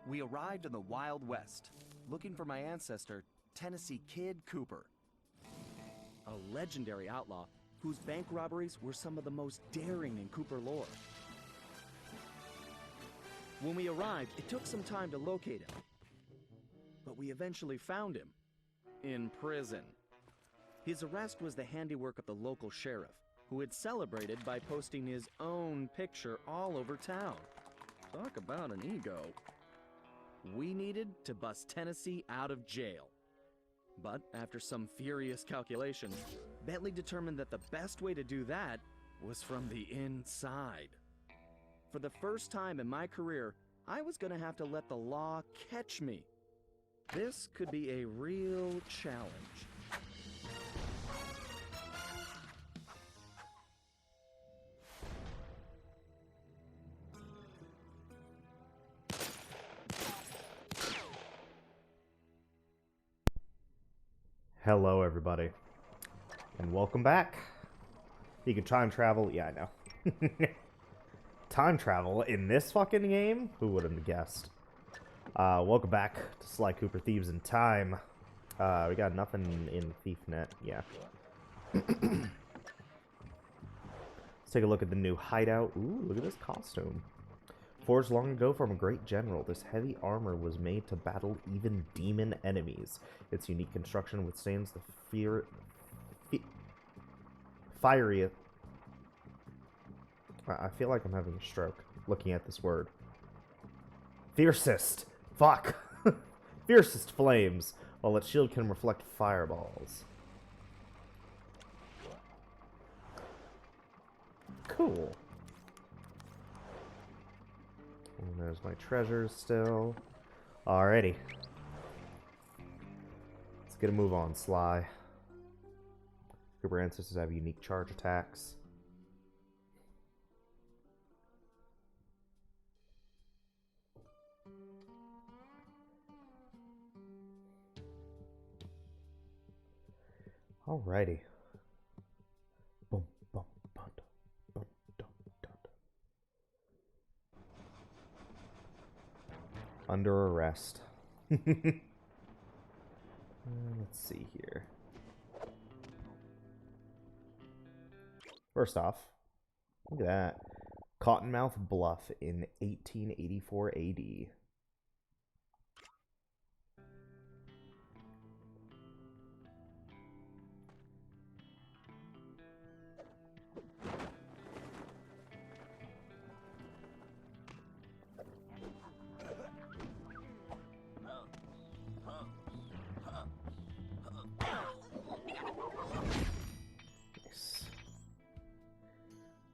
We arrived in the Wild West, looking for my ancestor, Tennessee Kid Cooper. A legendary outlaw whose bank robberies were some of the most daring in Cooper lore. When we arrived, it took some time to locate him. But we eventually found him. In prison. His arrest was the handiwork of the local sheriff, who had celebrated by posting his own picture all over town. Talk about an ego. We needed to bust Tennessee out of jail. But after some furious calculation, Bentley determined that the best way to do that was from the inside. For the first time in my career, I was going to have to let the law catch me. This could be a real challenge. Hello everybody, and welcome back. You can time travel, yeah I know. Time travel in this fucking game? Who would have guessed? Welcome back to Sly Cooper Thieves in Time. We got nothing in ThiefNet, yeah. Let's take a look at the new hideout. Ooh, look at this costume. Forged long ago from a great general, this heavy armor was made to battle even demon enemies. Its unique construction withstands the fiery... I feel like I'm having a stroke looking at this word. Fiercest! Fuck! Fiercest flames, while its shield can reflect fireballs. Cool. And there's my treasures still. Alrighty. Let's get a move on, Sly. Cooper ancestors have unique charge attacks. Alrighty. Boom, boom, boom, boom, boom, boom. Under arrest. Let's see here. First off, look at that. Cottonmouth Bluff in 1884 AD.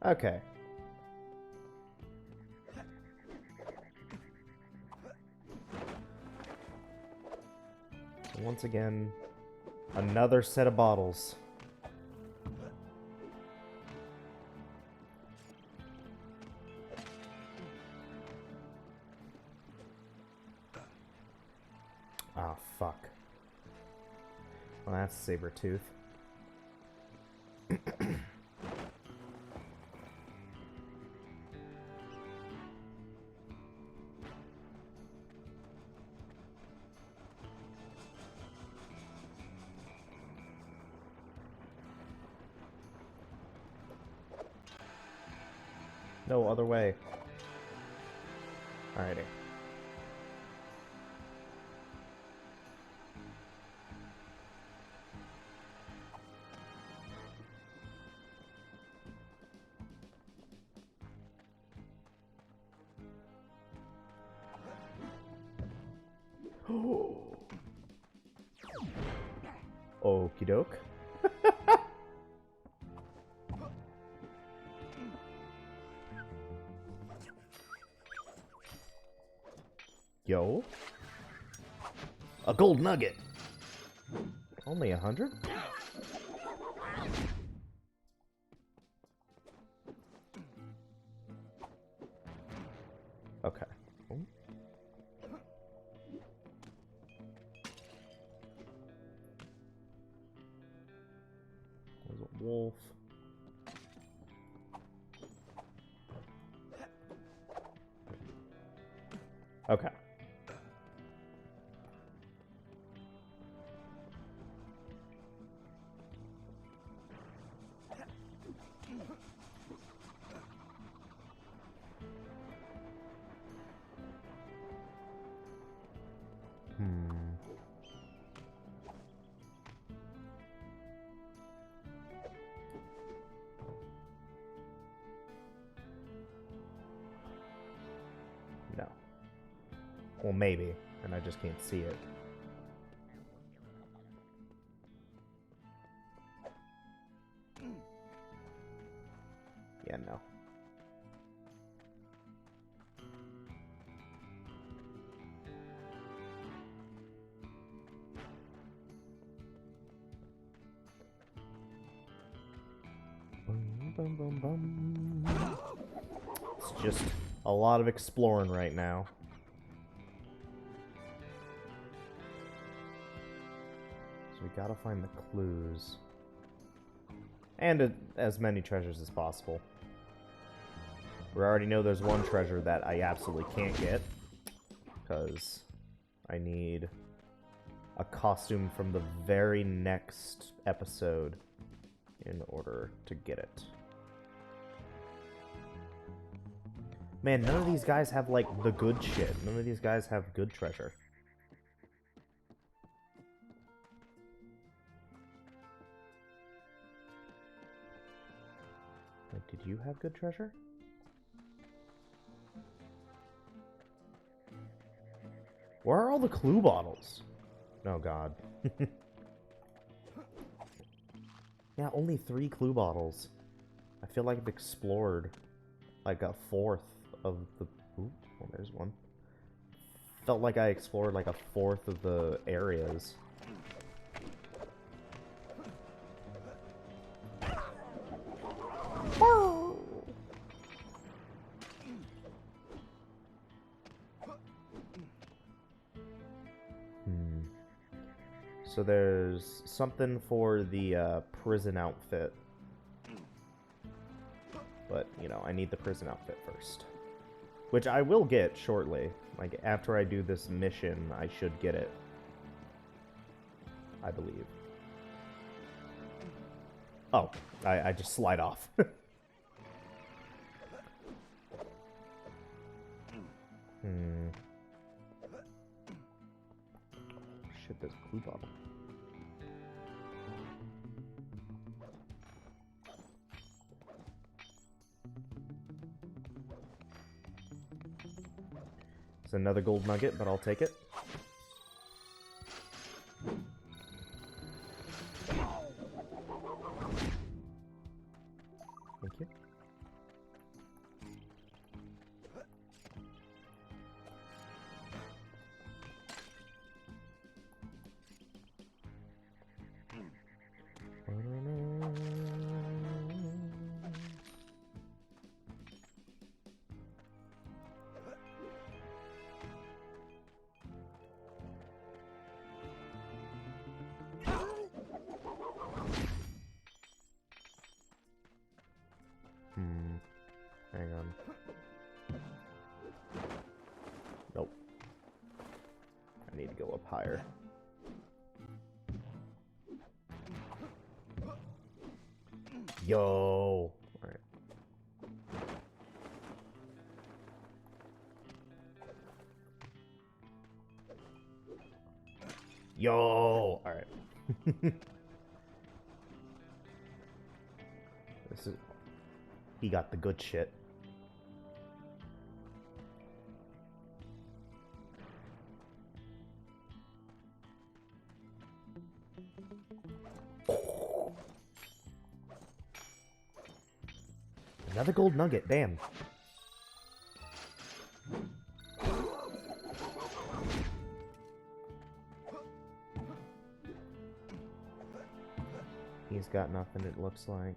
Okay. Once again, another set of bottles. Ah, fuck. Well, that's Sabertooth. No other way. Alrighty. Okie doke. Yo. A gold nugget. Only 100? Okay. There's a wolf. Okay. No. Well, maybe, and I just can't see it. Yeah, no. Boom, boom, boom, boom. It's just a lot of exploring right now. So we gotta find the clues. And as many treasures as possible. We already know there's one treasure that I absolutely can't get. Because I need a costume from the very next episode in order to get it. Man, none of these guys have, like, the good shit. None of these guys have good treasure. Like, did you have good treasure? Where are all the clue bottles? Oh, God. Yeah, only 3 clue bottles. I feel like I've explored, like, a fourth of the... Ooh, oh, there's one. Felt like I explored, like, a fourth of the areas. So there's something for the prison outfit. But, you know, I need the prison outfit first. Which I will get shortly. Like, after I do this mission, I should get it. I believe. Oh, I just slide off. Shit, there's a clue bottle. It's another gold nugget, but I'll take it. Thank you. Hang on. Nope. I need to go up higher. Yo! Alright. Yo! Alright. This is... He got the good shit. Another gold nugget, damn. He's got nothing, it looks like.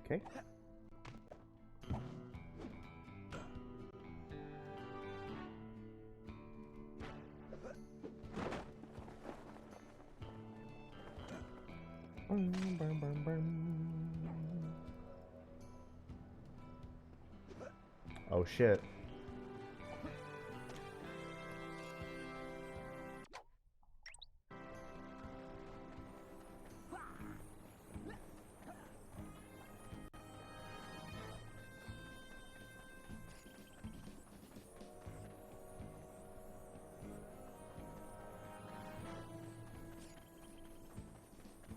Okay. Oh shit.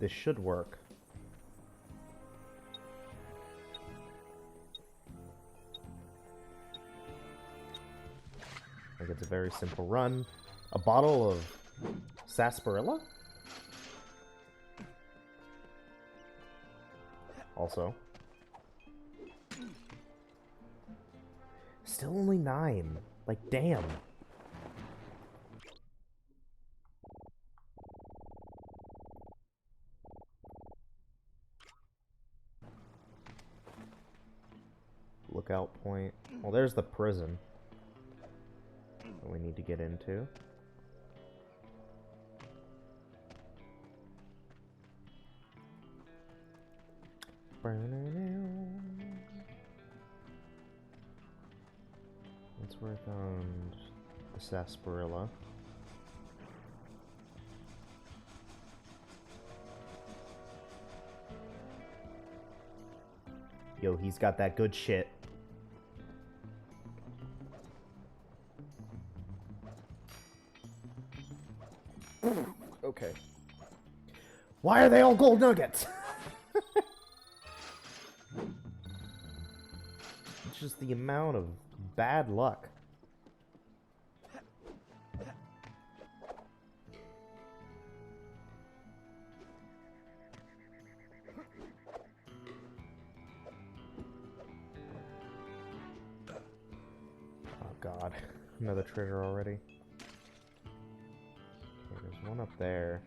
This should work. I think it's a very simple run. A bottle of sarsaparilla? Also. Still only 9. Like, damn. Lookout point. Well, there's the prison that we need to get into. Let's work on the sarsaparilla. Yo, he's got that good shit. Okay. Why are they all gold nuggets? It's just the amount of bad luck. Oh god, another trigger already. Okay, there's one up there.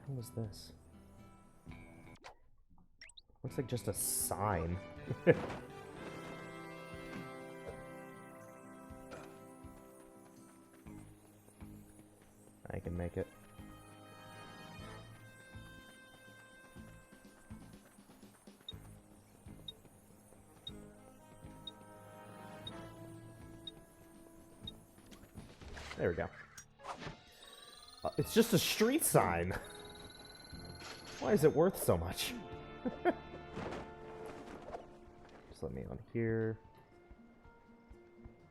What was this? Looks like just a sign. I can make it. There we go. It's just a street sign. Why is it worth so much? Just let me on here.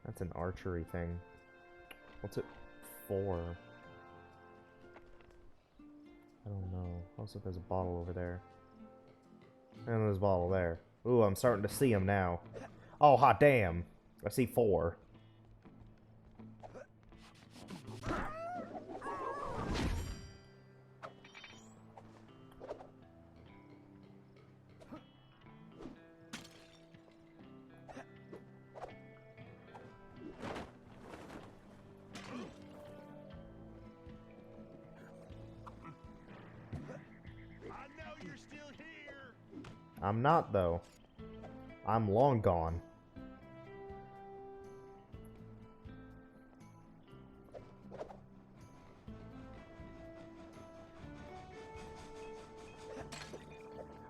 That's an archery thing. What's it for? I don't know. Also, there's a bottle over there. And there's a bottle there. Ooh, I'm starting to see them now. Oh, hot damn. I see 4. I'm not, though. I'm long gone.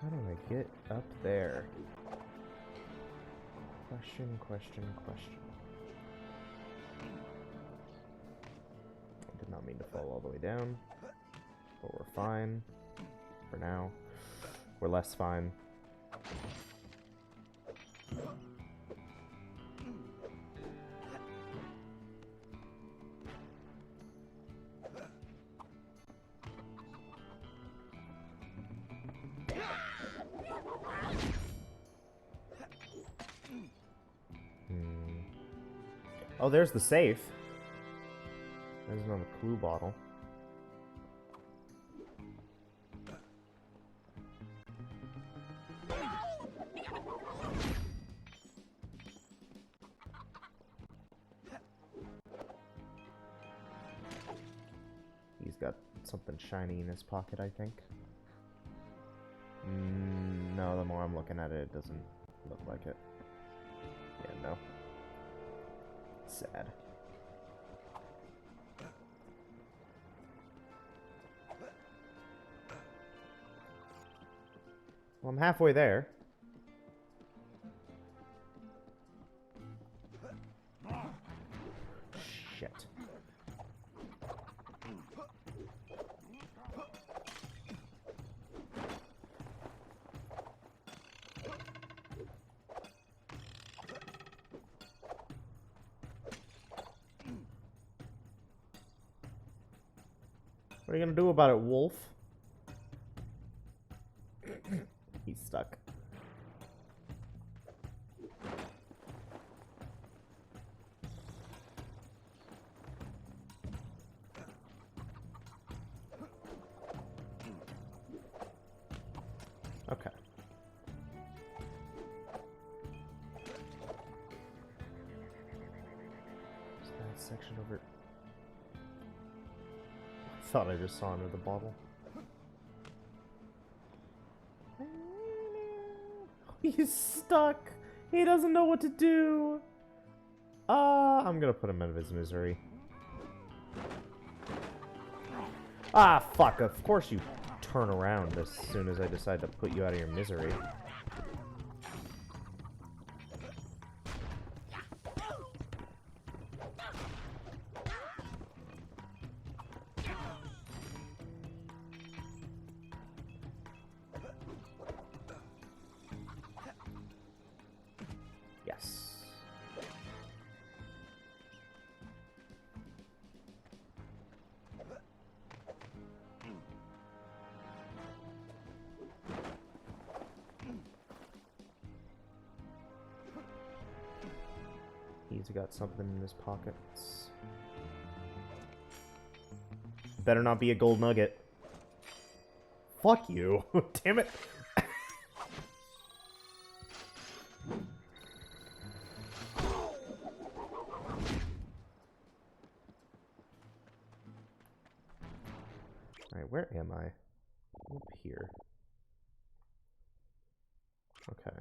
How do I get up there? Question, question, question. I did not mean to fall all the way down. But we're fine. For now. We're less fine. Oh, there's the safe. There's another clue bottle. He's got something shiny in his pocket, I think. No, the more I'm looking at it, it doesn't look like it. Yeah, no. Sad. Well, I'm halfway there. Shit. What are you gonna do about it, wolf? He's stuck. Okay. Is that section over? I thought I just saw another bottle. He's stuck. He doesn't know what to do. I'm gonna put him out of his misery. Ah, fuck. Of course you turn around as soon as I decide to put you out of your misery. Yes. He's got something in his pockets. Better not be a gold nugget. Fuck you. Damn it. Alright, where am I? Up here. Okay.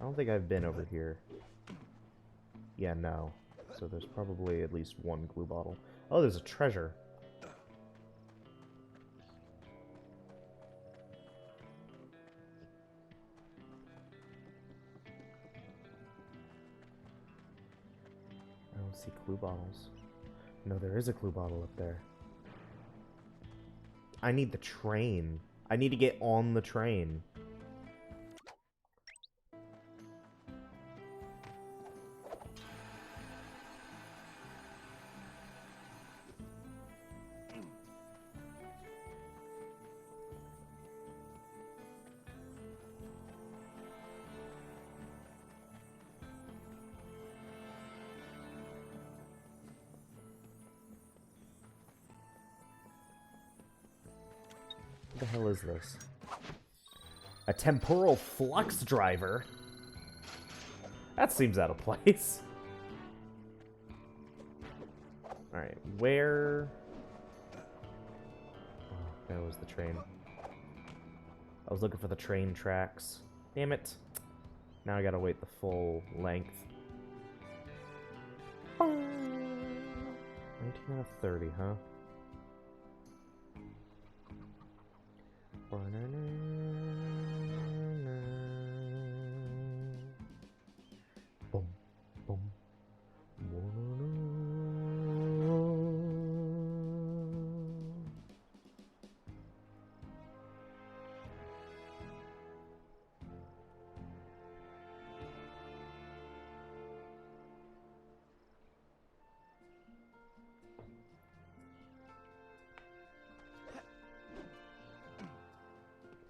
I don't think I've been over here. Yeah, no. So there's probably at least one glue bottle. Oh, there's a treasure. I don't see glue bottles. No, there is a glue bottle up there. I need the train. I need to get on the train. What the hell is this? A temporal flux driver? That seems out of place. Alright, where... Oh, there was the train. I was looking for the train tracks. Damn it. Now I gotta wait the full length. 19 out of 30, huh? Boom, boom.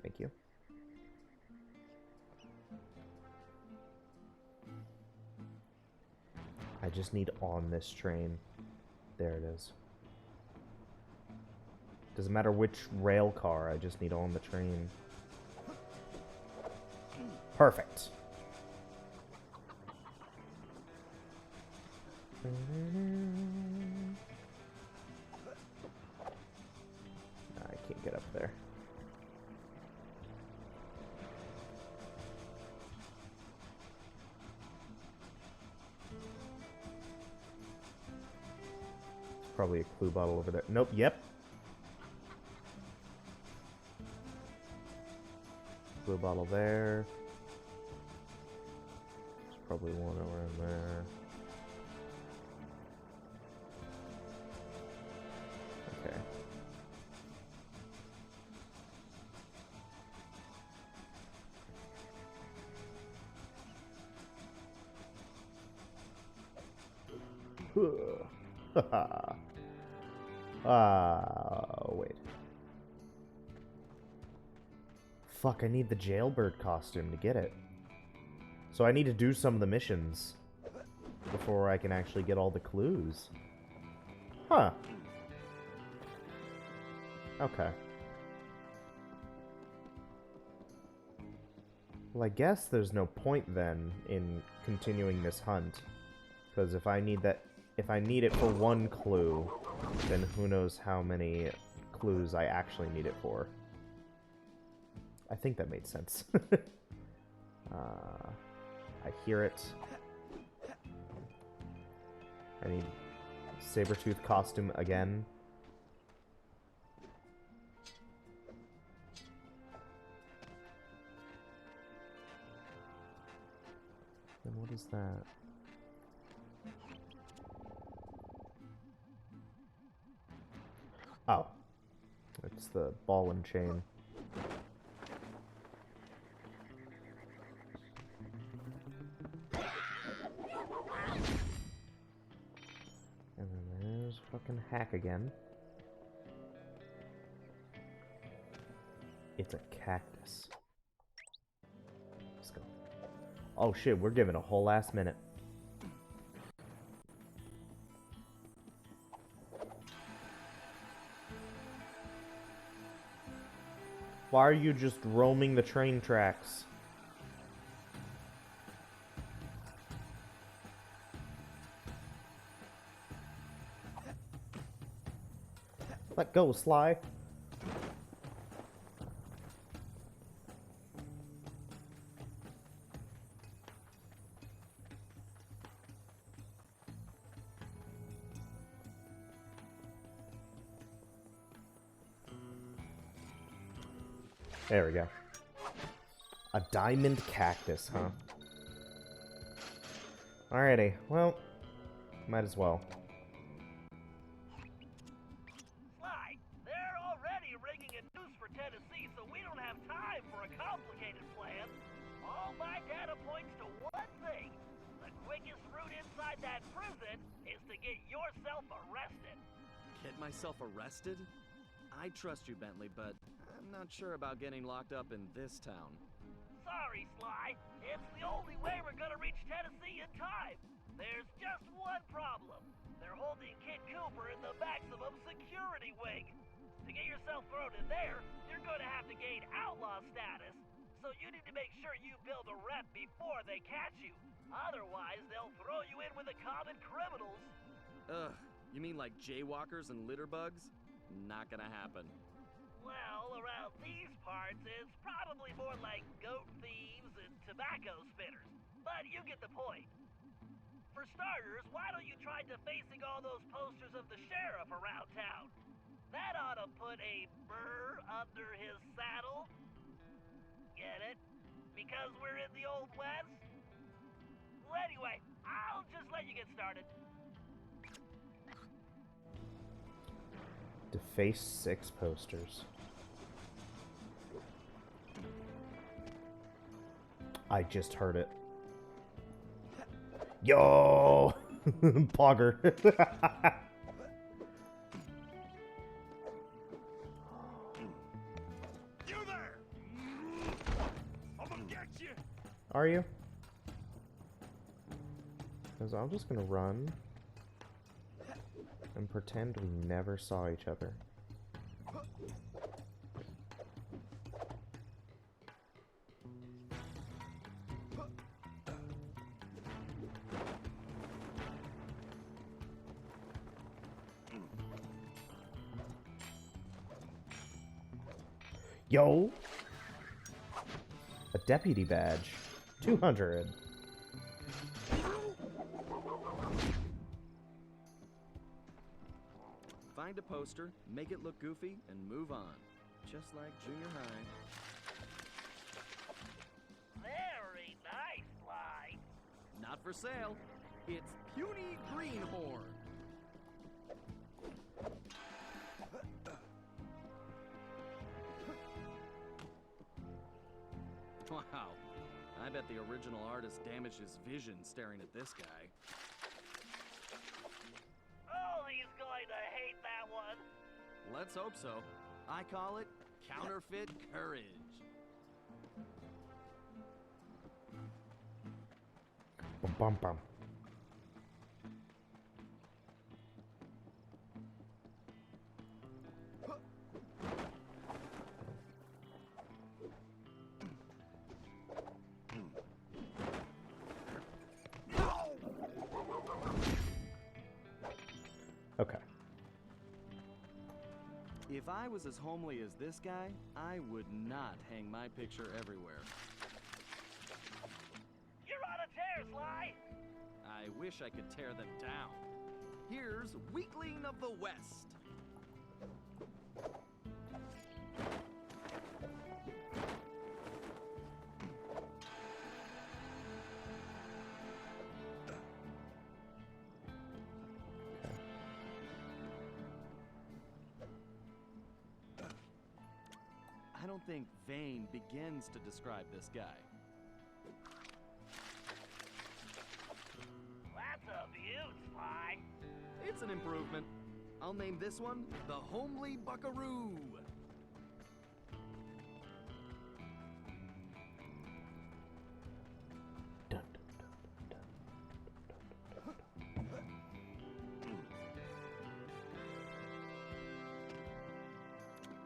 Thank you. I just need on this train. There it is. Doesn't matter which rail car, I just need on the train. Perfect. I can't get up there. Probably a clue bottle over there. Nope, yep. Clue bottle there. There's probably one around there. Okay. Haha. Wait. Fuck, I need the jailbird costume to get it. So I need to do some of the missions before I can actually get all the clues. Huh. Okay. Well, I guess there's no point then in continuing this hunt. Because if I need it for one clue, then who knows how many clues I actually need it for. I think that made sense. I hear it. I need Sabretooth costume again. And what is that? Oh. It's the ball and chain. And then there's fucking Hack again. It's a cactus. Let's go. Oh shit, we're giving a whole last minute. Why are you just roaming the train tracks? Let go, Sly. There we go. A diamond cactus, huh? Alrighty, well, might as well. Sly, they're already rigging a noose for Tennessee, so we don't have time for a complicated plan. All my data points to one thing. The quickest route inside that prison is to get yourself arrested. Get myself arrested? I trust you, Bentley, but I'm not sure about getting locked up in this town. Sorry, Sly. It's the only way we're gonna reach Tennessee in time. There's just one problem. They're holding Kid Cooper in the maximum security wing. To get yourself thrown in there, you're gonna have to gain outlaw status. So you need to make sure you build a rep before they catch you. Otherwise, they'll throw you in with the common criminals. Ugh, you mean like jaywalkers and litterbugs? Not gonna happen. Well, around these parts, it's probably more like goat thieves and tobacco spitters. But you get the point. For starters, why don't you try defacing all those posters of the sheriff around town? That ought to put a burr under his saddle. Get it? Because we're in the Old West? Well, anyway, I'll just let you get started. Deface 6 posters. I just heard it. Yo! Pogger. You there! I'm gonna get you! Are you? Because I'm just gonna run and pretend we never saw each other. Yo! A deputy badge. 200. Find a poster, make it look goofy, and move on. Just like junior high. Very nice, Sly. Not for sale. It's Puny Greenhorn. Wow. I bet the original artist damaged his vision staring at this guy. Oh, he's going to hate that one. Let's hope so. I call it counterfeit courage. Bum bum bum. Okay. If I was as homely as this guy, I would not hang my picture everywhere. You're on a tear, Sly! I wish I could tear them down. Here's Weakling of the West. I don't think vain begins to describe this guy. That's a beaut, Sly. It's an improvement. I'll name this one the Homely Buckaroo. Dun,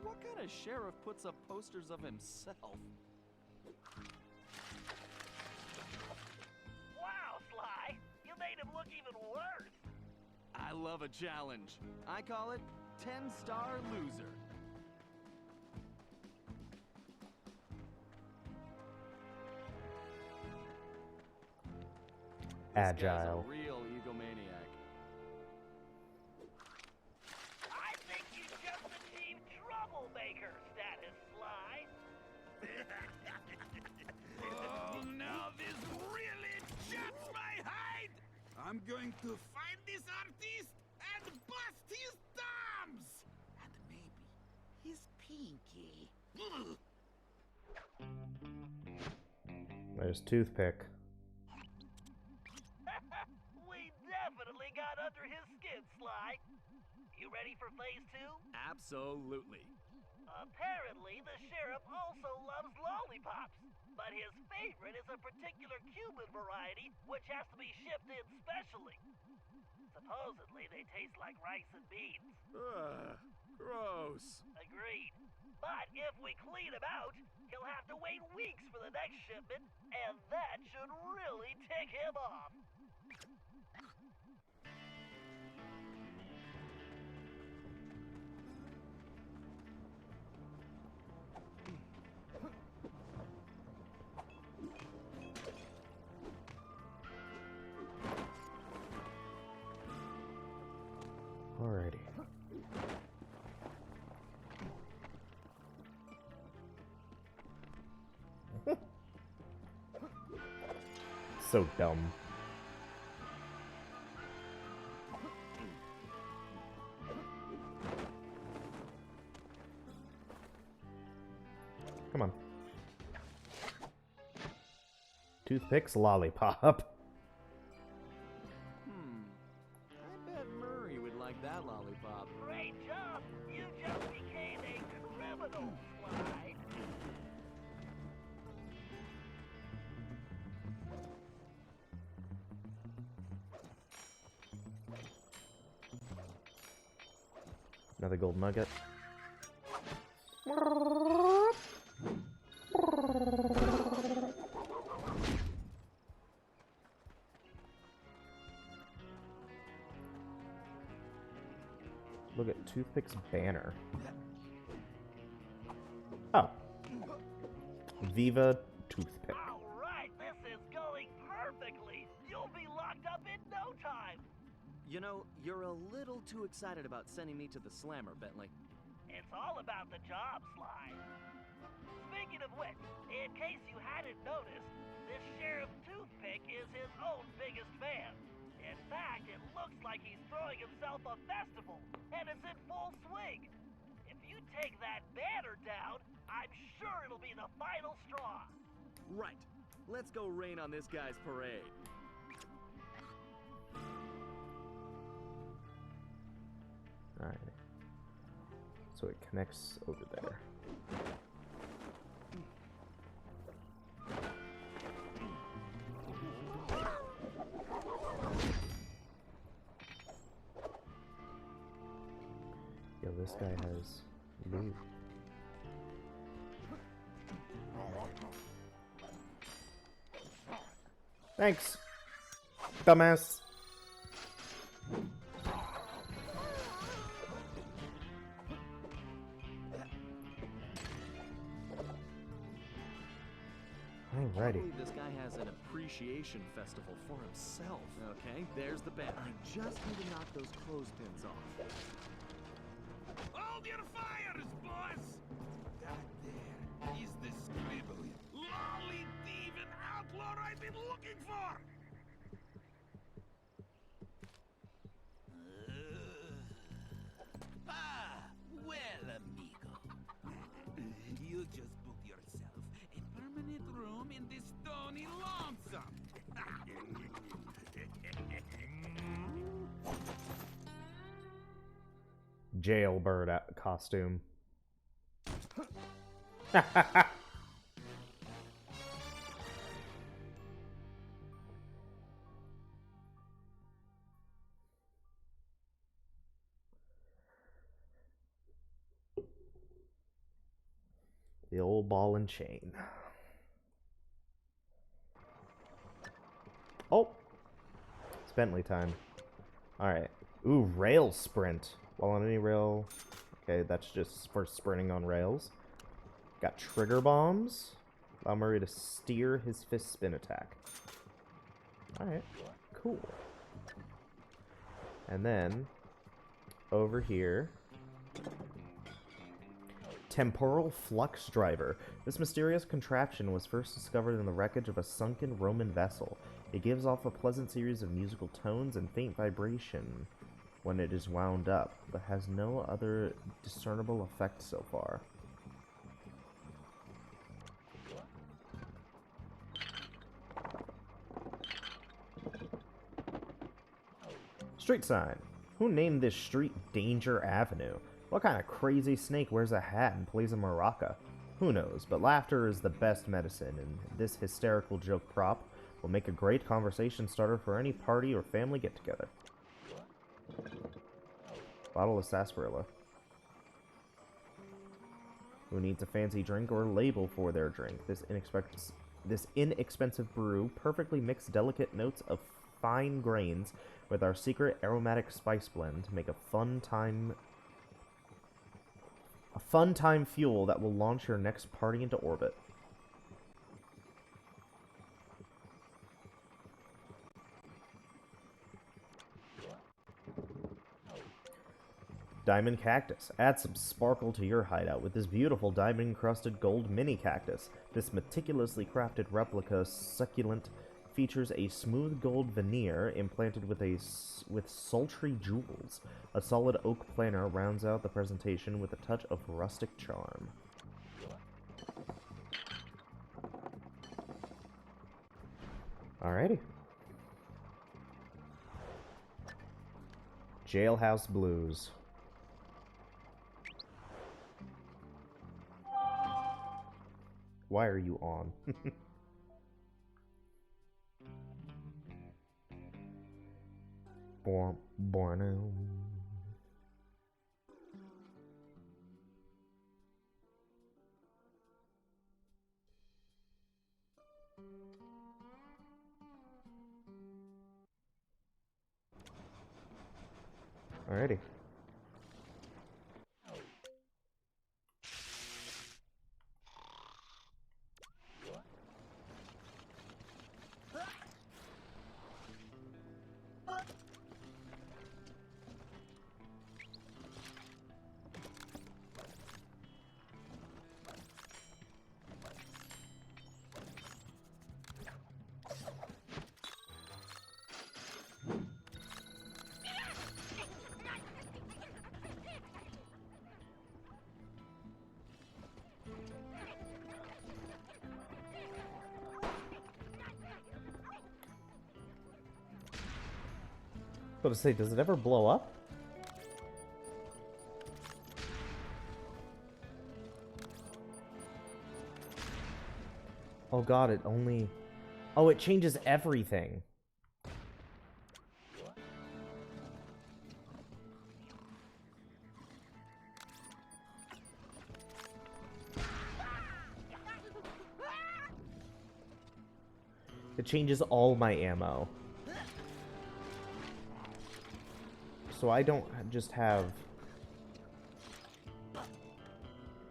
What kind of sheriff puts up posters of himself? Wow, Sly! You made him look even worse! I love a challenge. I call it 10-star loser. This guy's Agile. a real egomaniac. I think you just achieved troublemaker status, Sly. Oh, now this really chaps my hide! I'm going to find this artist and bust his thumbs! And maybe his pinky. There's Toothpick. We definitely got under his skin, Sly. You ready for phase 2? Absolutely. Apparently, the sheriff also loves lollipops, but his favorite is a particular Cuban variety which has to be shipped in specially. Supposedly, they taste like rice and beans. Ugh, gross. Agreed. But if we clean him out, he'll have to wait weeks for the next shipment, and that should really tick him off. Alrighty. So dumb. Come on. Toothpicks, lollipop. I bet Murray would like that lollipop. Great job! You just became a criminal, Sly. Another gold nugget. Look at Toothpick's banner. Oh. Viva Toothpick. All right, this is going perfectly. You'll be locked up in no time. You know, you're a little too excited about sending me to the slammer, Bentley. It's all about the job, Sly. Speaking of which, in case you hadn't noticed, this Sheriff Toothpick is his own biggest fan. In fact, it looks like he's throwing himself a festival, and it's in full swing. If you take that banner down, I'm sure it'll be the final straw. Right. Let's go rain on this guy's parade. Alright. So it connects over there. Yo, this guy has loot. Thanks, dumbass. Alrighty. Probably this guy has an appreciation festival for himself. Okay, there's the bed. I just need to knock those clothespins off. Hold your fires, boss! That there is the scribbly, lolly thieving outlaw I've been looking for! Well, amigo. You just booked yourself a permanent room in this stony lonesome. Jailbird costume. The old ball and chain. Oh! It's Bentley time. Alright. Ooh, rail sprint. While on any rail... Okay, that's just for sprinting on rails. Got trigger bombs. Allow Murray to steer his fist spin attack. Alright, cool. And then, over here... Temporal flux driver. This mysterious contraption was first discovered in the wreckage of a sunken Roman vessel. It gives off a pleasant series of musical tones and faint vibration when it is wound up, but has no other discernible effect so far. Street sign. Who named this street Danger Avenue? What kind of crazy snake wears a hat and plays a maraca? Who knows, but laughter is the best medicine, and this hysterical joke prop will make a great conversation starter for any party or family get-together. Bottle of sarsaparilla. Who needs a fancy drink or label for their drink? This inexpensive brew perfectly mixed delicate notes of fine grains with our secret aromatic spice blend to make a fun time fuel that will launch your next party into orbit. Diamond cactus. Add some sparkle to your hideout with this beautiful diamond-encrusted gold mini cactus. This meticulously crafted replica succulent features a smooth gold veneer implanted with sultry jewels. A solid oak planter rounds out the presentation with a touch of rustic charm. Alrighty. Jailhouse Blues. Why are you on? Borno. Alrighty. I was about to say, does it ever blow up? Oh god, it only... Oh, it changes everything. It changes all my ammo. So I don't just have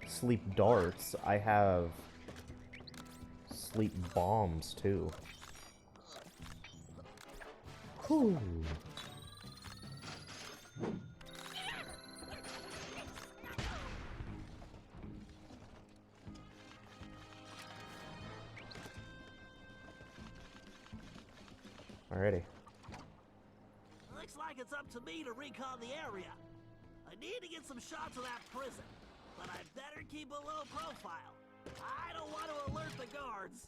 sleep darts, I have sleep bombs too. Whew. Alrighty. Looks like it's up to me to recon the area. I need to get some shots of that prison, but I better keep a low profile. I don't want to alert the guards.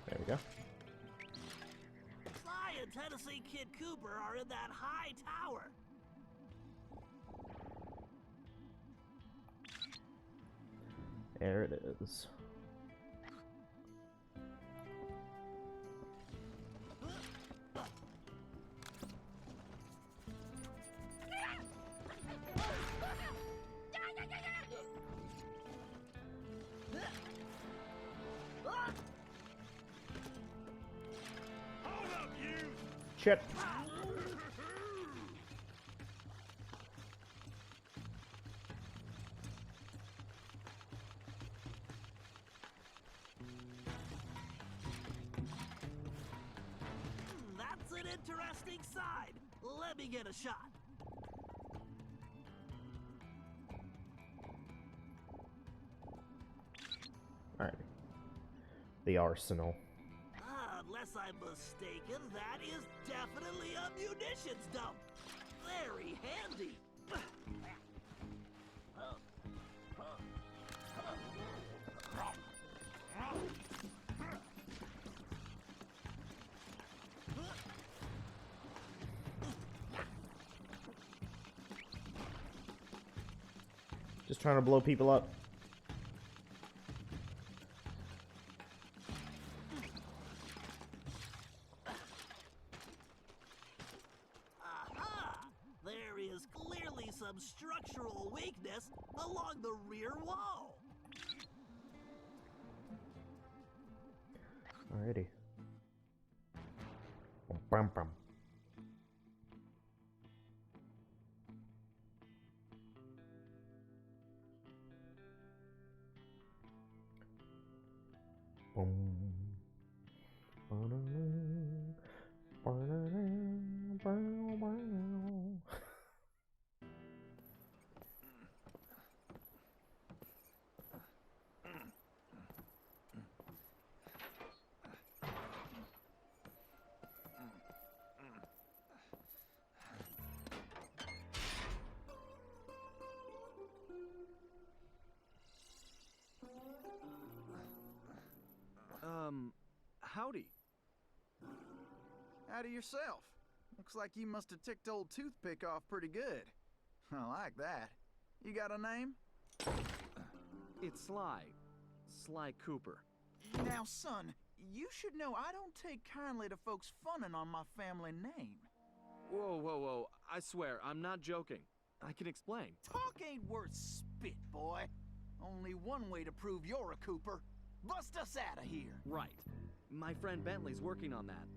There we go. Sly and Tennessee Kid Cooper are in that high tower. There it is. Shit. That's an interesting side. Let me get a shot. Alright. The arsenal. Unless I'm mistaken, that is definitely a munitions dump. Very handy. Just trying to blow people up. Some structural weakness along the rear wall. Alrighty. Bum, bum. Boom. Howdy. Howdy yourself. Looks like you must have ticked old Toothpick off pretty good. I like that. You got a name? It's Sly. Sly Cooper. Now, son, you should know I don't take kindly to folks funning on my family name. Whoa, whoa, whoa. I swear, I'm not joking. I can explain. Talk ain't worth spit, boy. Only one way to prove you're a Cooper. Bust us out of here. Right. My friend Bentley's working on that.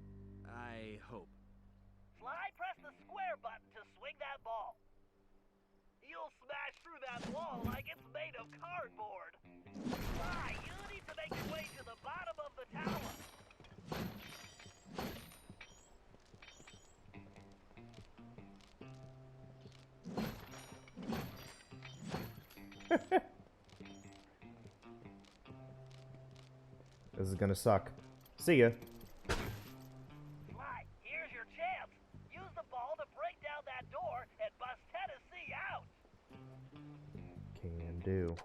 I hope. Sly, press the square button to swing that ball. You'll smash through that wall like it's made of cardboard. Sly, you need to make your way to the bottom of the tower. This is gonna suck. See ya. Sly, here's your chance. Use the ball to break down that door and bust Tennessee out. Can do.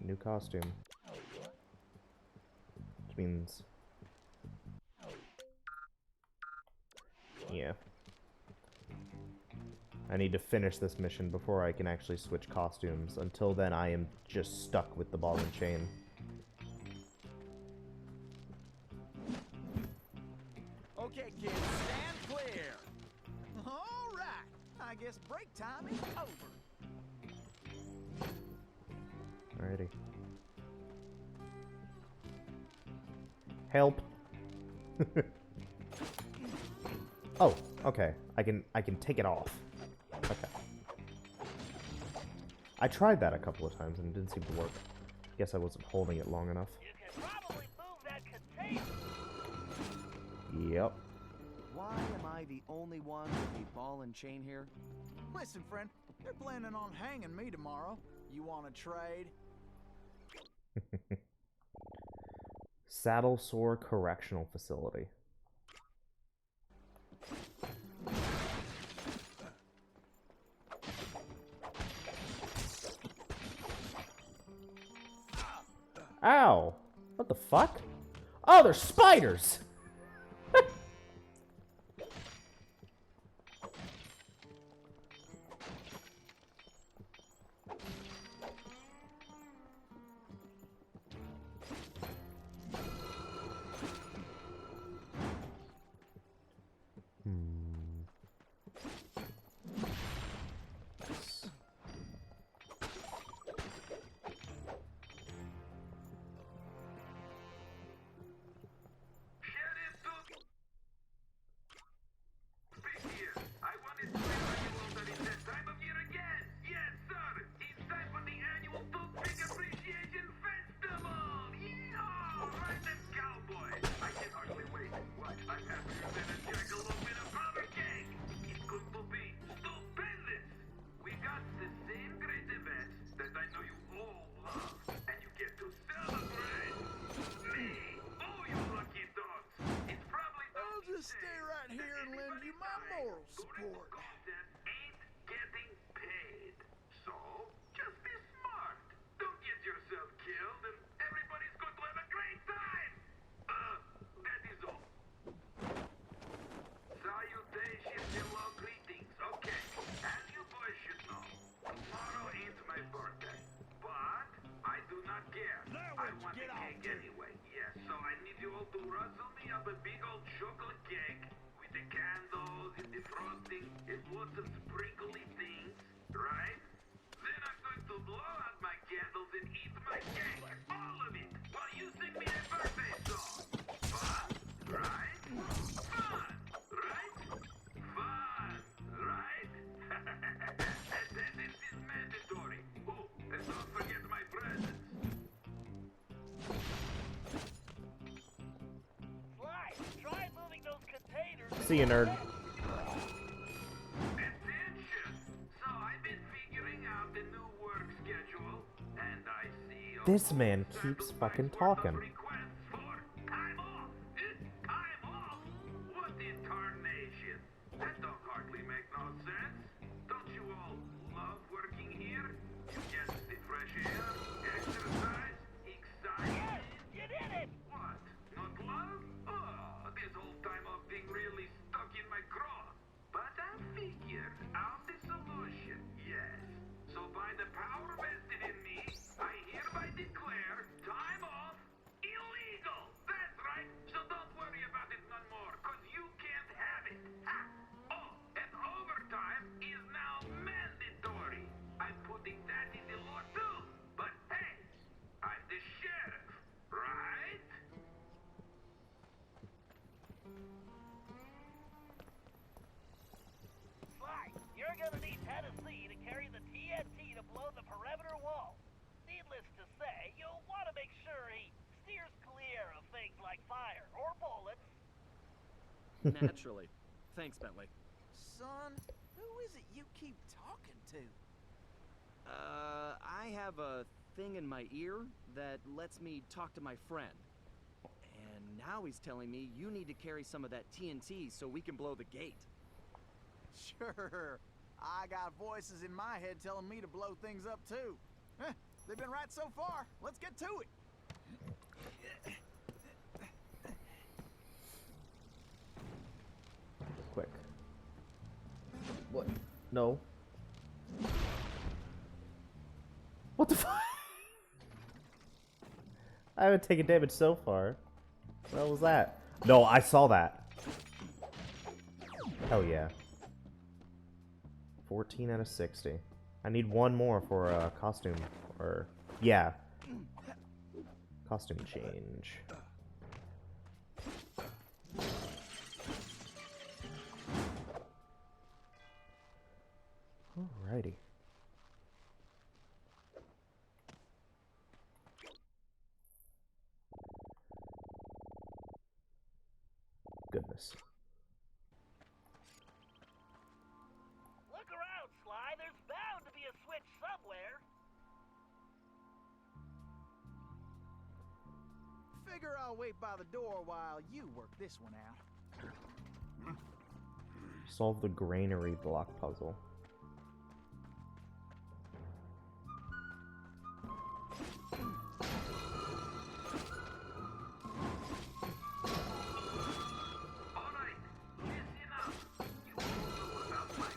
New costume. Which means... yeah. I need to finish this mission before I can actually switch costumes. Until then, I am just stuck with the ball and chain. Okay, kids, stand clear. All right. I guess break time is over. Alrighty. Help. Oh, okay. I can take it off. Okay. I tried that a couple of times and it didn't seem to work. Guess I wasn't holding it long enough. You can probably move that container. Yep. Why am I the only one with the ball and chain here? Listen, friend, they're planning on hanging me tomorrow. You want to trade? Saddle Sore Correctional Facility. Ow! What the fuck? Oh, they're spiders! Stay right here and lend you my moral support. Ain't getting paid. So, just be smart. Don't get yourself killed and everybody's going to have a great time. That is all. Salutations, hello, greetings. Okay, as you boys should know, tomorrow ain't my birthday. But I do not care. I want a cake anyway. Yes, so I need you all to rustle me up a big old chocolate cake with the candles and the frosting and lots of sprinkly things, right? Then I'm going to blow out my candles and eat my cake, all of it, while you sing me a birthday song. Fun, right? Fun, right? Fun, right? Attendance is mandatory. Oh, and don't forget my presents. Sly, try moving those containers. See you, nerd. Attention! So I've been figuring out the new work schedule, and I see This man keeps fucking talking. requests for time off. Time off? What in tarnation? That don't hardly make no sense. Don't you all love working here? You get the fresh air, exercise, excitement. Yes, you did it. What? Not love? Oh, this whole time off thing really stuck in my craw. But I figured out the solution, yes. So by the power vested in me, I hereby declare time off illegal. That's right. So don't worry about it no more, cause you can't have it. Ha! Oh, and overtime is now mandatory. I'm putting that in the law too. But hey, I'm the sheriff, right? Sly, you're gonna need Tennessee to carry the TNT to blow the perimeter wall. Needless to say, you'll want to make sure he steers clear of things like fire or bullets. Naturally. Thanks, Bentley. Son, who is it you keep talking to? I have a thing in my ear that lets me talk to my friend. And now he's telling me you need to carry some of that TNT so we can blow the gate. Sure. I got voices in my head telling me to blow things up too. They've been right so far. Let's get to it. Quick. What? No. What the fuck? I haven't taken damage so far. What the hell was that? No, I saw that. Hell yeah. 14 out of 60. I need one more for a costume. Or, yeah. Costume change. Alrighty. Goodness. Look around, Sly. There's bound to be a switch somewhere. Figure I'll wait by the door while you work this one out. Solve the granary block puzzle. Alright, listen up. You all know about my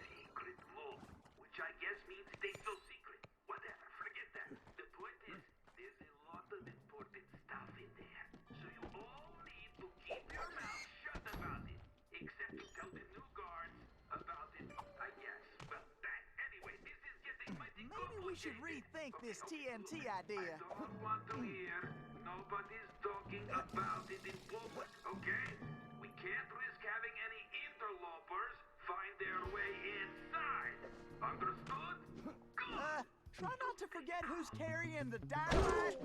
secret vault, which I guess means stay so secret. Whatever, forget that. The point is, there's a lot of important stuff in there. So you all need to keep your mouth shut about it. Except to tell the new guards about it, I guess. Well, that. Anyway, this is getting mighty Maybe we should rethink this TNT I idea. don't want to hear nobody's talking about it in public, okay? We can't risk having any interlopers find their way inside. Understood? Good. Try not to forget who's carrying the dynamite.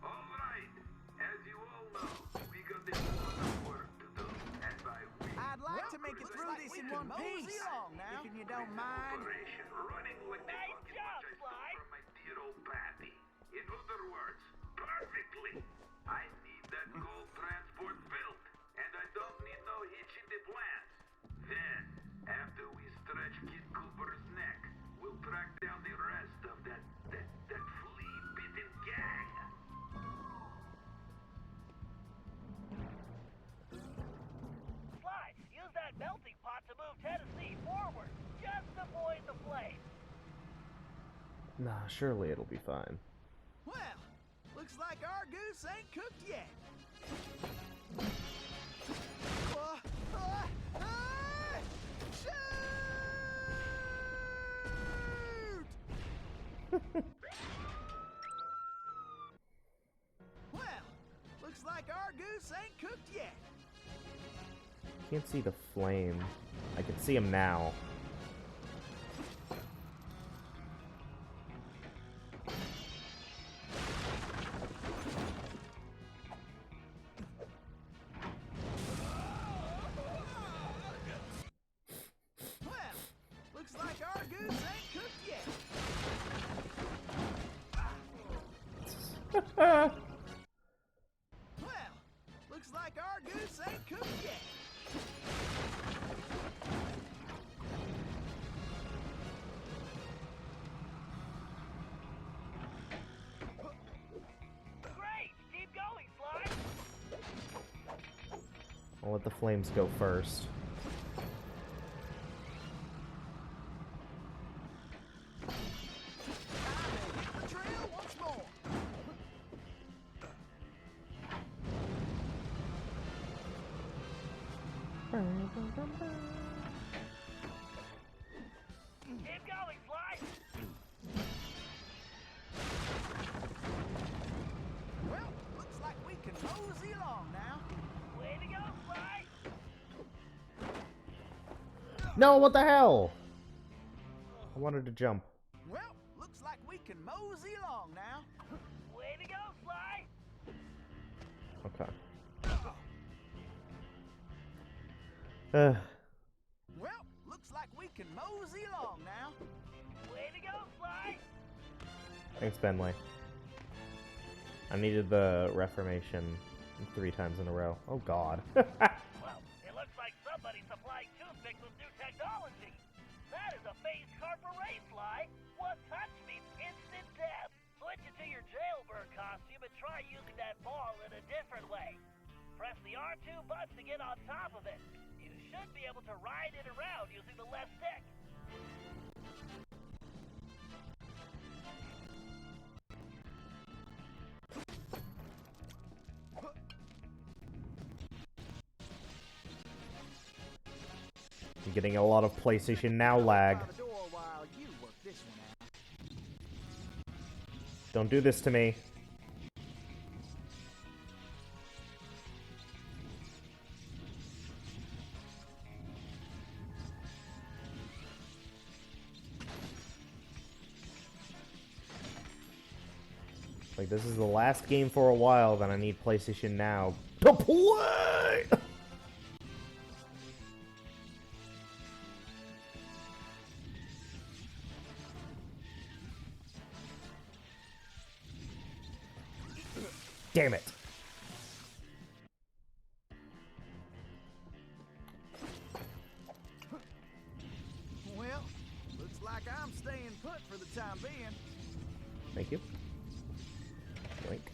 All right. As you all know, we got a lot of work to do, and by we, I'd like to make it through this in one piece, if you don't mind. operation running like the Nice fucking job, much I Sly. stole from my dear old pappy. In other words, perfectly. I need that gold transport built, and I don't need no hitch in the plans. Then, after we stretch Kid Cooper's neck, we'll track down the rest of that flea-bitten gang. Sly, use that melting pot to move Tennessee forward. Just avoid the flame. Nah, surely it'll be fine. Well, looks like our goose ain't cooked yet. Shoot! Well, looks like our goose ain't cooked yet. Can't see the flame. I can see him now. Well, looks like our goose ain't cooked yet. Well, looks like our goose ain't cooked yet. Great! Keep going, Sly! I'll let the flames go first. The trail once more. Keep going, Sly! Well, looks like we can mosey along now. Way to go, Sly! No, what the hell? I wanted to jump. Well, looks like we can mosey along now. Way to go, Sly! Okay. Well, can mosey along now. Way to go, Sly! Thanks, Benley. I needed the Reformation 3 times in a row. Oh, God. Well, it looks like somebody's supplying toothpicks with new technology. That is a phase carper race, Sly. One touch means instant death. Switch it to your jailbird costume and try using that ball in a different way. Press the R2 button to get on top of it. You should be able to ride it around using the left stick. I'm getting a lot of PlayStation Now lag. By the door while you work this one out. Don't do this to me. Like, this is the last game for a while that I need PlayStation Now to play! Damn it. Well, looks like I'm staying put for the time being. Thank you. Blink.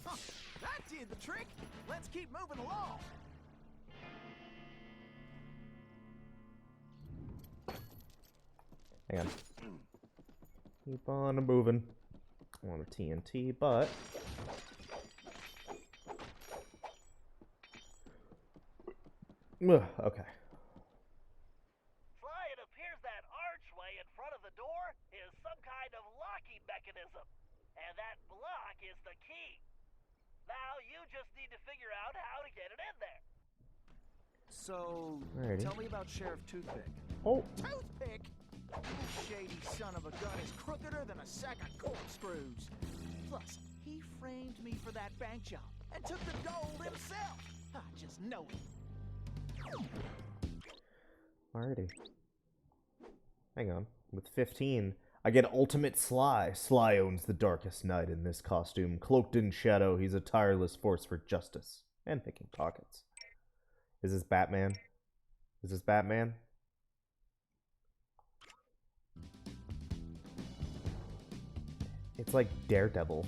Huh, that did the trick. Let's keep moving along. Hang on. Keep on moving. I want a TNT, but... Ugh, okay. Sly, it appears that archway in front of the door is some kind of locking mechanism. And that block is the key. Now you just need to figure out how to get it in there. So, Alrighty. tell me about Sheriff Toothpick. Oh, Toothpick? This shady son of a gun is crookeder than a sack of corkscrews. Plus, he framed me for that bank job and took the gold himself. I just know it. alrighty. Hang on. With 15, I get Ultimate Sly. Sly owns the darkest night in this costume. Cloaked in shadow, he's a tireless force for justice and picking pockets. Is this Batman? Is this Batman? It's like Daredevil.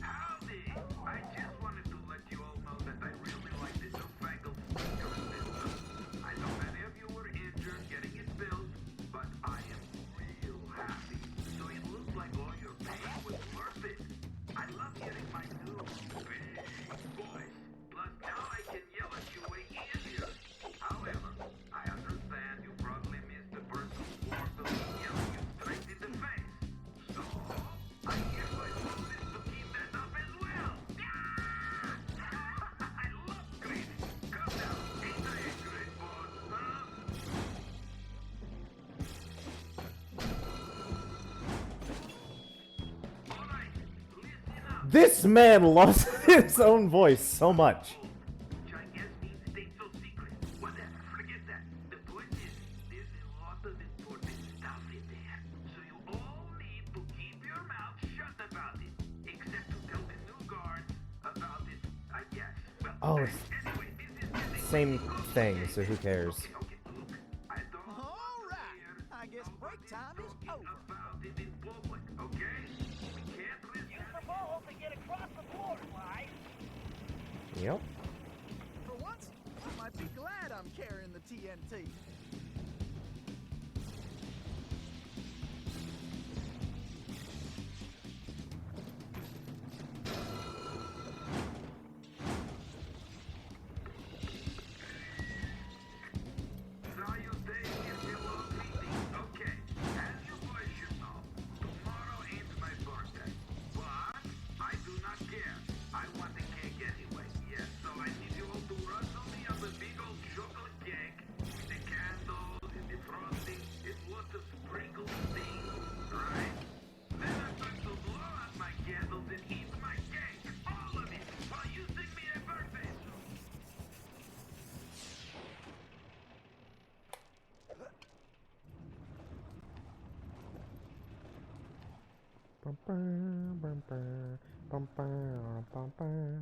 Howdy! I just wanted to let you all know that I really like this newfangled sneaker system. I know many of you were injured getting it built, but I am real happy. So it looks like all your pain was worth it. I love hearing my new big voice. Plus now I can yell at you way easier. However, I understand you probably missed the person who walked up and yelled you straight in the face. So I hereby do this to keep that up as well. I love screaming. Come now, ain't I a great boss, huh? All right, listen up. This man loves his own voice so much. Which I guess means stay so secret. Whatever, forget that. The point is, there's a lot of important stuff in there. So you all need to keep your mouth shut about it. Except to tell the new guards about it, I guess. Well, Oh, anyway, it's this is getting same thing, so who cares? Okay, look, I don't All right. I guess break time is over. about it in public, okay? We can't risk Use the ball to get across the floor, Sly. Yep. For once, I might be glad I'm carrying the TNT. Saw you day in below meeting. Okay, as you boys should know, tomorrow ain't my birthday. But I do not care. I want the cake anyway. Yes, so I need you all to rustle me up a big old chocolate cake with a can Bum, bum, bum, bum, bum, bum, bum, bum.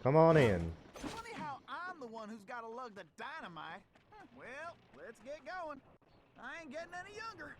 Come on in. Funny how I'm the one who's got to lug the dynamite. Well, let's get going. I ain't getting any younger.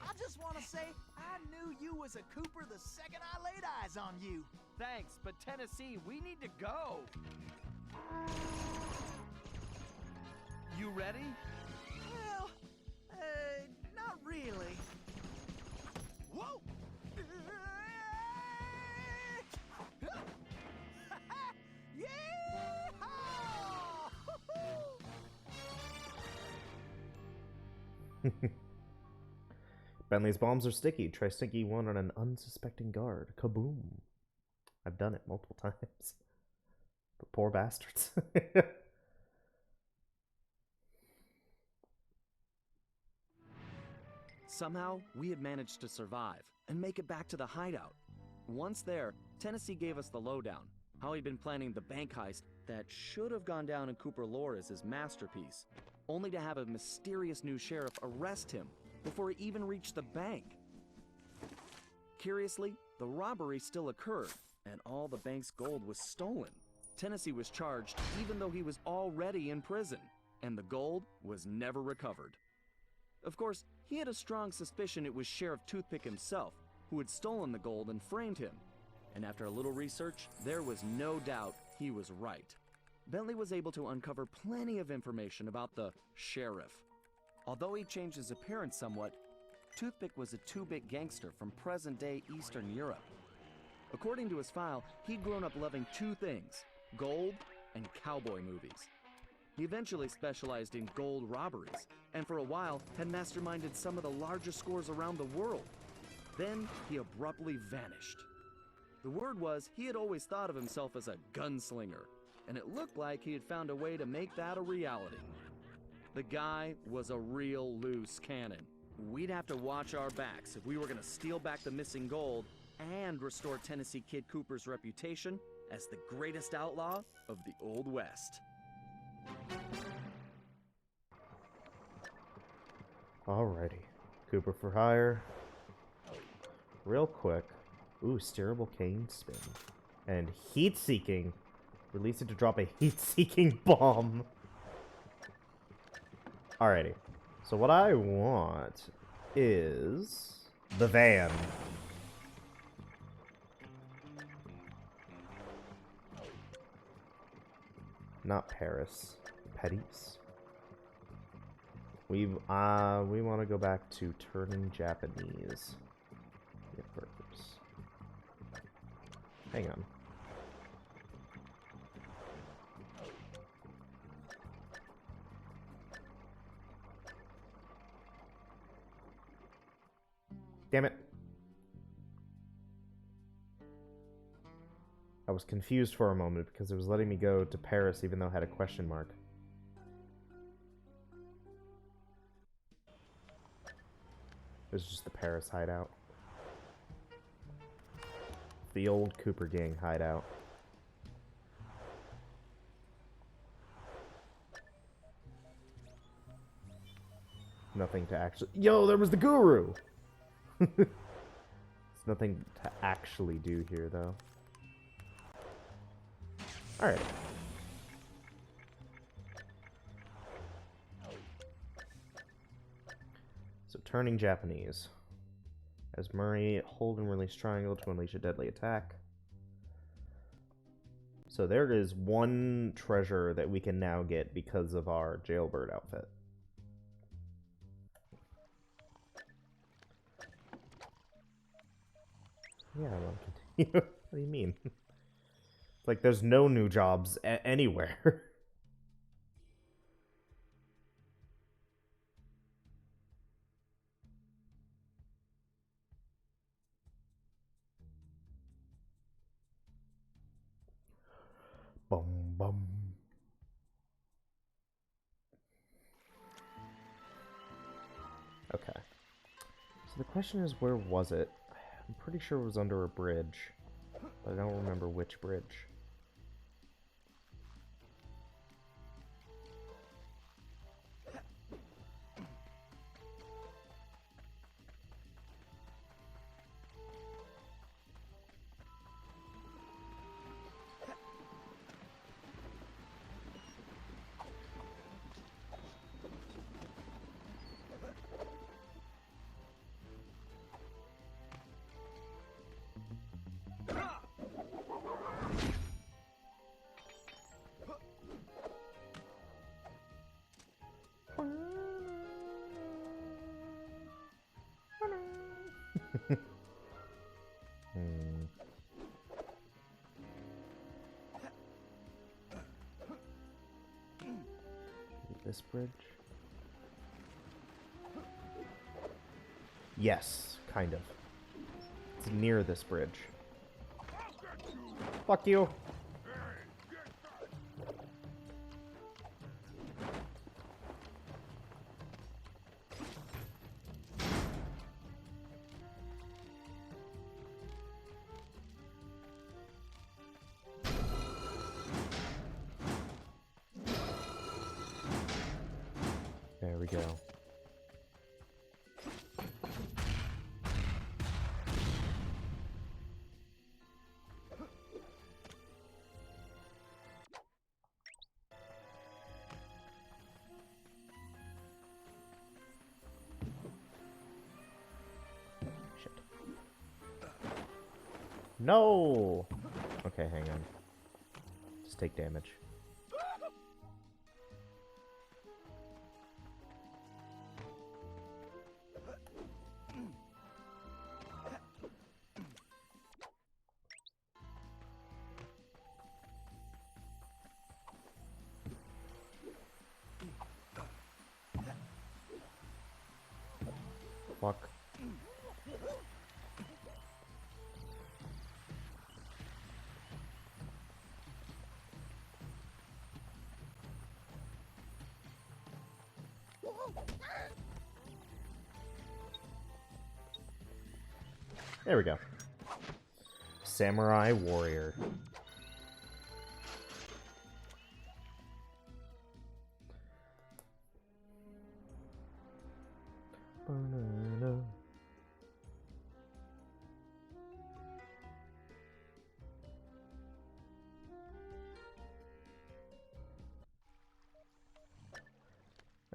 I just want to say I knew you was a Cooper the second I laid eyes on you. Thanks, but Tennessee, we need to go. You ready? Well, not really. Whoa! Bentley's bombs are sticky. Try stinky one on an unsuspecting guard. Kaboom. I've done it multiple times. But poor bastards. Somehow, we had managed to survive and make it back to the hideout. Once there, Tennessee gave us the lowdown, how he'd been planning the bank heist that should have gone down in Cooper lore as his masterpiece, only to have a mysterious new sheriff arrest him before he even reached the bank. Curiously, the robbery still occurred, and all the bank's gold was stolen. Tennessee was charged even though he was already in prison, and the gold was never recovered. Of course, he had a strong suspicion it was Sheriff Toothpick himself who had stolen the gold and framed him. And after a little research, there was no doubt he was right. Bentley was able to uncover plenty of information about the sheriff. Although he changed his appearance somewhat, Toothpick was a two-bit gangster from present-day Eastern Europe. According to his file, he'd grown up loving two things: gold and cowboy movies. He eventually specialized in gold robberies, and for a while had masterminded some of the largest scores around the world. Then he abruptly vanished. The word was he had always thought of himself as a gunslinger, and it looked like he had found a way to make that a reality. The guy was a real loose cannon. We'd have to watch our backs if we were going to steal back the missing gold and restore Tennessee Kid Cooper's reputation as the greatest outlaw of the Old West. Alrighty. Cooper for hire. Real quick. Ooh, steerable cane spin. And heat-seeking. Release it to drop a heat-seeking bomb. Alrighty. So what I want is the van. Not Paris. Petties. We want to go back to turning Japanese. Get burgers. Hang on. Damn it. I was confused for a moment because it was letting me go to Paris even though it had a question mark. It was just the Paris hideout. The old Cooper gang hideout. Nothing to actually... Yo, there was the guru! There's nothing to actually do here, though. Alright. So, turning Japanese. As Murray, hold and release triangle to unleash a deadly attack. So there is one treasure that we can now get because of our jailbird outfit. Yeah, I want to continue. What do you mean? It's like there's no new jobs anywhere. So the question is, where was it? I'm pretty sure it was under a bridge, but I don't remember which bridge. This bridge? Yes, kind of. It's near this bridge. Fuck you! There we go. Shit. No! Okay, hang on. Just take damage. Fuck. There we go. Samurai warrior. Banana.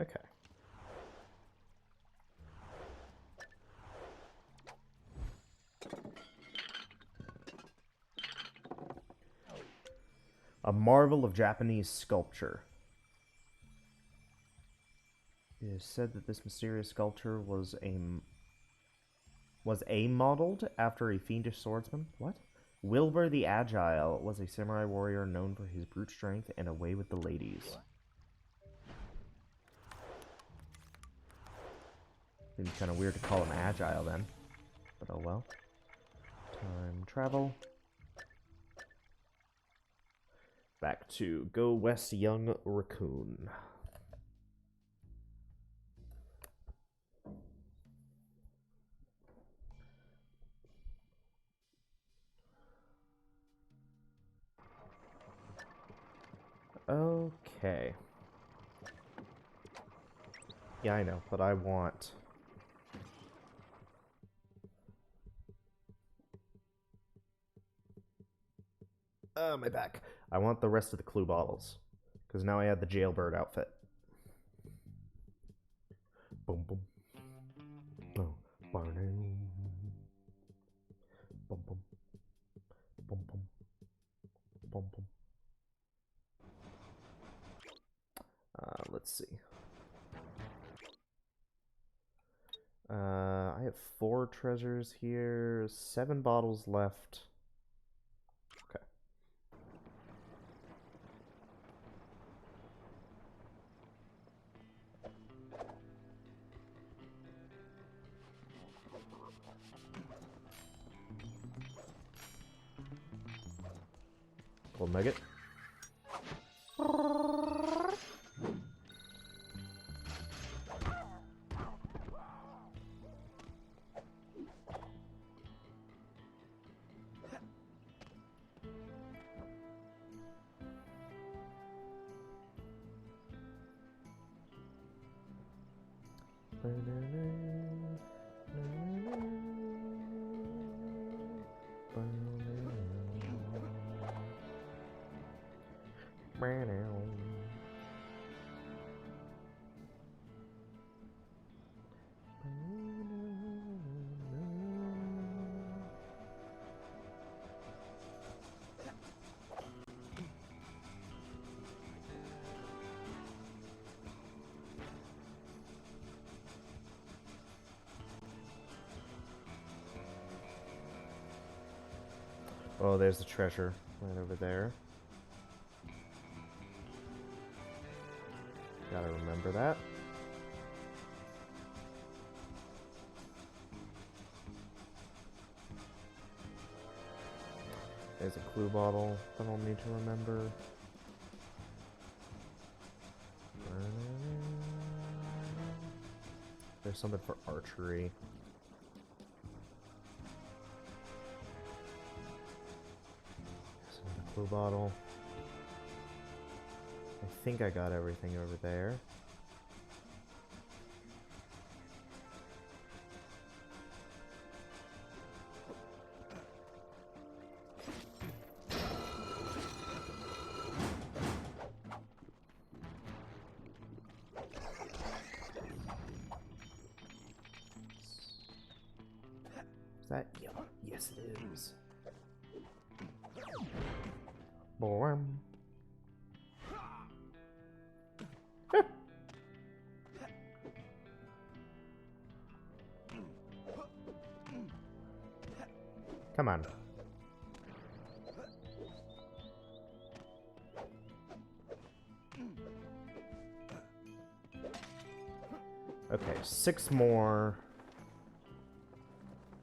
Okay. A marvel of Japanese sculpture. It is said that this mysterious sculpture was modeled after a fiendish swordsman. What? Wilbur the Agile was a samurai warrior known for his brute strength and a way with the ladies. Seems kind of weird to call him agile then, but oh well. Time travel. Back to Go West Young Raccoon. Okay. Yeah, I know, but I want... my back. I want the rest of the clue bottles. Because now I have the jailbird outfit. Boom, boom. Boom, boom. Boom, boom. Boom, boom. Boom, boom. Let's see. I have 4 treasures here, 7 bottles left. Okay. Gold nugget. Oh, there's the treasure right over there. Gotta remember that. There's a clue bottle that I'll need to remember. There's something for archery. There's another clue bottle. I think I got everything over there. Is that yellow? Yes, it is. Boom. Come on. Okay, 6 more.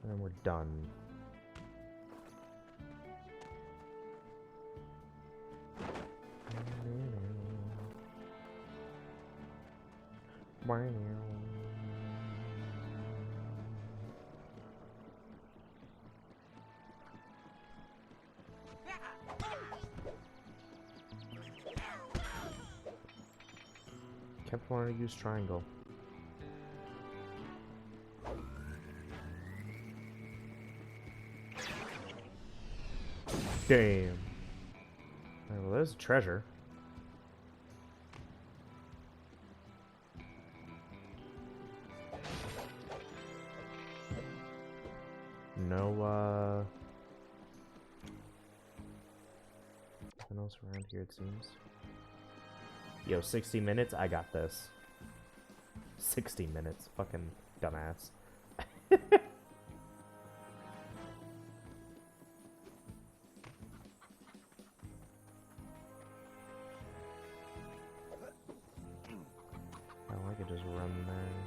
And then we're done. Kept wanting to use triangle. Damn. Alright, well, there's a treasure. No, nothing else around here, it seems. Yo, 60 minutes? I got this. 60 minutes. Fucking dumbass. I could just run there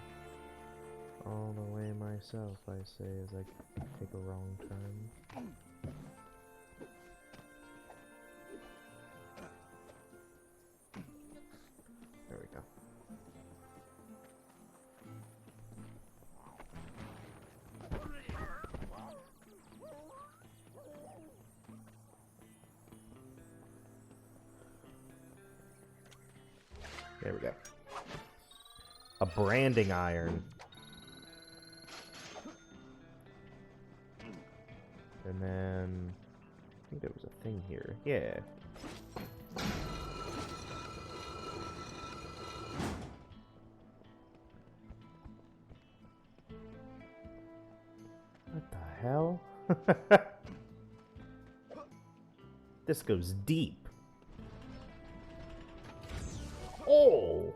all the way myself, I say, as I take a wrong turn. There we go. There we go. A branding iron. And then I think there was a thing here. Yeah. What the hell? This goes deep. Oh!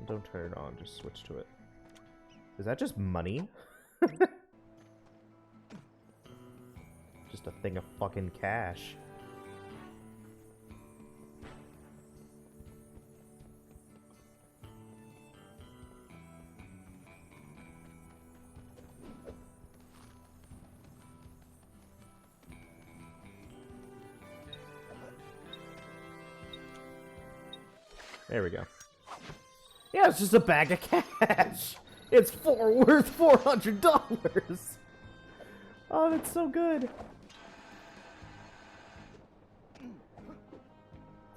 Don't turn it on, just switch to it. Is that just money? Just a thing of fucking cash. There we go. Yeah, it's just a bag of cash. It's worth $400. Oh, that's so good.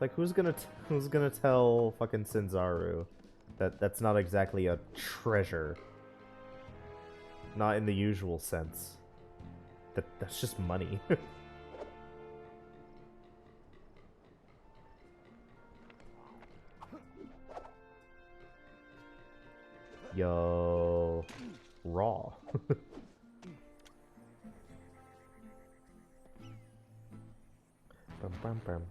Like, who's gonna tell fucking Sanzaru that that's not exactly a treasure? Not in the usual sense. That's just money. Yo, raw. Bum, bum, bum.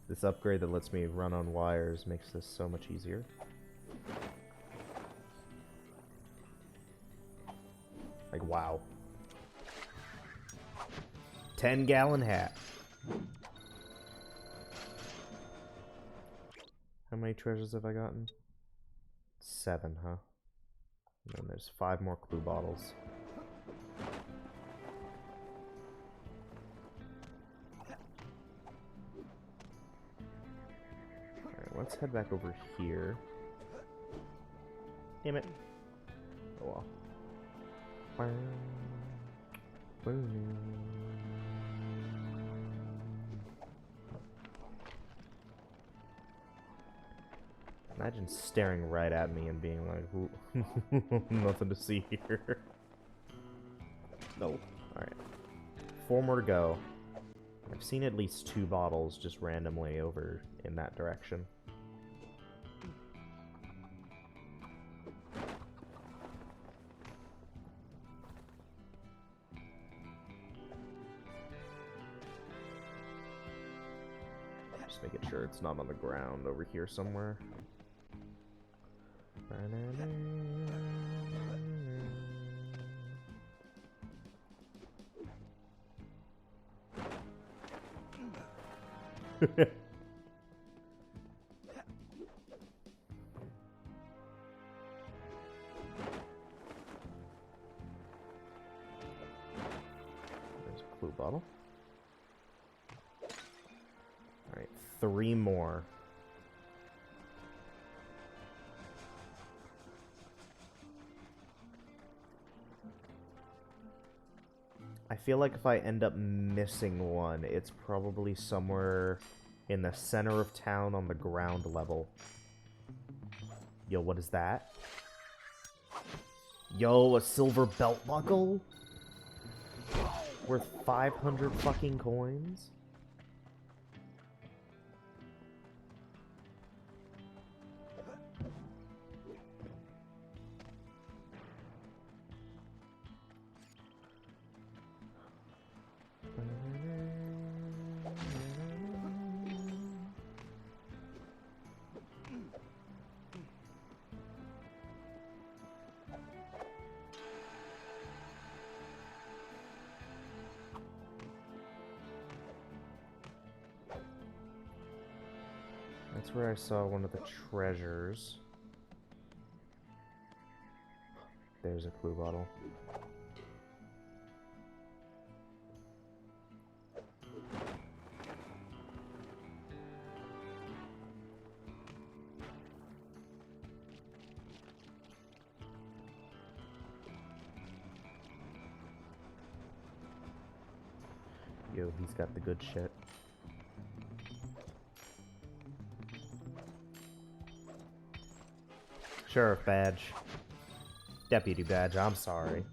This upgrade that lets me run on wires makes this so much easier. Like, wow. 10-gallon hat. How many treasures have I gotten? 7, huh? And then there's 5 more clue bottles. Alright, let's head back over here. Damn it. Oh well. Imagine staring right at me and being like, ooh, nothing to see here. No. Alright. 4 more to go. I've seen at least 2 bottles just randomly over in that direction. Just making sure it's not on the ground over here somewhere. There's a clue bottle. Alright, 3 more. I feel like if I end up missing one, it's probably somewhere in the center of town on the ground level. Yo, what is that? Yo, a silver belt buckle? Worth 500 fucking coins? That's where I saw one of the treasures. There's a clue bottle. Yo, he's got the good shit. Sheriff badge. Deputy badge, I'm sorry.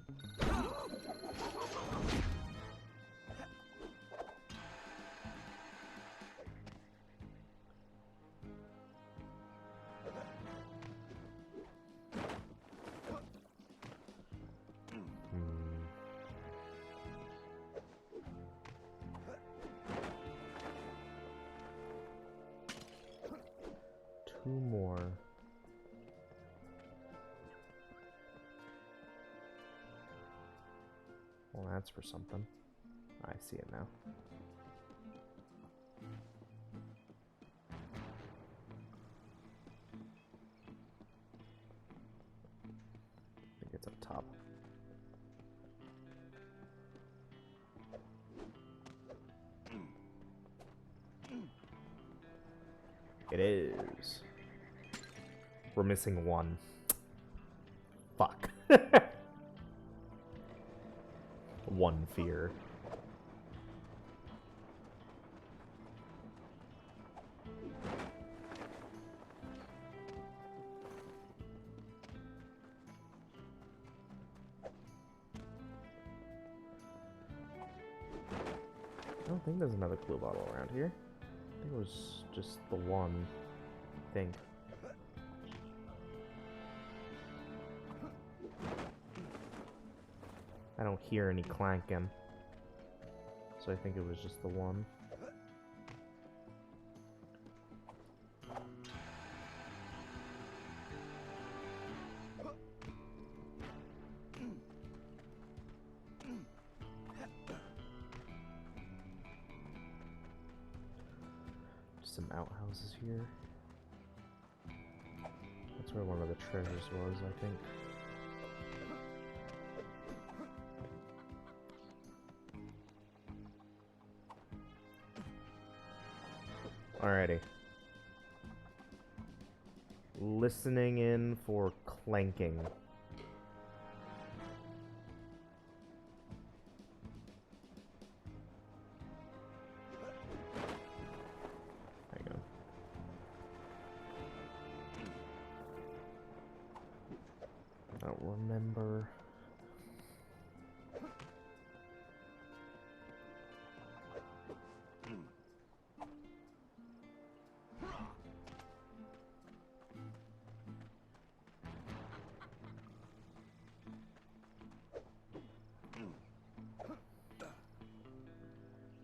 Two more. Well, that's for something. I see it now. It is. We're missing one. Fuck. One fear. I don't think there's another clue bottle around here. I think it was just the one. I think. I don't hear any clanking. So I think it was just the one. Some outhouses here. That's where one of the treasures was, I think. Alrighty. Listening in for clanking. Hang on. I don't remember.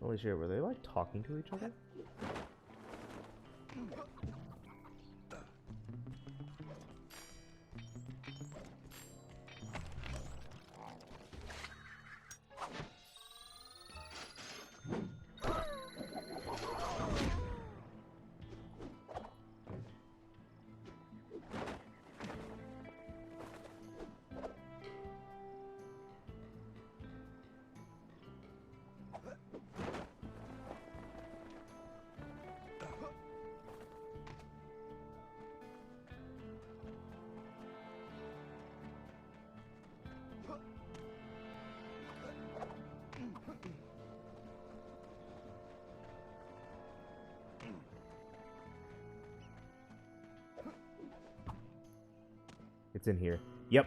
Holy shit, were they like talking to each other? It's in here. Yep.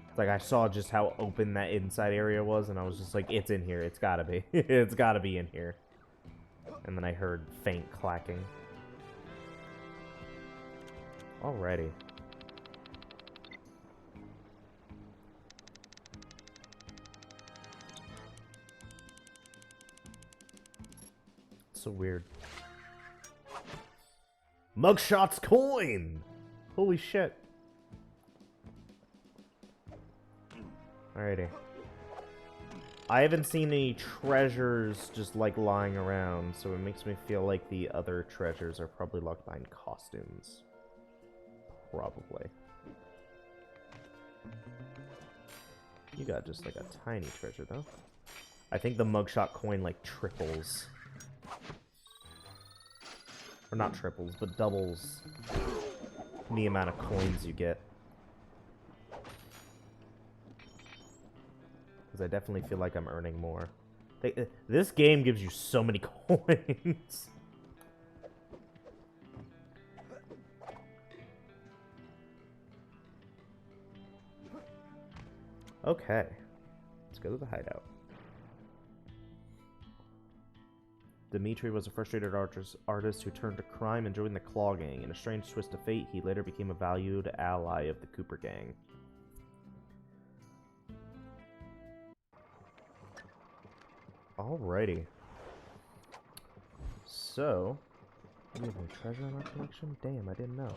It's like I saw just how open that inside area was, and I was just like, it's in here. It's gotta be. It's gotta be in here. And then I heard faint clacking. Alrighty. So weird. Mugshot's coin! Holy shit. Alrighty. I haven't seen any treasures just like lying around, so it makes me feel like the other treasures are probably locked behind costumes. Probably. You got just like a tiny treasure though. I think the mugshot coin like triples. Or not triples, but doubles the amount of coins you get. Because I definitely feel like I'm earning more. This game gives you so many coins. Okay. Let's go to the hideout. Dimitri was a frustrated artist who turned to crime and joined the Claw Gang. In a strange twist of fate, he later became a valued ally of the Cooper Gang. Alrighty. So, do we have any treasure in our collection? Damn, I didn't know.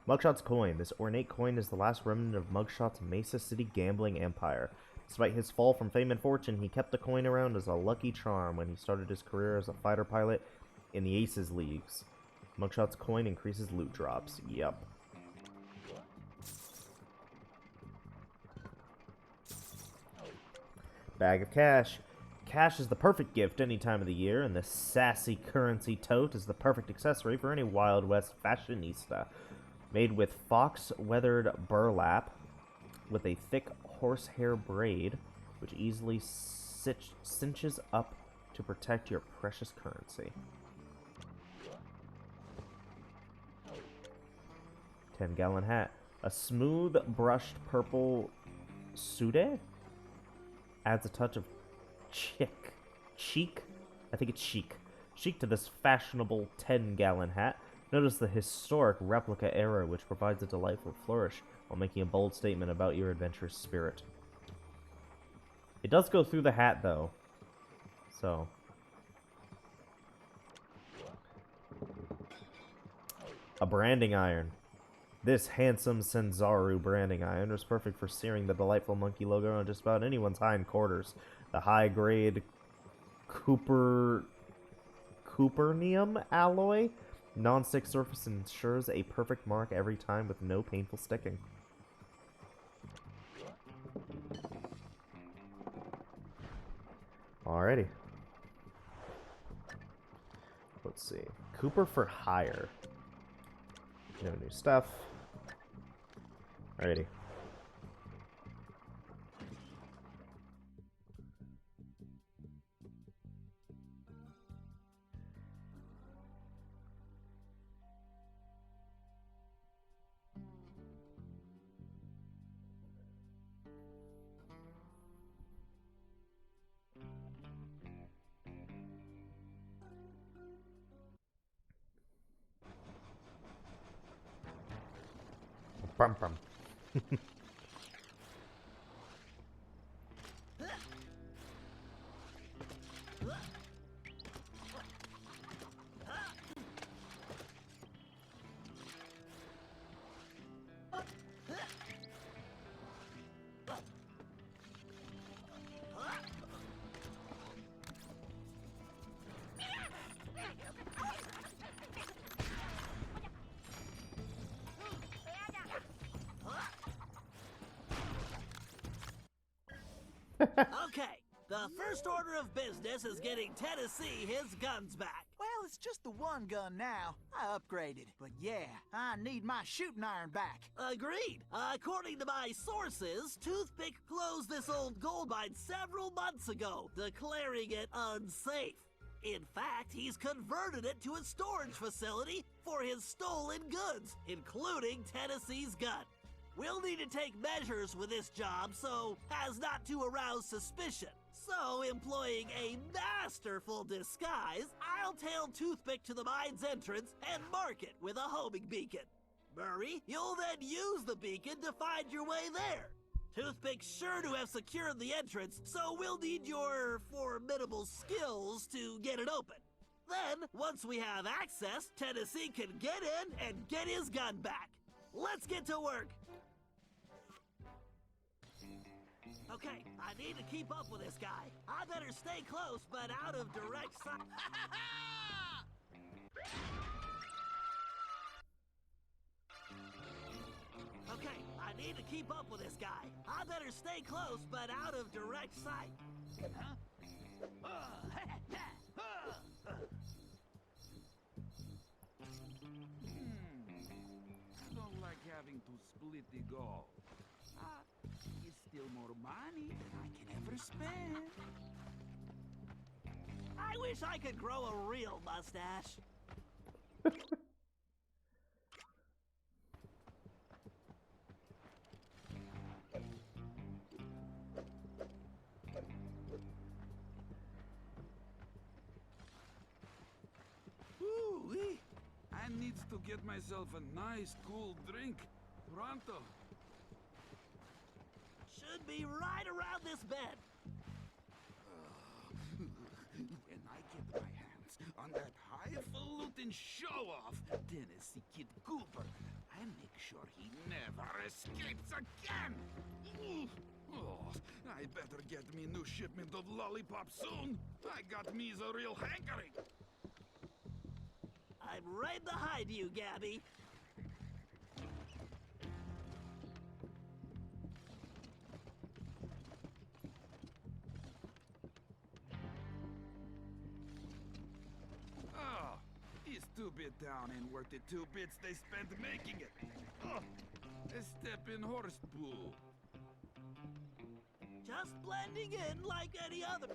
Mugshot's coin. This ornate coin is the last remnant of Mugshot's Mesa City gambling empire. Despite his fall from fame and fortune, he kept the coin around as a lucky charm when he started his career as a fighter pilot in the Aces Leagues. Mugshot's coin increases loot drops. Yep. Bag of cash. Cash is the perfect gift any time of the year, and the sassy currency tote is the perfect accessory for any Wild West fashionista. Made with fox-weathered burlap with a thick horsehair braid, which easily cinches up to protect your precious currency. 10-gallon hat. A smooth brushed purple suede adds a touch of chic. I think it's chic to this fashionable 10-gallon hat. Notice the historic replica era, which provides a delightful flourish while making a bold statement about your adventurous spirit. It does go through the hat, though. So. A branding iron. This handsome Sanzaru branding iron was perfect for searing the delightful monkey logo on just about anyone's hindquarters. The high-grade Coopernium alloy non-stick surface ensures a perfect mark every time with no painful sticking. Alrighty. Let's see. Cooper for hire. No new stuff. Alrighty. Brum brum. Okay, the first order of business is getting Tennessee his guns back. Well, it's just the one gun now. I upgraded. But yeah, I need my shooting iron back. Agreed. According to my sources, Toothpick closed this old gold mine several months ago, declaring it unsafe. In fact, he's converted it to a storage facility for his stolen goods, including Tennessee's gun. We'll need to take measures with this job so as not to arouse suspicion. So, employing a masterful disguise, I'll tail Toothpick to the mine's entrance and mark it with a homing beacon. Murray, you'll then use the beacon to find your way there. Toothpick's sure to have secured the entrance, so we'll need your formidable skills to get it open. Then, once we have access, Tennessee can get in and get his gun back. Let's get to work. Okay, I need to keep up with this guy. I better stay close, but out of direct sight. Okay, I need to keep up with this guy. I better stay close, but out of direct sight. Huh? I don't like having to split the gold. It's still more money than I can ever spend. I wish I could grow a real mustache. Ooh-wee. I need to get myself a nice, cool drink. Pronto. Should be right around this bed. When I get my hands on that highfalutin show-off, Tennessee Kid Cooper, I make sure he never escapes again. Oh, I better get me new shipment of lollipops soon. I got me's a real hankering. I'm right behind you, Gabby. 2-bit town ain't worth the 2 bits they spent making it. Oh, a step in horse pool. Just blending in like any other.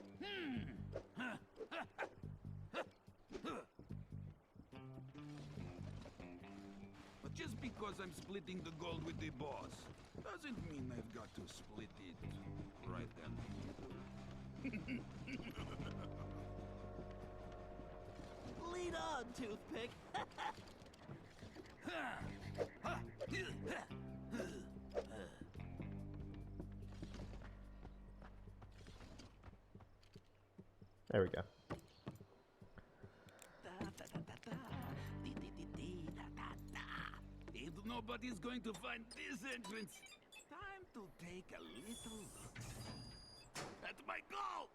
But just because I'm splitting the gold with the boss, doesn't mean I've got to split it right down the middle. Lead on, Toothpick. There we go. If nobody's going to find this entrance, time to take a little look at my gold!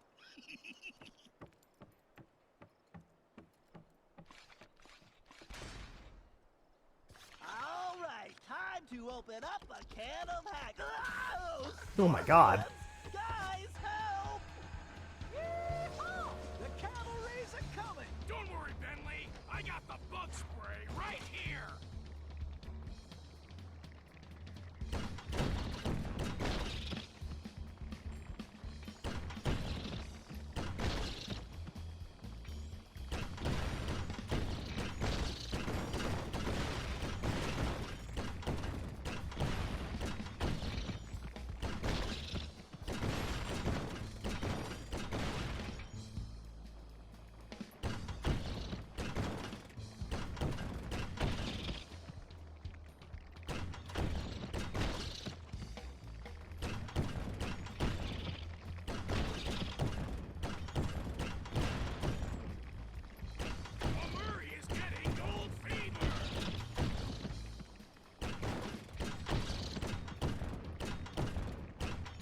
All right, time to open up a can of hack. Oh my god. Guys, help! Yeehaw! The cavalry's a coming! Don't worry, Bentley. I got the bug spray right here.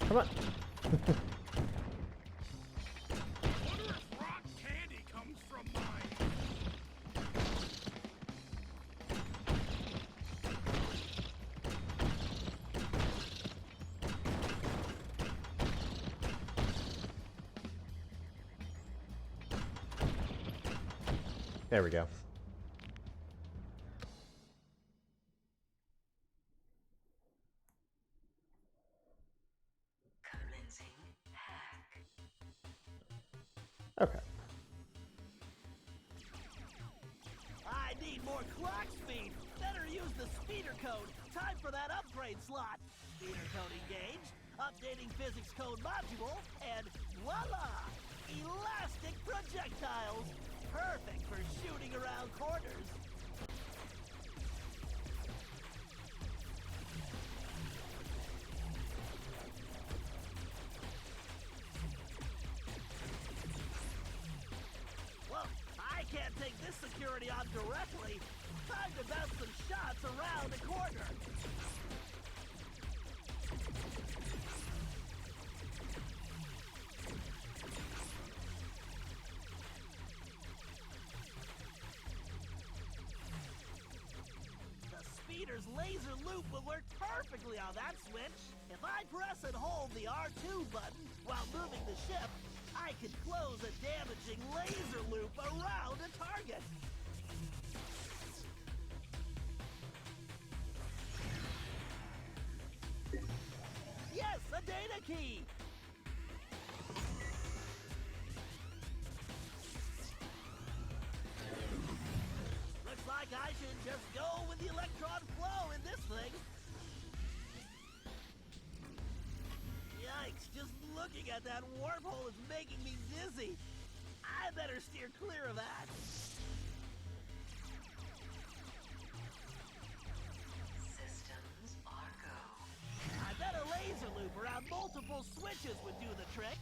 Come on. Wonder if rock candy comes from mine. There we go. Okay. I need more clock speed. Better use the speeder code. Time for that upgrade slot. Speeder code engaged. Updating physics code module. And voila! Elastic projectiles. Perfect for shooting around corners. Well, I can't take this security on directly. Time to bounce some shots around the corner. The speeder's laser loop will work perfectly on that switch. If I press and hold the R2 button while moving the ship, I can close a damaging laser loop around a target. Yes, a data key! Looks like I should just go with the electron flow in this thing. Yikes, just looking at that wormhole is making me dizzy. I better steer clear of that. Systems are go. I bet a laser loop around multiple switches would do the trick.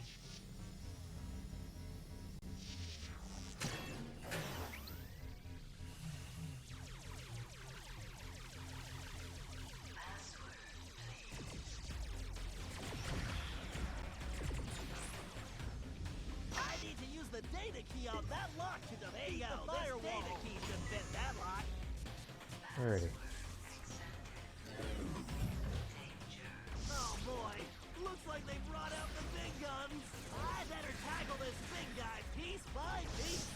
Password, please. I need to use the data key on that lock to defeat the firewall. This data key should fit that lock. Alrighty. Oh boy, looks like they brought out the big guns. I better tackle this big guy piece by piece.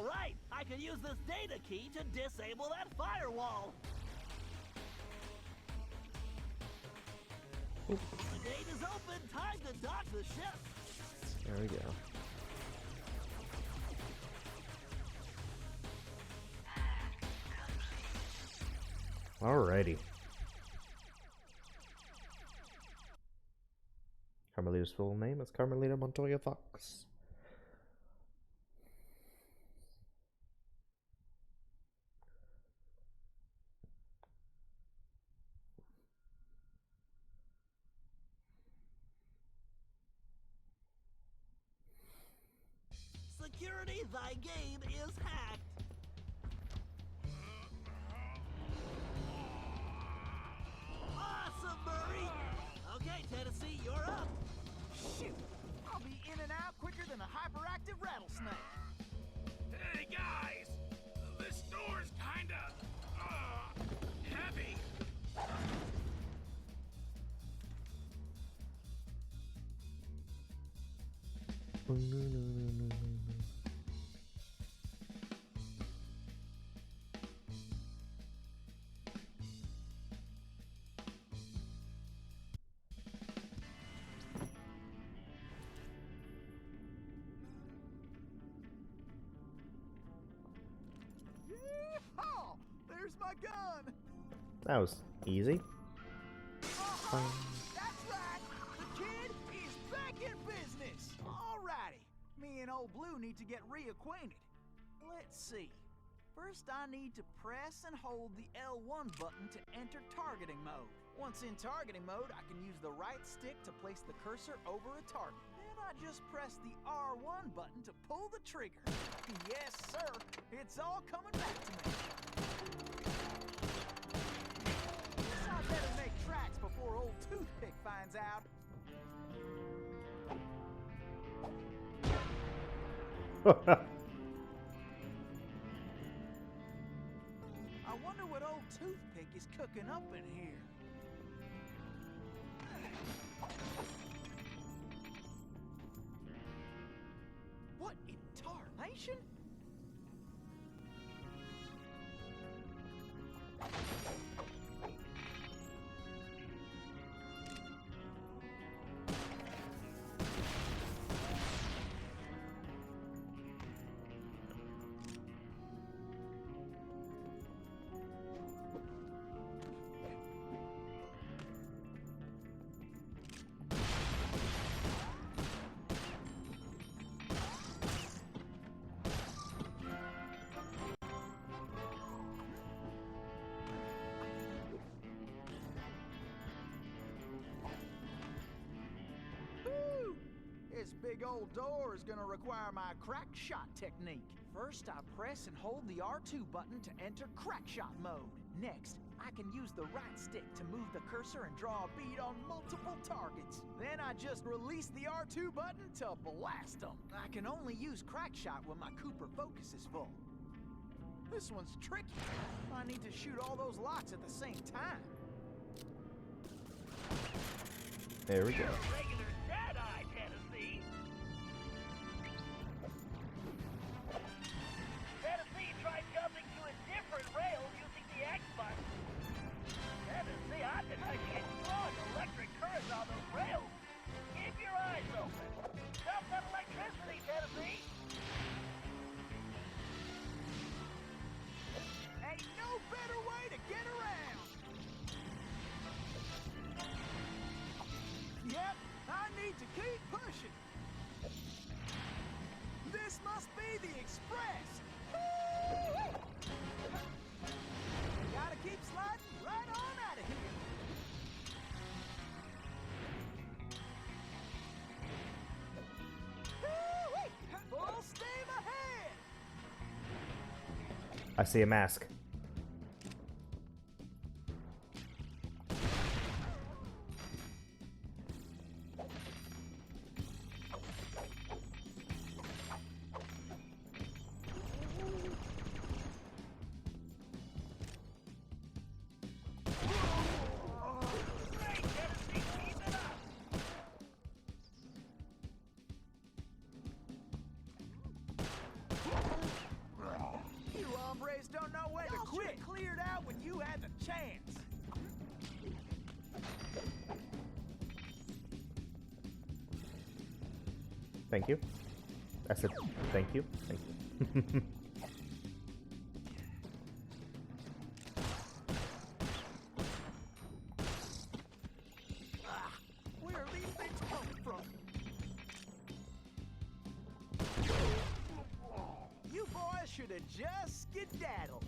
right. I can use this data key to disable that firewall. The gate is open. Time to dock the ship. There we go. Alrighty. Carmelita's full name is Carmelita Montoya Fox. Security, thy game is hacked. Awesome, Murray. Okay, Tennessee, you're up. Shoot! I'll be in and out quicker than a hyperactive rattlesnake. Hey guys, this door's kinda heavy. Yeehaw! There's my gun! That was easy. Uh-huh. That's right! The kid is back in business! Alrighty. Me and old Blue need to get reacquainted. Let's see. First, I need to press and hold the L1 button to enter targeting mode. Once in targeting mode, I can use the right stick to place the cursor over a target. Then I just press the R1 button to pull the trigger. Yes, sir. It's all coming back to me. Guess I better make tracks before old Toothpick finds out. I wonder what old Toothpick is cooking up in here. What in tarnation? This big old door is gonna require my crack shot technique. First, I press and hold the R2 button to enter crack shot mode. Next, I can use the right stick to move the cursor and draw a bead on multiple targets. Then I just release the R2 button to blast them. I can only use crack shot when my Cooper focus is full. This one's tricky. I need to shoot all those locks at the same time. There we go. You're a regular Jedi, Tennessee. Tennessee tried jumping to a different rail using the X button. Tennessee, I'm detecting a strong electric current on those rails. Keep your eyes open. Stop that electricity, Tennessee. Ain't no better way to get around. Yep, I need to keep pushing. This must be the express. Woo-hoo! Gotta keep sliding right on out of here. Woo-wee! Full steam ahead. I see a mask. Great, Tennessee, keep it up. always don't know when to quit. Cleared out when you had the chance. Thank you. I said thank you. Thank you. Where are these things coming from? You boys should have just skedaddled.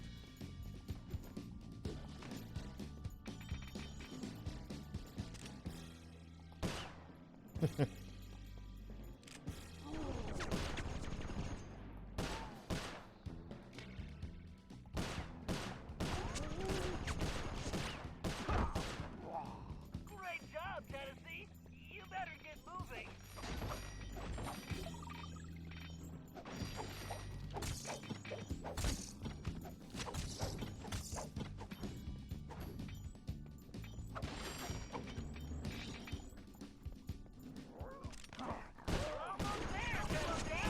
Great job, Tennessee. You better get moving. Almost there, Tennessee.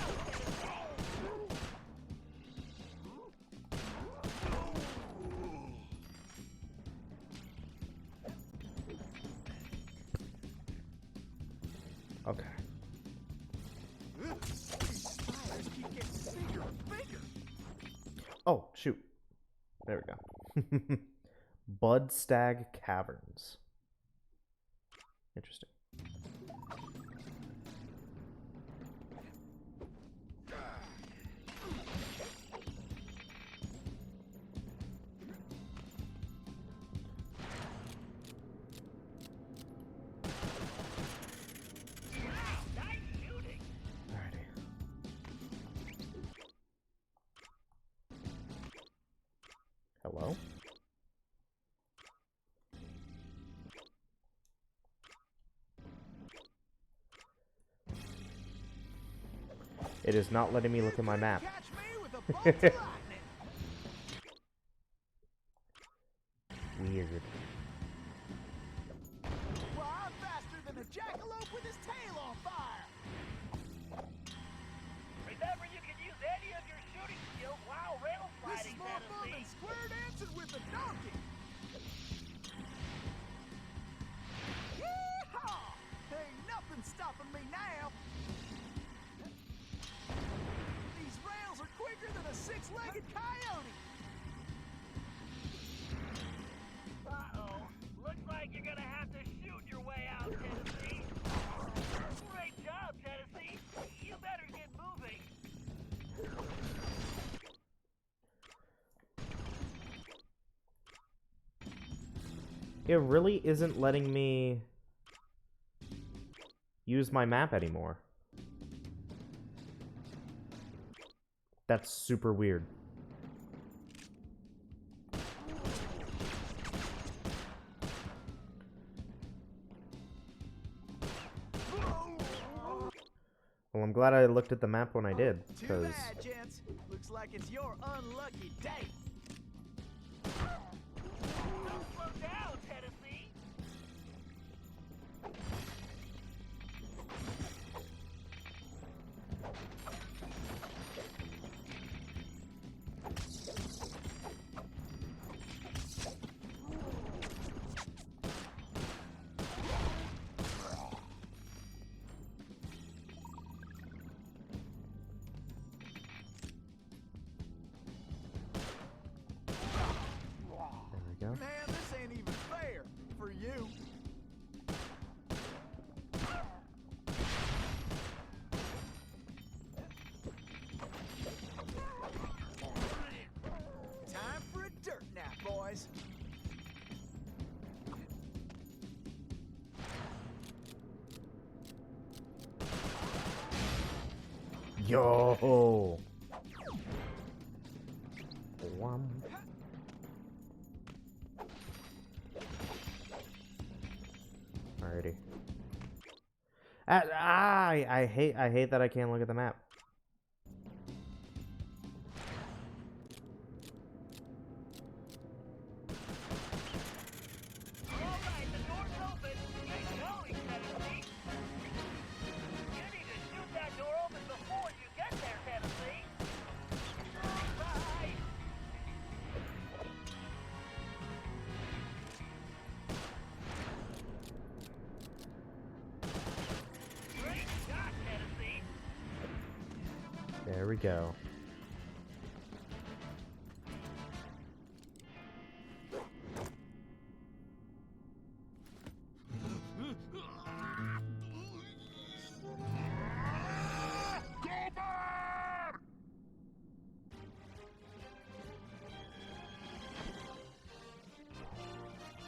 Okay. These spiders keep getting bigger and bigger. Oh, shoot. There we go. Bud Stag Caverns. Interesting. Wow, nice shooting. Alrighty. Hello? It is not letting me look at my map. Catch me with a bolt of lightning. Weird. Well, I'm faster than a jackalope with his tail on fire. Remember, you can use any of your shooting skills while rail This is sliding, more fun than Tennessee. square dancing with a donkey. Yeehaw! Ain't nothing stopping me now. These rails are quicker than a six-legged coyote. Uh-oh. Looks like you're gonna have to shoot your way out, Tennessee. Great job, Tennessee. You better get moving. It really isn't letting me use my map anymore. That's super weird. Well, I'm glad I looked at the map when I did, Too because bad, gents. Looks like it's your unlucky day. Don't slow down, Tennessee. there we go. Man, this ain't even fair for you. Time for a dirt nap, boys. Yo! Wham. Alrighty. I hate that I can't look at the map. All right, the door's open. Get going, Tennessee. You need to shoot that door open before you get there, Tennessee. Bye. There we go.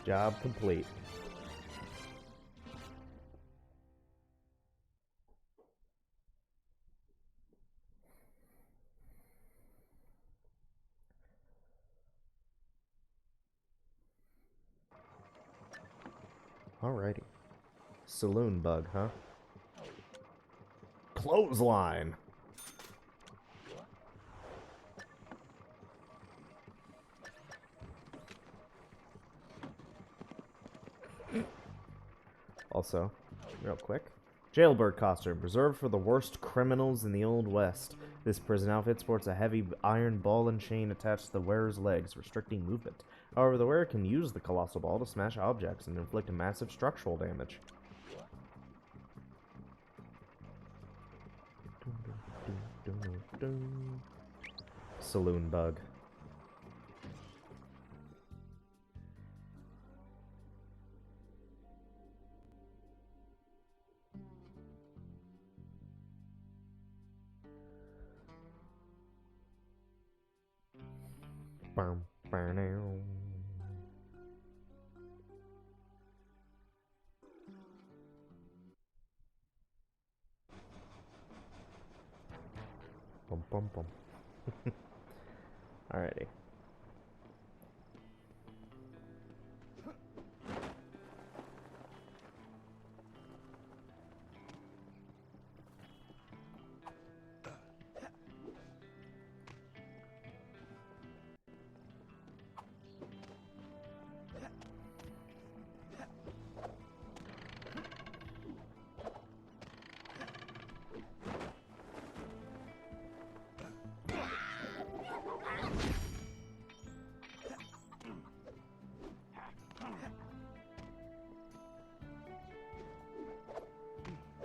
Job complete. Alrighty. Saloon bug, huh? Clothesline! Also, real quick, jailbird costume, reserved for the worst criminals in the Old West. This prison outfit sports a heavy iron ball and chain attached to the wearer's legs, restricting movement. However, the wearer can use the colossal ball to smash objects and inflict massive structural damage. Saloon bug. Bum, bum, now. Bum, bum, bum. Alrighty.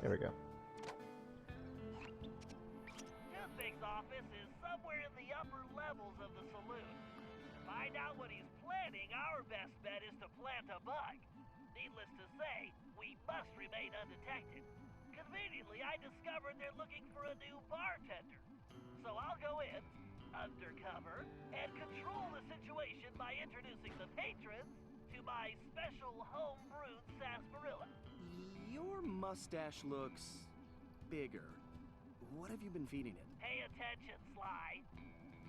There we go. Toothpick's office is somewhere in the upper levels of the saloon. To find out what he's planning, our best bet is to plant a bug. Needless to say, we must remain undetected. Conveniently, I discovered they're looking for a new bartender. So I'll go in, undercover, and control the situation by introducing the patrons to my special home-brewed sarsaparilla. Your mustache looks bigger. What have you been feeding it? Pay attention, Sly.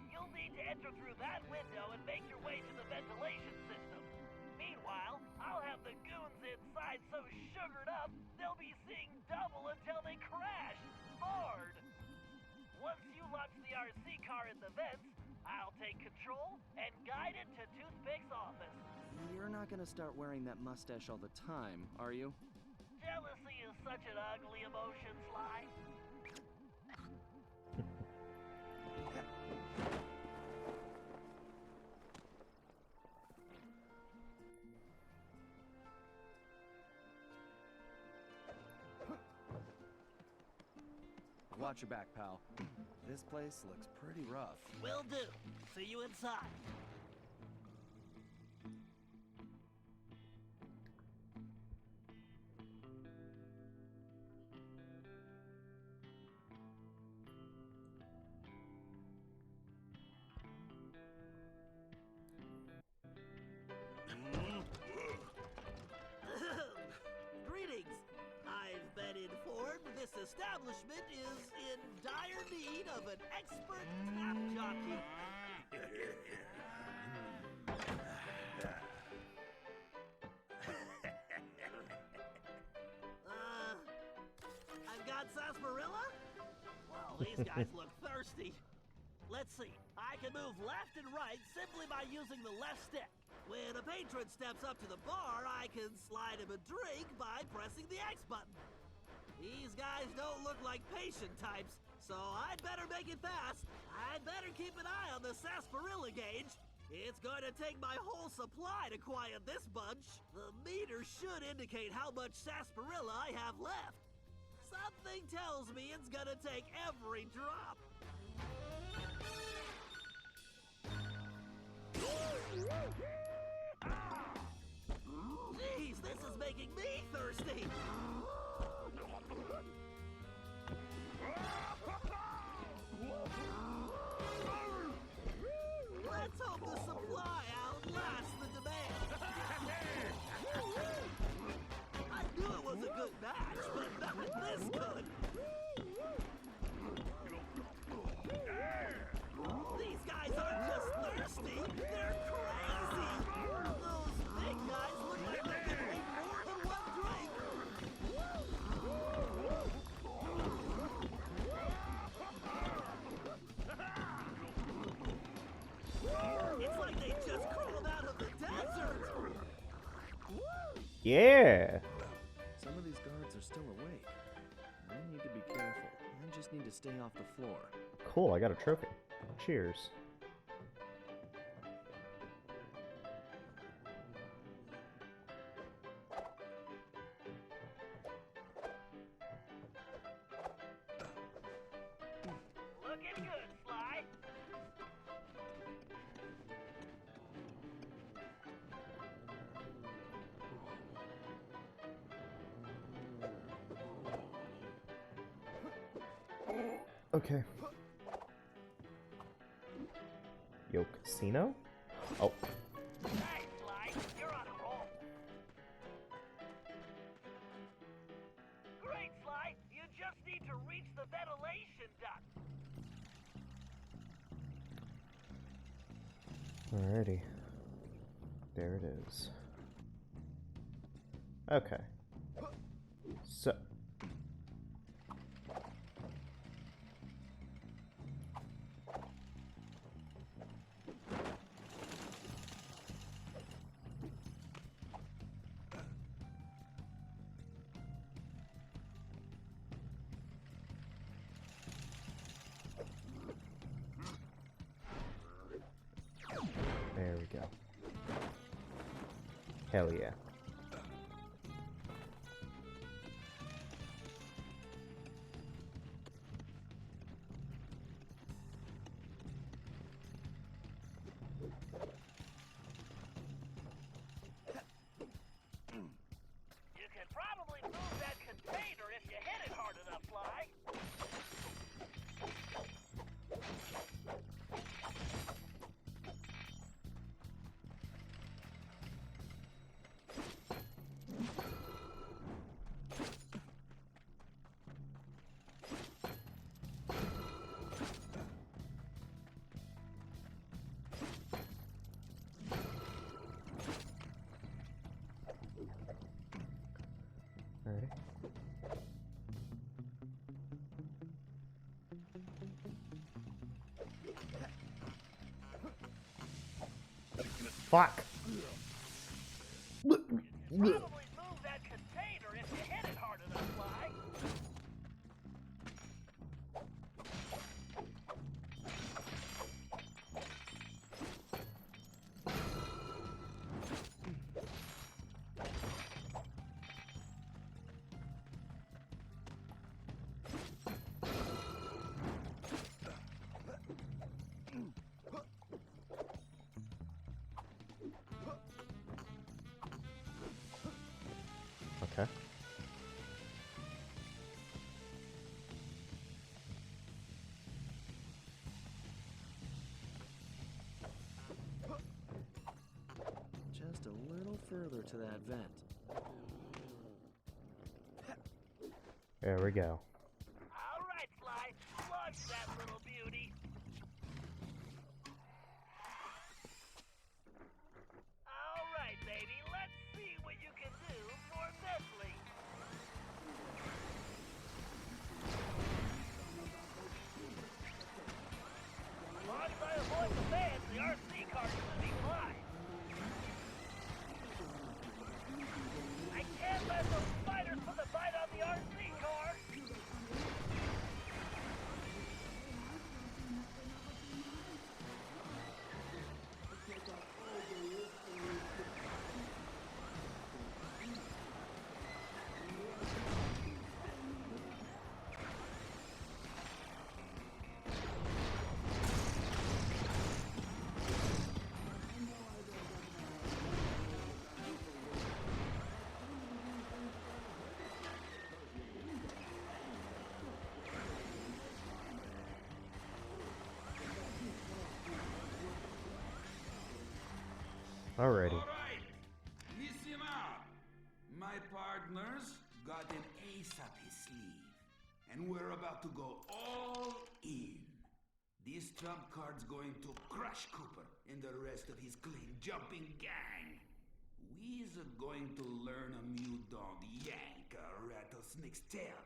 You'll need to enter through that window and make your way to the ventilation system. Meanwhile, I'll have the goons inside so sugared up, they'll be seeing double until they crash, bored. Once you launch the RC car in the vents, I'll take control and guide it to Toothpick's office. You're not gonna start wearing that mustache all the time, are you? Jealousy is such an ugly emotion, Sly. Watch your back, pal. This place looks pretty rough. Will do. See you inside. Greetings. I've been informed this establishment is in dire need of an expert tap jockey. I've got sarsaparilla? Well, these guys look thirsty. Let's see. I can move left and right simply by using the left stick. When a patron steps up to the bar, I can slide him a drink by pressing the X button. These guys don't look like patient types, so I'd better make it fast. I'd better keep an eye on the sarsaparilla gauge. It's going to take my whole supply to quiet this bunch. The meter should indicate how much sarsaparilla I have left. Something tells me it's gonna take every drop. Yeah. Some of these guards are still awake. I need to be careful. I just need to stay off the floor. Cool, I got a trophy. Cheers. Looking good, Sly. Okay. Yo, casino? Oh, Nice, Sly. You're on a roll. Great, Sly. You just need to reach the ventilation duct. alrighty. There it is. Okay. So. There we go. Hell yeah. You can probably move that container if you hit it hard enough, Sly. Alrighty. Fuck! Probably move that container if you hit it hard enough, Sly. Okay. Just a little further to that vent. There we go. All right, Sly. Plunge that little beauty. All right, baby. Let's see what you can do for Nestle. As long as I avoid the fans, the RC car should be fine. I can't let those spiders put the bite on the RC car. Alrighty. All right, listen up. My partner's got an ace up his sleeve, and we're about to go all in. This trump card's going to crush Cooper and the rest of his claim-jumping gang. We's going to learn 'em you don't yank a rattlesnake's tail,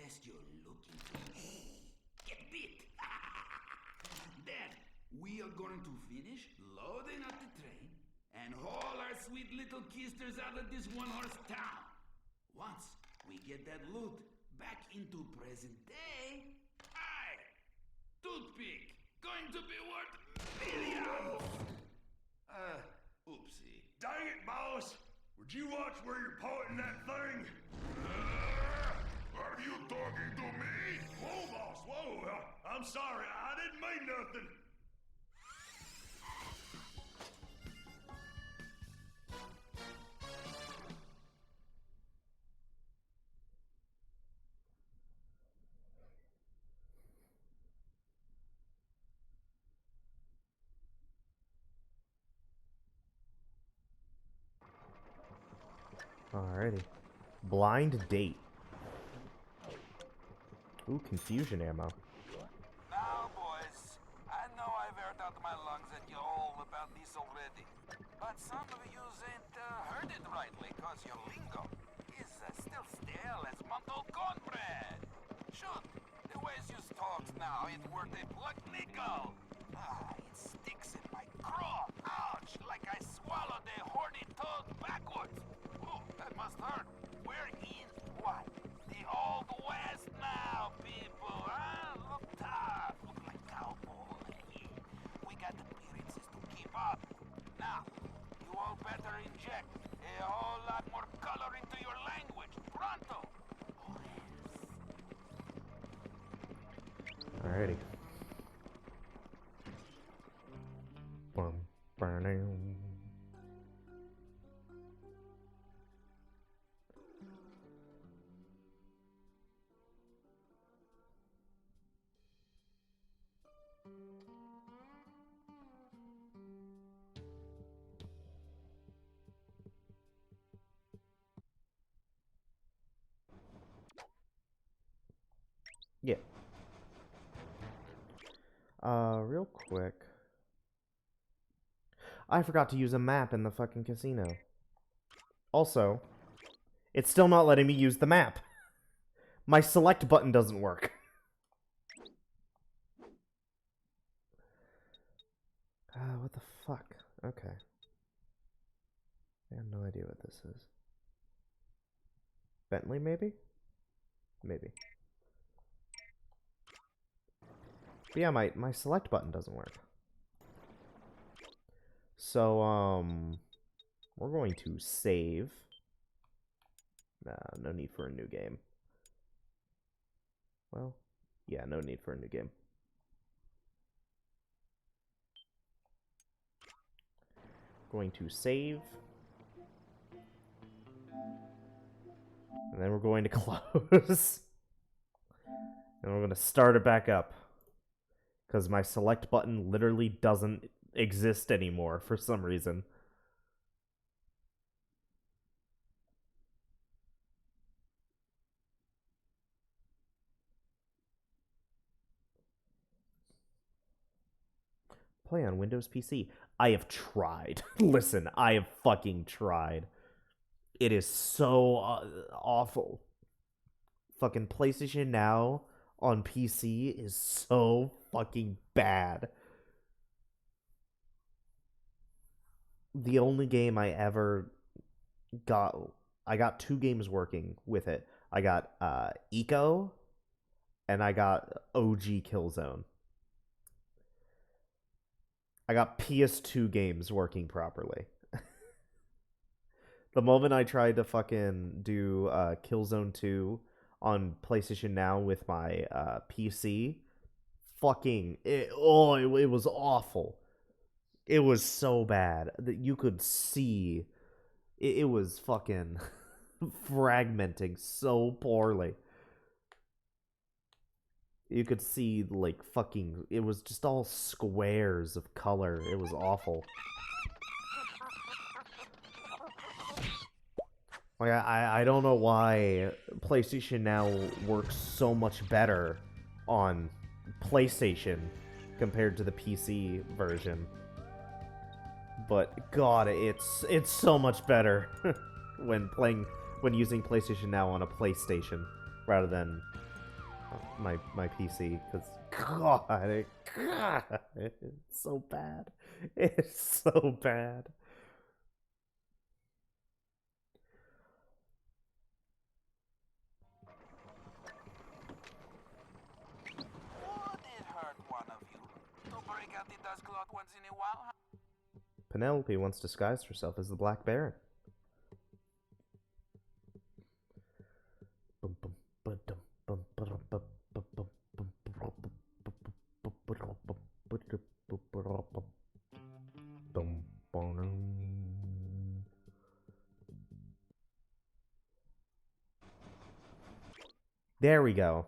lest you're looking to get bit. Then we are going to finish loading up the train, and haul our sweet little kisters out of this one-horse town. Once we get that loot back into present day, aye, toothpick going to be worth millions. Oopsie. Dang it, boss! Would you watch where you're pointing that thing? Are you talking to me? Whoa, boss, whoa! I'm sorry, I didn't mean nothing. Alrighty. Blind date. Ooh, confusion ammo. Now, boys, I know I've aired out my lungs at you all about this already, but some of you ain't heard it rightly, cause your lingo is still stale as month-old cornbread. Shoot, the ways you talks now ain't worth a plug nickel. It sticks in my craw. Ouch, like I swallowed a horny toad backwards. Ooh, that must hurt. We're in what? The Old West now, people, huh? Look tough. Look like cowboys. We got appearances to keep up. Now, you all better inject a whole lot more color into your language. Pronto. Alrighty. Bum, ba-dum. Yeah. Real quick. I forgot to use a map in the fucking casino. Also, it's still not letting me use the map. My select button doesn't work. What the fuck? Okay. I have no idea what this is. Bentley, maybe? Maybe. But yeah, my select button doesn't work. So, we're going to save. Nah, no need for a new game. Well, yeah, no need for a new game. Going to save. And then we're going to close. And we're going to start it back up. Because my select button literally doesn't exist anymore for some reason. Play on Windows PC. I have tried. Listen, I have fucking tried. It is so awful. Fucking PlayStation Now on PC is so fucking bad. The only game I ever got... I got 2 games working with it. I got Eco, and I got OG Killzone. I got PS2 games working properly. The moment I tried to fucking do Killzone 2 on PlayStation Now with my PC, it was awful. It was so bad that you could see it was fucking fragmenting so poorly. You could see, like, fucking... It was just all squares of color. It was awful. Like, I don't know why PlayStation Now works so much better on PlayStation compared to the PC version. But, God, it's so much better when using PlayStation Now on a PlayStation rather than... my PC, because God, it's so bad. It's so bad. out the dust cloth once in a while, huh? Penelope once disguised herself as the Black Baron. There we go.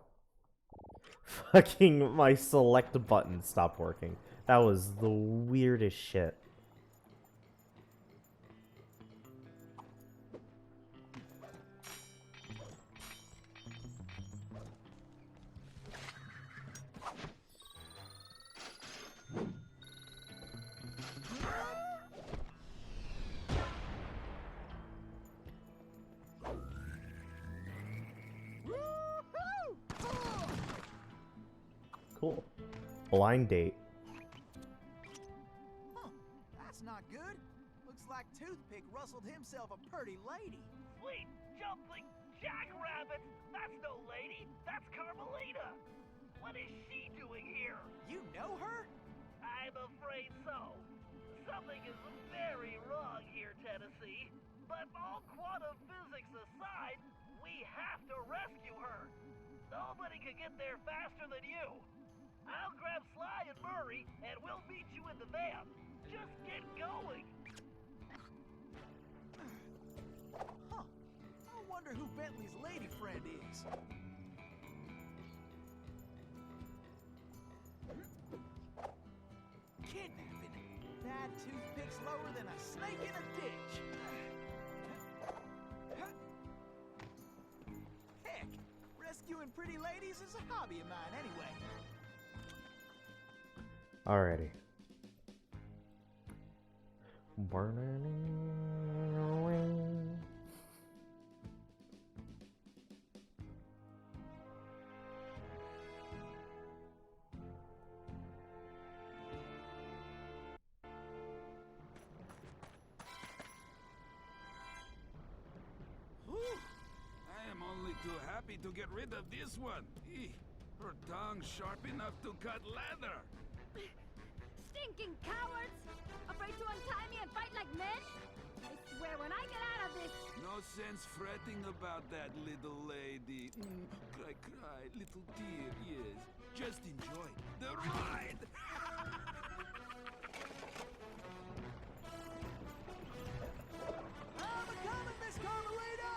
Fucking my select button stopped working. That was the weirdest shit. Cool. Blind date. Huh, that's not good. Looks like Toothpick rustled himself a pretty lady. Sweet jumping jackrabbit! That's no lady, that's Carmelita! What is she doing here? You know her? I'm afraid so. Something is very wrong here, Tennessee. But all quantum physics aside, we have to rescue her. Nobody could get there faster than you. I'll grab Sly and Murray, and we'll meet you in the van. Just get going. Huh. I wonder who Bentley's lady friend is. Kidnapping. That toothpick's lower than a snake in a ditch. Heck, rescuing pretty ladies is a hobby of mine anyway. Alrighty. Whew. I am only too happy to get rid of this one. Eeh, her tongue's sharp enough to cut leather. Stinking cowards! Afraid to untie me and fight like men? I swear when I get out of this... No sense fretting about that, little lady. Cry, cry, little dear, yes. Just enjoy the ride! I'm a-coming, Miss Carmelita!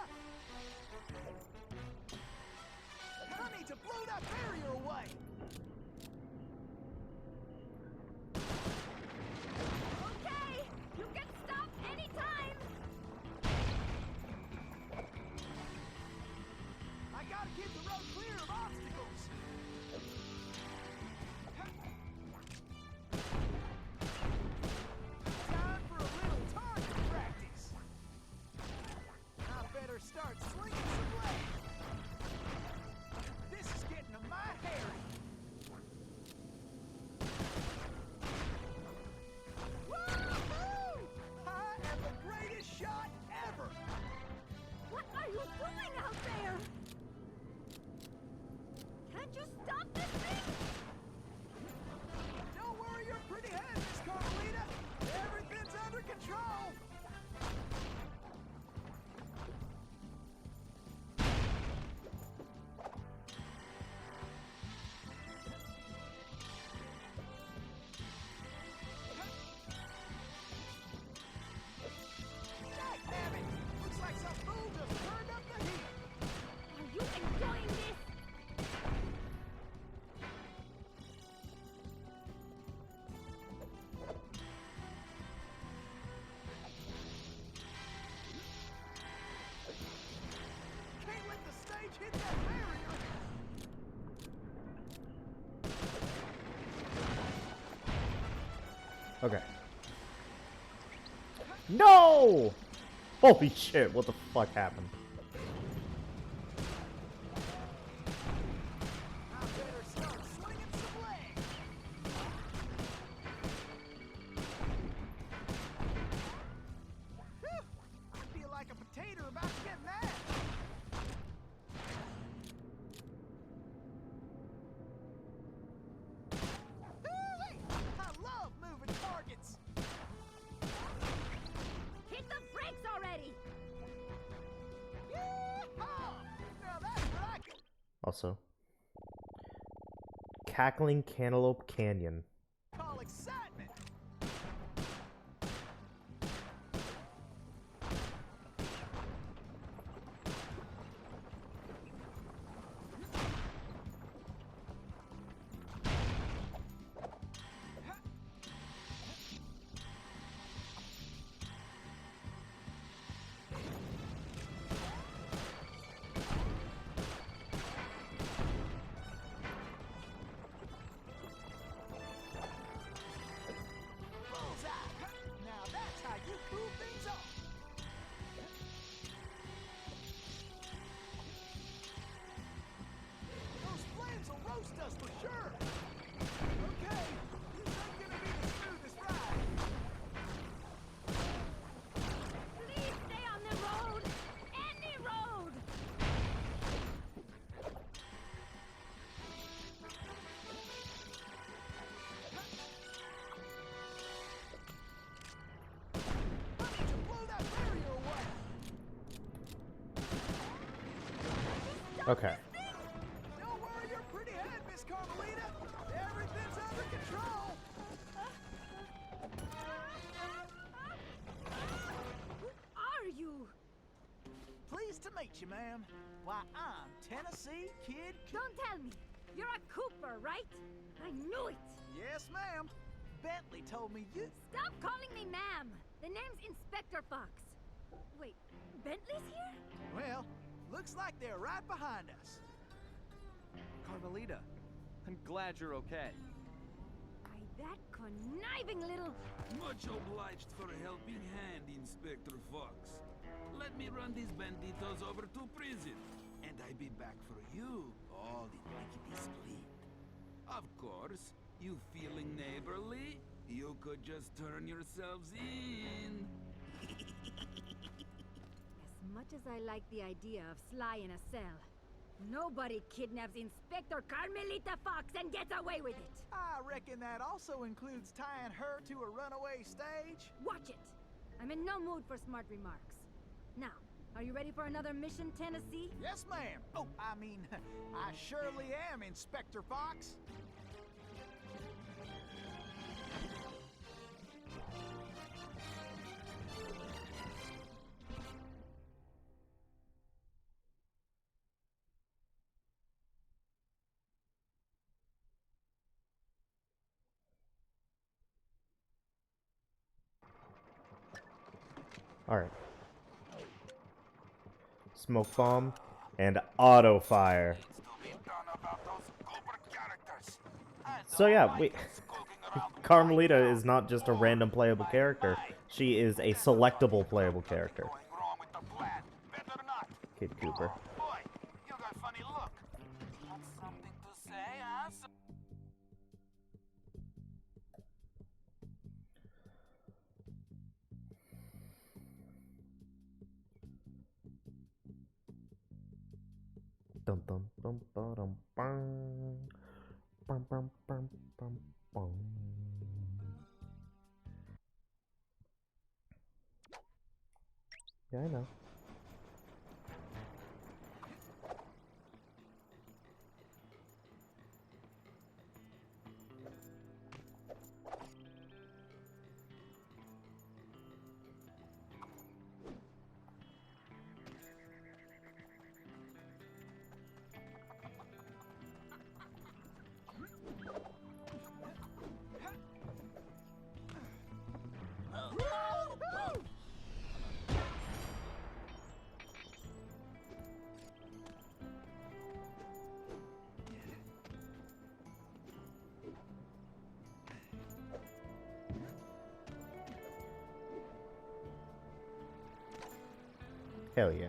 I need to blow that barrier away! Okay! You can stop anytime! I gotta keep the road clear of obstacles! Time for a little target practice! I better start slinging some legs! This is getting on my hairy! Woo-hoo! I am the greatest shot ever! What are you doing out there? Can't you stop this thing? Don't worry your pretty head, Miss Carmelita! Everything's under control! Dagnabbit! Looks like some fool just turned up the heat! Are you enjoying this? Can't let the stage hit that barrier! Okay. No! Holy shit, what the fuck happened? I better start slinging some legs! Whew! I feel like a potato about to get mad! Hoo-wee! I also. Cackling Cantaloupe Canyon. Call excitement. Now that's how you cool things off. Those flames will roast us for sure. Okay, this ain't gonna be the smoothest ride. Please stay on the road! Any road! Why don't you blow that barrier away? Okay. Don't worry your pretty head, Miss Carmelita. Everything's under control. Who are you? Pleased to meet you, ma'am. Why, I'm Tennessee Kid. Don't tell me. You're a Cooper, right? I knew it. Yes, ma'am. Bentley told me you. Stop calling me ma'am. The name's Inspector Fox. Wait, Bentley's here? Well, looks like they're right behind us. Carmelita, I'm glad you're okay. Why, that conniving little... Much obliged for a helping hand, Inspector Fox. Let me run these banditos over to prison, and I be back for you, all in lickety split. Of course, you feeling neighborly? You could just turn yourselves in. As much as I like the idea of Sly in a cell, nobody kidnaps Inspector Carmelita Fox and gets away with it. I reckon that also includes tying her to a runaway stage. Watch it. I'm in no mood for smart remarks. Now, are you ready for another mission, Tennessee? Yes, ma'am. Oh, I mean, I surely am, Inspector Fox. Alright. Smoke bomb and auto fire. So yeah, Carmelita is not just a random playable character. She is a selectable playable character. Kid Cooper. Boy, you got funny look. Got something to say, huh? Dum dum dum ba dum bang. Bum bum bum bum bum. Yeah, I know. Hell yeah.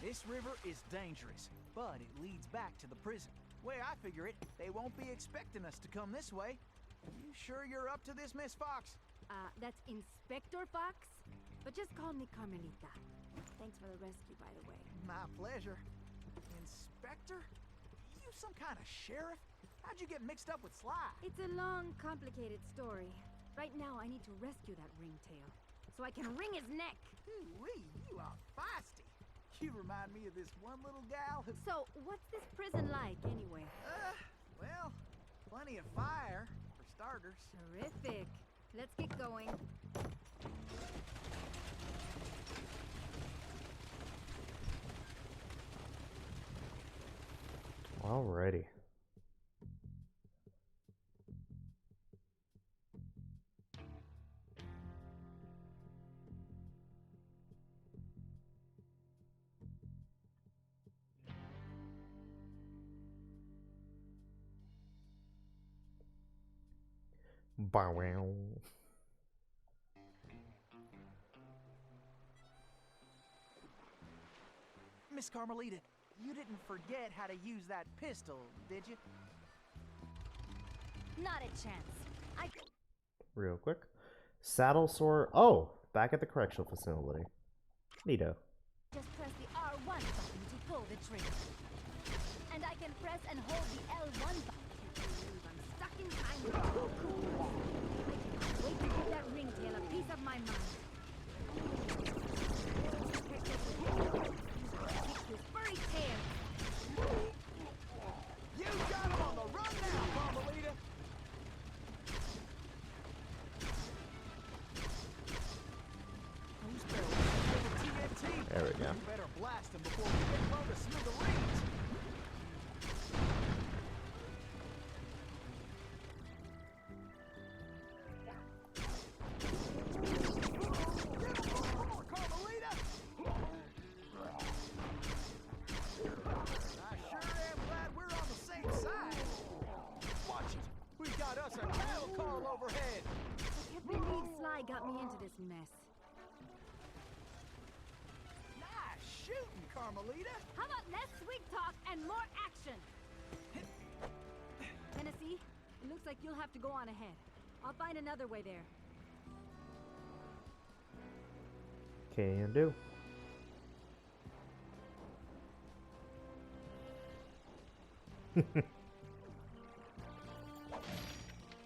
This river is dangerous, but it leads back to the prison. Way I figure it, they won't be expecting us to come this way. You sure you're up to this, Miss Fox? That's Inspector Fox? But just call me Carmelita. Thanks for the rescue, by the way. My pleasure. Inspector? You some kind of sheriff? How'd you get mixed up with Sly? It's a long, complicated story. Right now, I need to rescue that ringtail. so I can wring his neck. Ooh-wee, you are feisty. You remind me of this one little gal who... So, what's this prison like, anyway? Well, plenty of fire, for starters. Terrific. Let's get going. Alrighty. Bow wow. Miss Carmelita, you didn't forget how to use that pistol, did you? Not a chance. Real quick. Saddle sword. Oh, back at the correctional facility. Neato. Just press the R1 button to pull the trigger. And I can press and hold the L1 button. I'm stuck in time with Raccoon. I cannot wait to give that ringtail a piece of my mind. His furry tail. You got him on the run now, Carmelita! Who's TNT? There we go. You better blast him before we get blown to smithereens. Sly got me into this mess. Nice shooting, Carmelita. How about less sweet talk and more action? Tennessee, it looks like you'll have to go on ahead. I'll find another way there. Can do.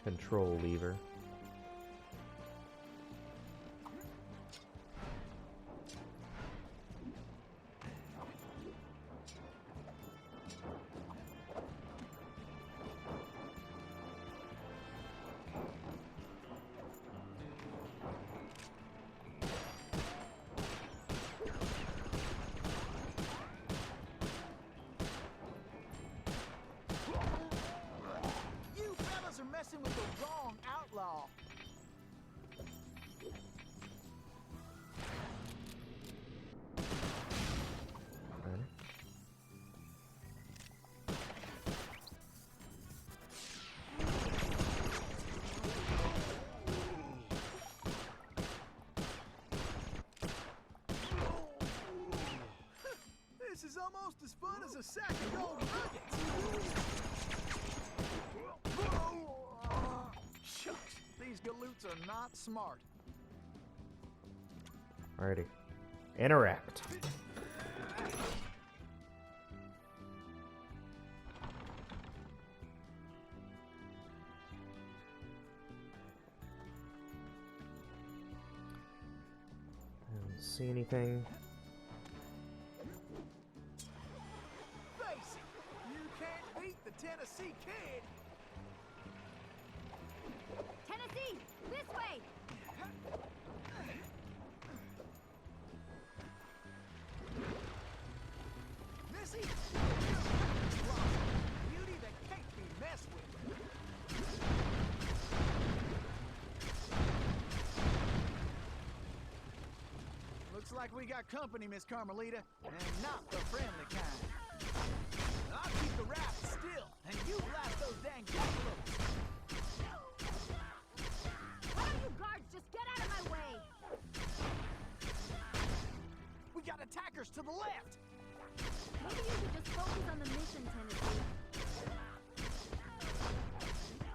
Control lever. Messing with the wrong outlaw. This is almost as fun as a sack of gold nuggets. Shucks, these galoots are not smart. Alrighty. Interact. I don't see anything. Face it, you can't beat the Tennessee Kid. Tennessee, this way! Missy, beauty that can't be messed with. Looks like we got company, Miss Carmelita, and not the friendly kind. I'll keep the raft still, and you blast those dang jackalopes. Why don't you guards just get out of my way? We got attackers to the left. Maybe you should just focus on the mission, Tennessee.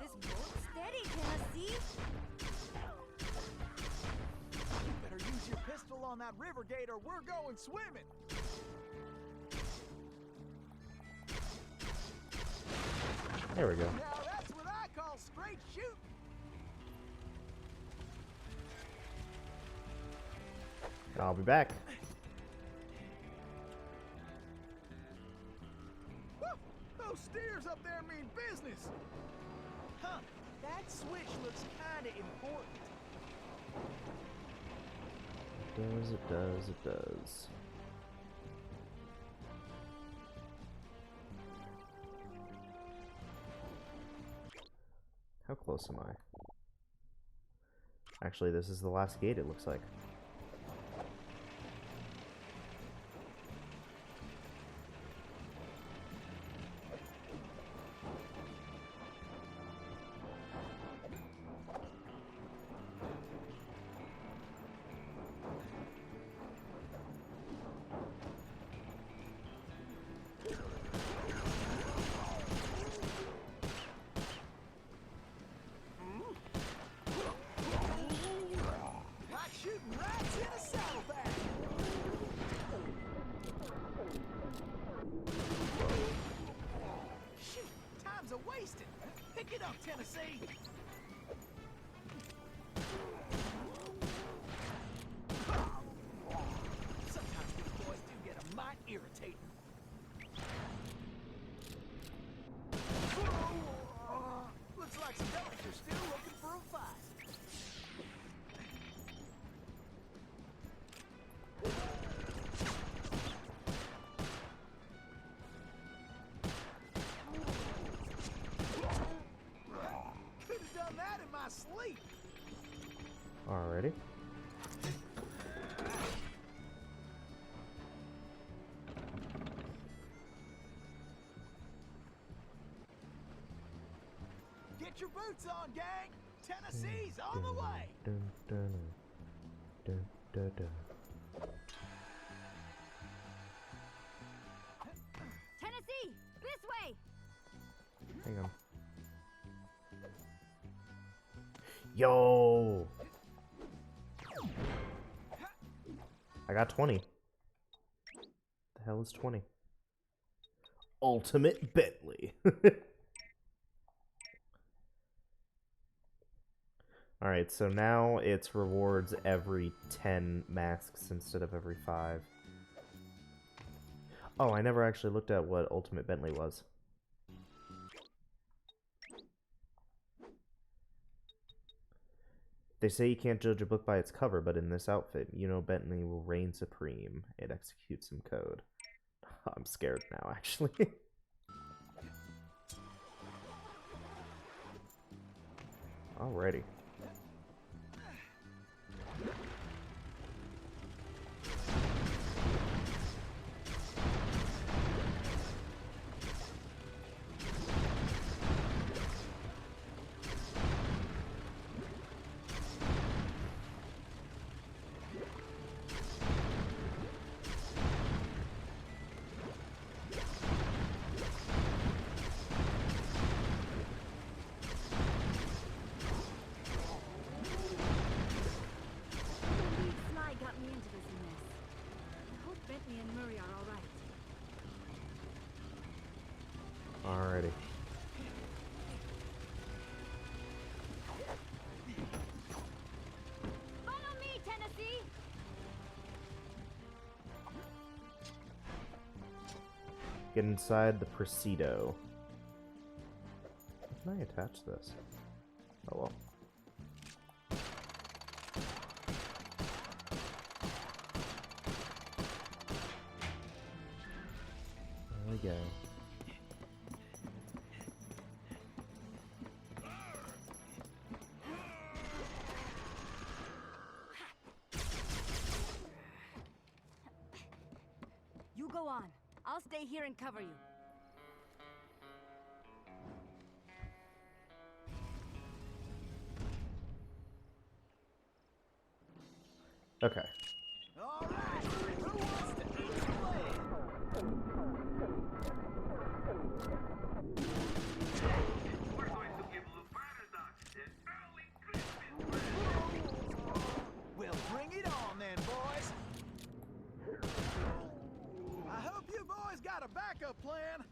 This boat's steady, Tennessee. You better use your pistol on that river gate or we're going swimming. There we go. Now that's what I call straight shooting. I'll be back. Woo! Those steers up there mean business. Huh? That switch looks kinda important. It does, it does. How close am I? Actually, this is the last gate, it looks like. Like shooting rats in a saddlebag. Shoot, time's a wasting. Pick it up, Tennessee. Sometimes these boys do get a mite irritating. Looks like some fellas are still looking for a fight. Could have done that in my sleep. Alrighty. Get your boots on, gang. Tennessee's on the way. Dun, dun, dun, dun, dun. Tennessee, this way. Hang on. Yo! I got 20. The hell is 20? Ultimate Bentley. Alright, so now it's rewards every 10 masks instead of every 5. Oh, I never actually looked at what Ultimate Bentley was. They say you can't judge a book by its cover, but in this outfit, you know Bentley will reign supreme. It executes some code. I'm scared now, actually. Alrighty. Sly got me into this mess. I hope Bentley and Murray are all right. Alrighty. Follow me, Tennessee. Get inside the Presidio. Can I attach this? Oh well. There we go. You go on. I'll stay here and cover you. Okay. All right, who wants to eat some lead? We're going to give Blue Paradox an early Christmas present. Well, bring it on then, boys. I hope you boys got a backup plan.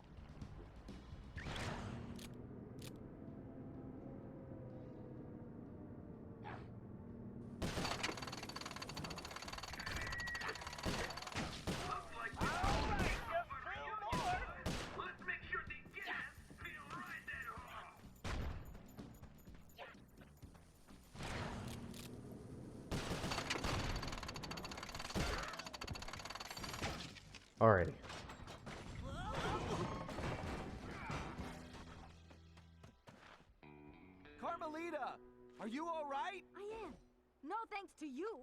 Alrighty. Carmelita, are you all right? I am. No thanks to you.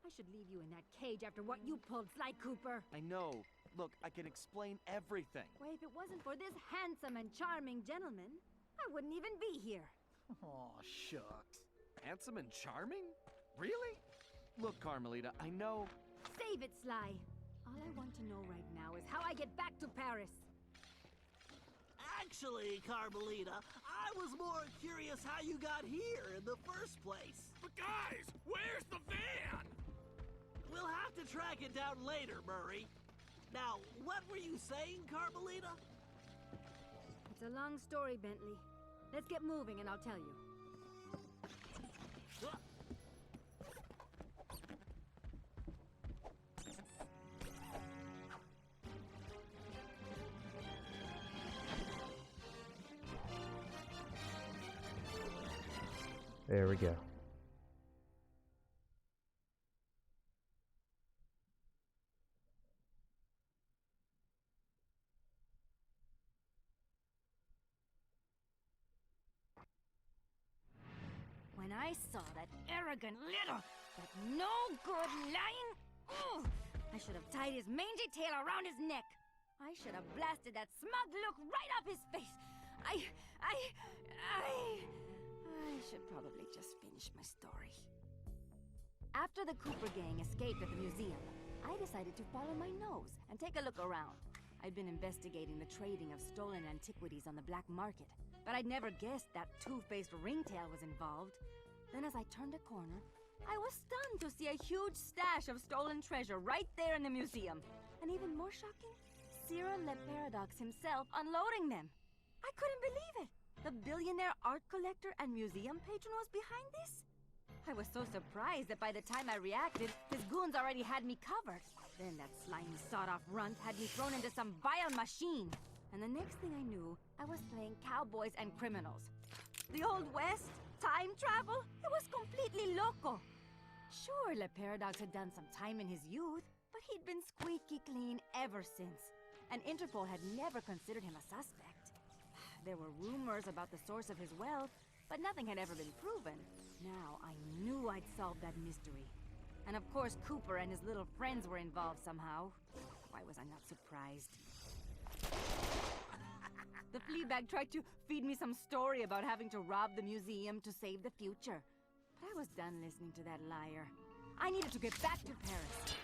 I should leave you in that cage after what you pulled, Sly Cooper. I know. Look, I can explain everything. Why, if it wasn't for this handsome and charming gentleman, I wouldn't even be here. Oh, shucks. Handsome and charming? Really? Look, Carmelita, I know. Save it, Sly. All I want to know right now is how I get back to Paris. Actually, Carmelita, I was more curious how you got here in the first place. But guys, where's the van? We'll have to track it down later, Murray. Now, what were you saying, Carmelita? It's a long story, Bentley. Let's get moving and I'll tell you. There we go. When I saw that arrogant little, that no good lying, I should have tied his mangy tail around his neck. I should have blasted that smug look right off his face. I should probably just finish my story. After the Cooper gang escaped at the museum, I decided to follow my nose and take a look around. I'd been investigating the trading of stolen antiquities on the black market, but I'd never guessed that two-faced ringtail was involved. Then as I turned a corner, I was stunned to see a huge stash of stolen treasure right there in the museum. And even more shocking, Cyril Le Paradox himself unloading them. I couldn't believe it. The billionaire art collector and museum patron was behind this? I was so surprised that by the time I reacted, his goons already had me covered. Then that slimy sawed-off runt had me thrown into some vile machine. And the next thing I knew, I was playing cowboys and criminals. The Old West? Time travel? It was completely loco. Sure, Le Paradox had done some time in his youth, but he'd been squeaky clean ever since. And Interpol had never considered him a suspect. There were rumors about the source of his wealth, but nothing had ever been proven. Now I knew I'd solved that mystery. And of course Cooper and his little friends were involved somehow. Why was I not surprised? The Fleabag tried to feed me some story about having to rob the museum to save the future. But I was done listening to that liar. I needed to get back to Paris.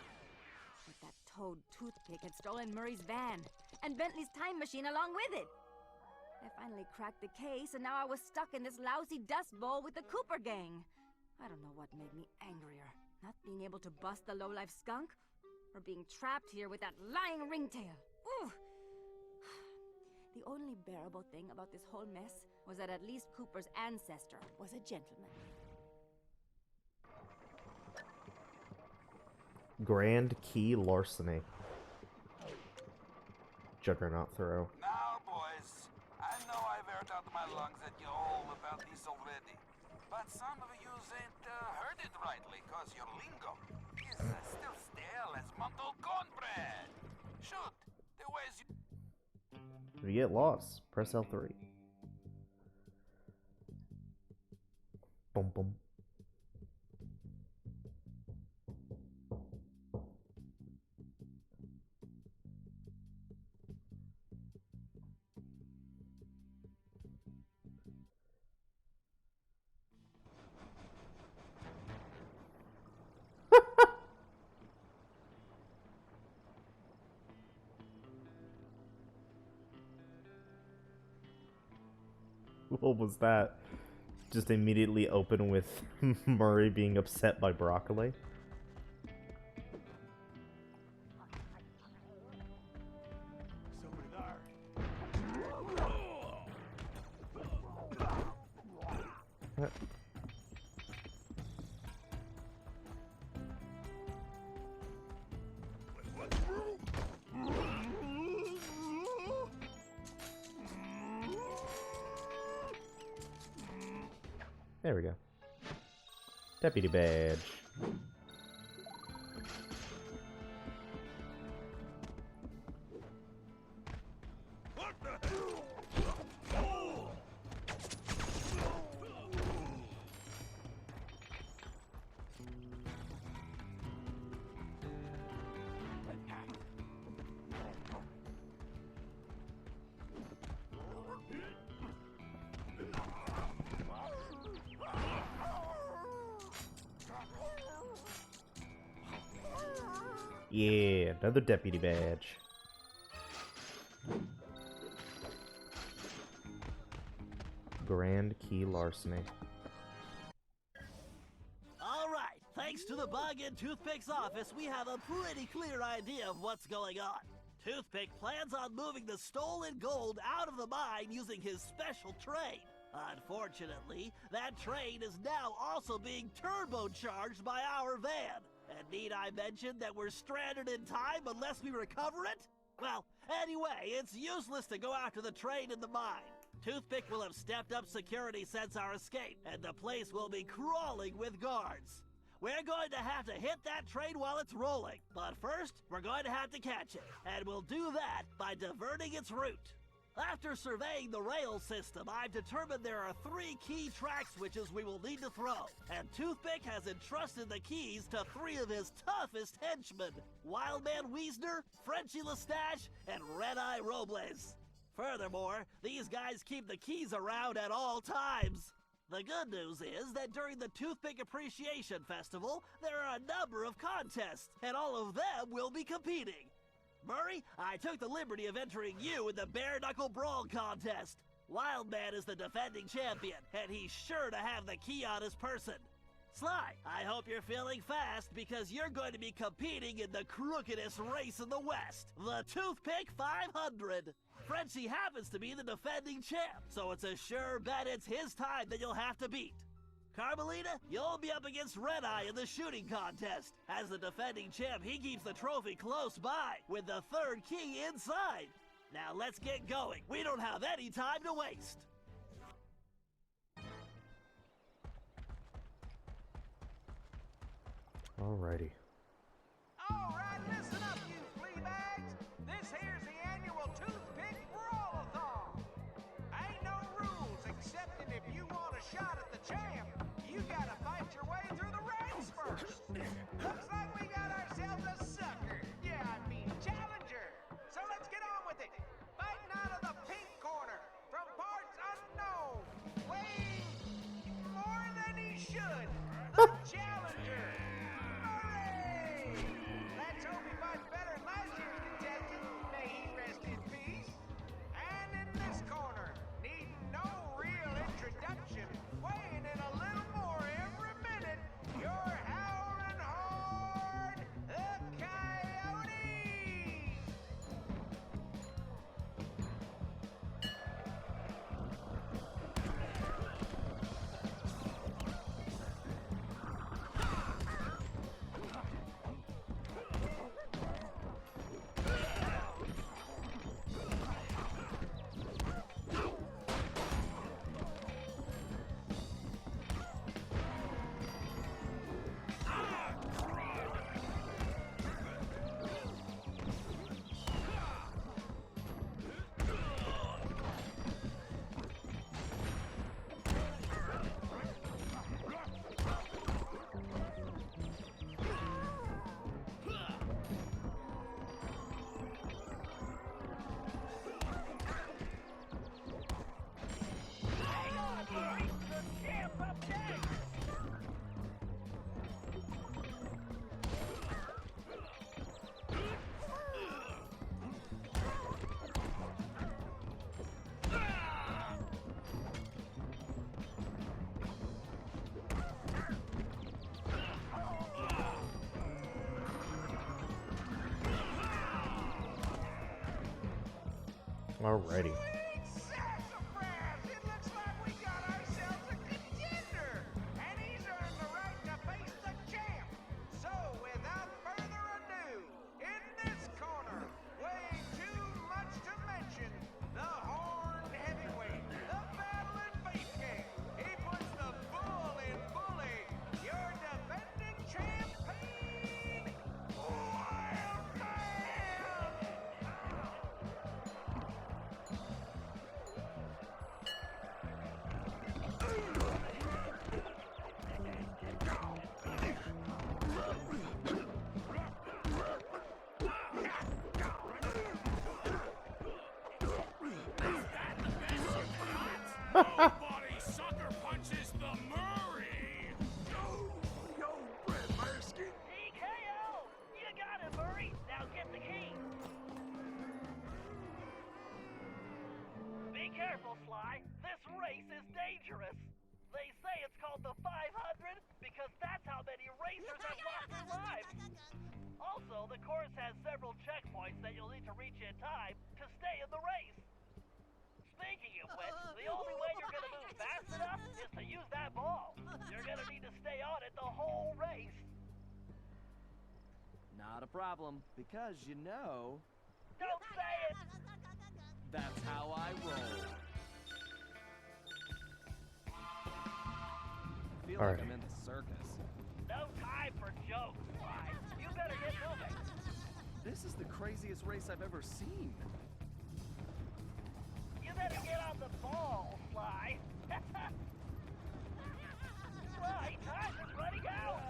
But that toad toothpick had stolen Murray's van, and Bentley's time machine along with it. I finally cracked the case, and now I was stuck in this lousy dust bowl with the Cooper gang. I don't know what made me angrier. Not being able to bust the lowlife skunk, or being trapped here with that lying ringtail. Ooh! The only bearable thing about this whole mess was that at least Cooper's ancestor was a gentleman. Grand Key Larceny. Juggernaut throw. Now, boys, I know I've aired out my lungs at you all about this already, but some of you ain't heard it rightly, cause your lingo is still stale as month-old cornbread. Shoot, the ways you... If you get lost, press L3. Boom, boom. What was that? Just immediately open with Murray being upset by broccoli. There we go. Deputy badge. Yeah, another deputy badge. Grand Key Larceny. All right, thanks to the bug in Toothpick's office, we have a pretty clear idea of what's going on. Toothpick plans on moving the stolen gold out of the mine using his special train. Unfortunately, that train is now also being turbocharged by our van. And need I mention that we're stranded in time unless we recover it? Well, anyway, it's useless to go after the train in the mine. Toothpick will have stepped up security since our escape, and the place will be crawling with guards. We're going to have to hit that train while it's rolling, but first, we're going to have to catch it, and we'll do that by diverting its route. After surveying the rail system, I've determined there are 3 key track switches we will need to throw, and Toothpick has entrusted the keys to 3 of his toughest henchmen, Wildman Wiesner, Frenchie Lestage, and Red-Eye Robles. Furthermore, these guys keep the keys around at all times. The good news is that during the Toothpick Appreciation Festival, there are a number of contests, and all of them will be competing. Murray, I took the liberty of entering you in the Bare Knuckle Brawl contest. Wildman is the defending champion, and he's sure to have the key on his person. Sly, I hope you're feeling fast because you're going to be competing in the crookedest race in the West, the Toothpick 500. Frenchie happens to be the defending champ, so it's a sure bet it's his time that you'll have to beat. Carmelita, you'll be up against Red-Eye in the shooting contest. As the defending champ, he keeps the trophy close by, with the 3rd key inside. Now let's get going. We don't have any time to waste. Alrighty. All right, listen up, you flea bags. This here's the annual Toothpick Brawl-a-thon. Ain't no rules, except that if you want a shot at the champ, you gotta fight your way through the ranks first. Looks like we got ourselves a sucker. Yeah, I mean challenger. So let's get on with it. Fighting out of the pink corner, from parts unknown, weighing more than he should. The challenger. Hooray! Let's hope he fights better than last year's contestant. May he rest in peace. And in this corner, needing no real introduction, weighing in a little more every minute, you're howling hard, the Coyote! Alrighty. Sweet sassafras! It looks like we got ourselves a contender, and he's earned the right to face the champ. So, without further ado, in this corner, weighing too much to mention, the horned heavyweight, the battling beefcake. He puts the bull in bully, your defending champion, Wildman! Nobody sucker punches the Murray! Yo, Brett Marsky. TKO! You got it, Murray. Now get the key. Be careful, Sly. This race is dangerous. They say it's called the 500 because that's how many racers have lost their lives. Also, the course has several checkpoints that you'll need to reach in time to stay in the race. Speaking of which, the only way you're gonna move fast enough is to use that ball. You're gonna need to stay on it the whole race. Not a problem, because you know, Don't say it! that's how I roll. I feel like Alright. I'm in the circus. No time for jokes, Sly. You better get moving. This is the craziest race I've ever seen. You better get on the ball, Sly. Sly, time is running out.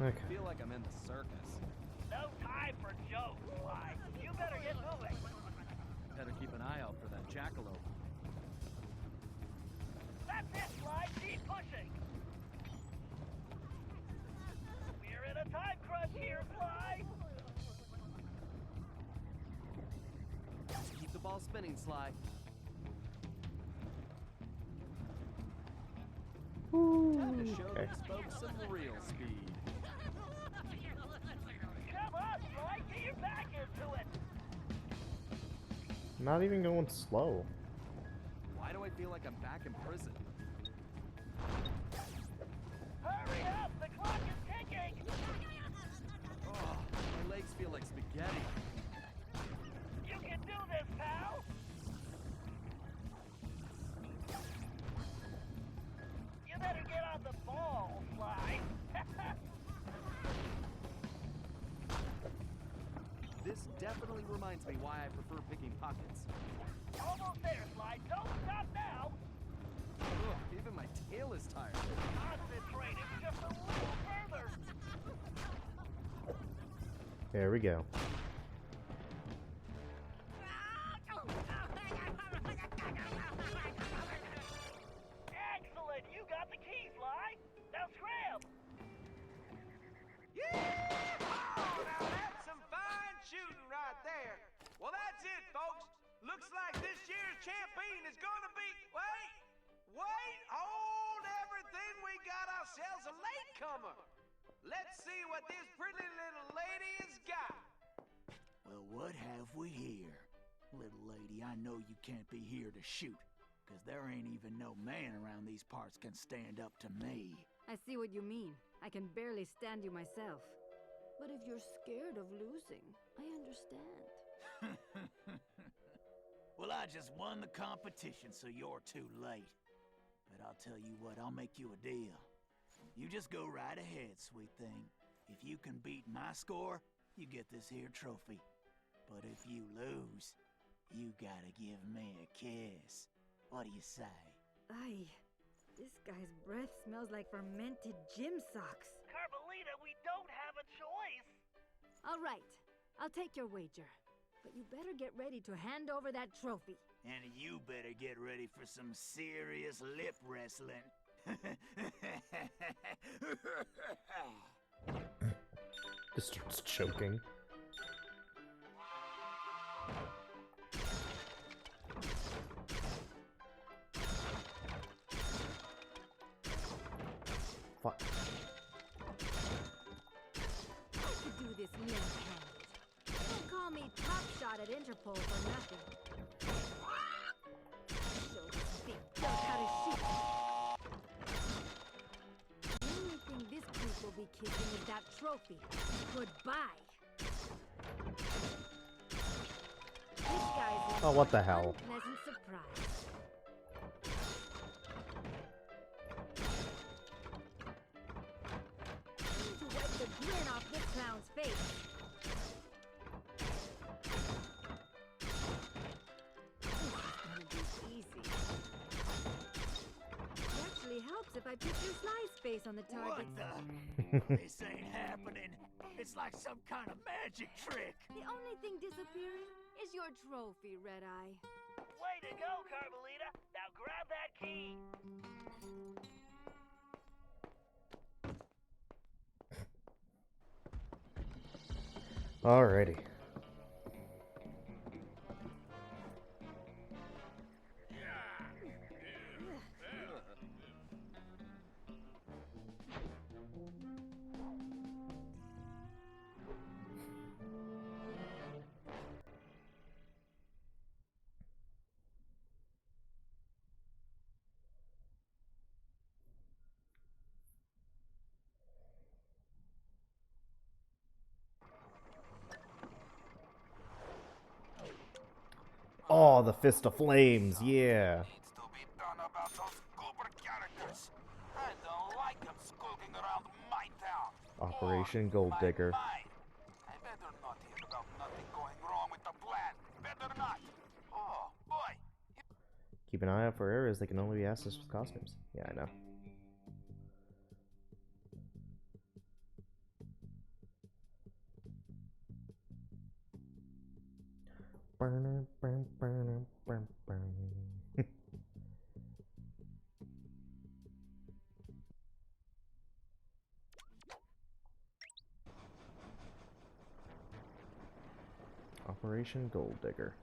Okay. I feel like I'm in the circus. No time for jokes, Sly. You better get moving. Better keep an eye out for that jackalope. That's it, Sly. Keep pushing. We're in a time crunch here, Sly. Just keep the ball spinning, Sly. Time to show Okay. these folks some real speed. Come on, Sly. Get your back into it. Not even going slow. Why do I feel like I'm back in prison? Hurry up. The clock is ticking. Oh, my legs feel like spaghetti. You can do this, pal. You better get on the ball, Sly. This definitely reminds me why I prefer picking pockets. Almost there, Sly. Don't stop now. Ugh, even my tail is tired. Concentrate. It's just a little further. There we go. Excellent. You got the key, Sly. Now scram. Oh, now that's some fine shooting right there. Well, that's it, folks. Looks like this year's champion is gonna be... Wait, hold everything. We got ourselves a latecomer. Let's see what this pretty little lady has got. Well, what have we here? Little lady, I know you can't be here to shoot, because there ain't even no man around these parts can stand up to me. I see what you mean. I can barely stand you myself. But if you're scared of losing, I understand. Well, I just won the competition, so you're too late. But I'll tell you what, I'll make you a deal. You just go right ahead, sweet thing. If you can beat my score, you get this here trophy. But if you lose, you gotta give me a kiss. What do you say? Aye, this guy's breath smells like fermented gym socks. Carmelita, we don't have a choice. All right, I'll take your wager. But you better get ready to hand over that trophy. And you better get ready for some serious lip wrestling. Just starts choking. Fuck. I could do this left-handed. Don't call me Top Shot at Interpol for nothing. Show this big duck how to shoot. The only thing this creep will be kissing is that trophy. Goodbye. This guy's in Oh, what for the an hell? unpleasant surprise. Time to wipe the grin off this clown's face. This is gonna be easy. It actually helps if I picture Sly's face on the target. What the? This ain't happening. It's like some kind of magic trick. The only thing disappearing is your trophy, Red Eye. Way to go, Carmelita. Now grab that key. Alrighty. Oh, the Fist of Flames, yeah. Needs to be done about those Cooper characters. I don't like them skulking around my town. Operation Or Gold my Digger. mind. I better not hear about nothing going wrong with the plan. Better not. Oh, boy. Keep an eye out for areas that can only be accessed with costumes. Yeah, I know. Operation Gold Digger.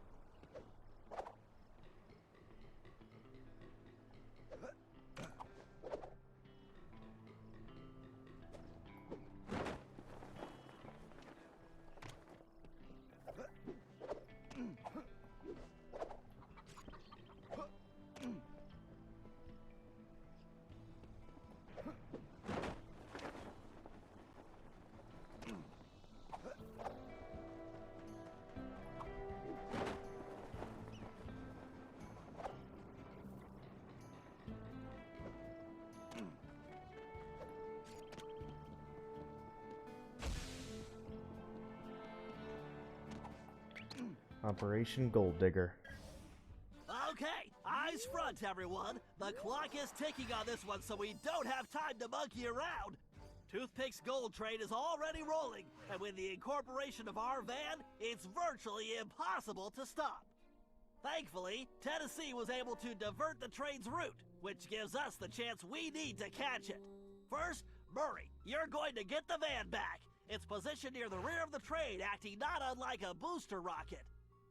Operation Gold Digger. Okay, eyes front, everyone. The clock is ticking on this one, so we don't have time to monkey around. Toothpick's gold train is already rolling, and with the incorporation of our van, it's virtually impossible to stop. Thankfully, Tennessee was able to divert the train's route, which gives us the chance we need to catch it. First, Murray, you're going to get the van back. It's positioned near the rear of the train, acting not unlike a booster rocket.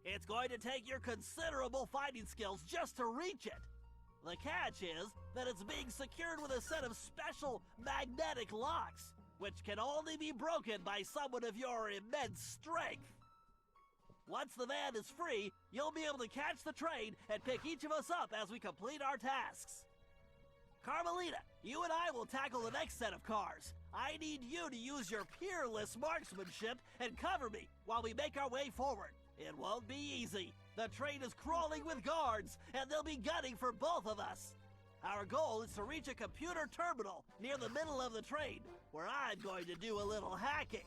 It's going to take your considerable fighting skills just to reach it. The catch is that it's being secured with a set of special magnetic locks, which can only be broken by someone of your immense strength. Once the van is free, you'll be able to catch the train and pick each of us up as we complete our tasks. Carmelita, you and I will tackle the next set of cars. I need you to use your peerless marksmanship and cover me while we make our way forward. It won't be easy. The train is crawling with guards, and they'll be gunning for both of us. Our goal is to reach a computer terminal near the middle of the train, where I'm going to do a little hacking.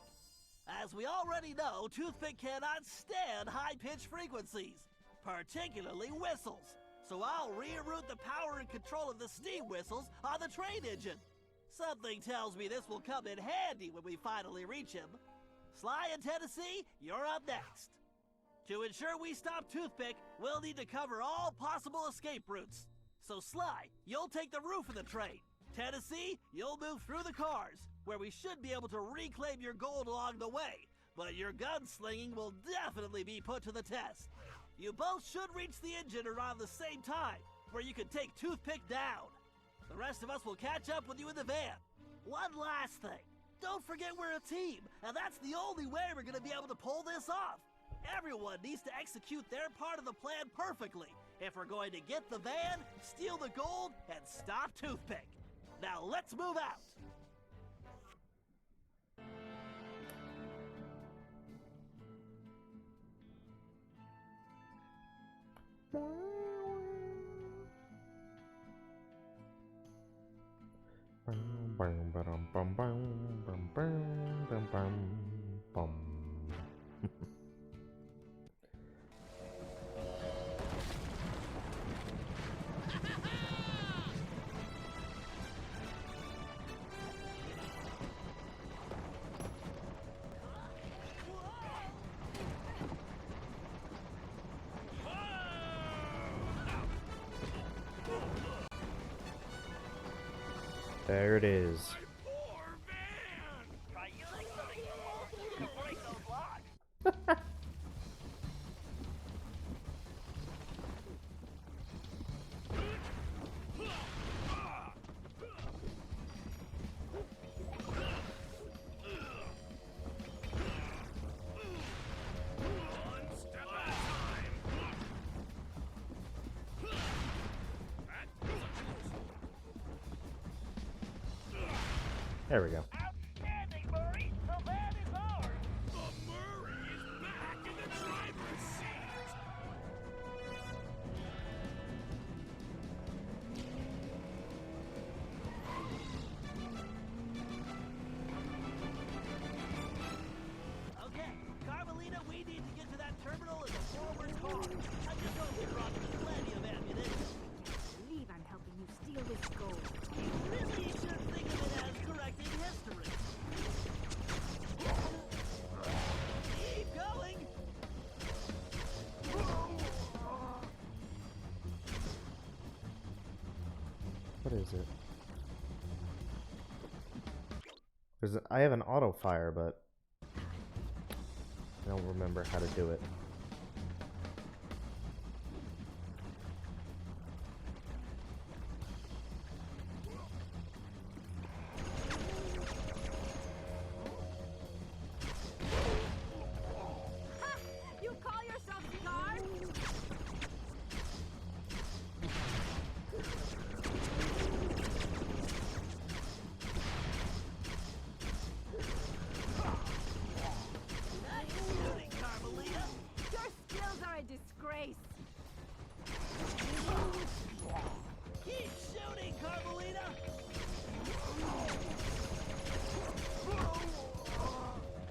As we already know, Toothpick cannot stand high-pitched frequencies, particularly whistles. So I'll reroute the power and control of the steam whistles on the train engine. Something tells me this will come in handy when we finally reach him. Sly and Tennessee, you're up next. To ensure we stop Toothpick, we'll need to cover all possible escape routes. So Sly, you'll take the roof of the train. Tennessee, you'll move through the cars, where we should be able to reclaim your gold along the way. But your gunslinging will definitely be put to the test. You both should reach the engine around the same time, where you can take Toothpick down. The rest of us will catch up with you in the van. One last thing. Don't forget we're a team, and that's the only way we're going to be able to pull this off. Everyone needs to execute their part of the plan perfectly if we're going to get the van, steal the gold, and stop Toothpick. Now let's move out. There it is. Poor van! Try using something small to break those locks. One step at a time. That was a close one. There we go. Outstanding, Murray. The van is ours. The Murray is back in the driver's seat. Okay, Carmelita, we need to get to that terminal in the forward car. I just hope you brought plenty of ammunition. Believe I'm helping you steal this gold. You really should think of it as correcting history. Keep going. What is it? I have an auto fire, but I don't remember how to do it. You call yourself guard? Nice shooting, Carmelita. Your skills are a disgrace. Keep shooting, Carmelita.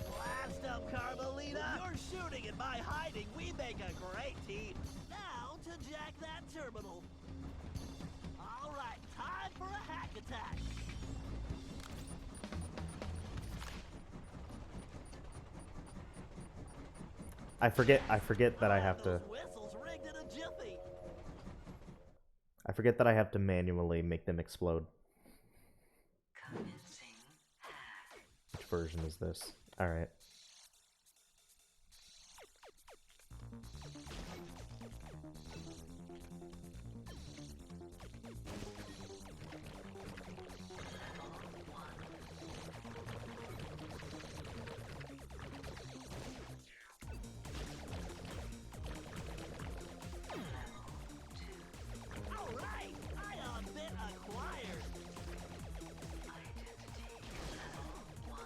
Blast up, Carmelita. You're shooting and by hiding, we make a great team. Now to jack that terminal. All right, time for a hack attack. I forget that I have to. Those whistles rigged in a jiffy. I forget that I have to manually make them explode. Commencing hack. Which version is this? Alright. All right, bit acquired. Identity level 1.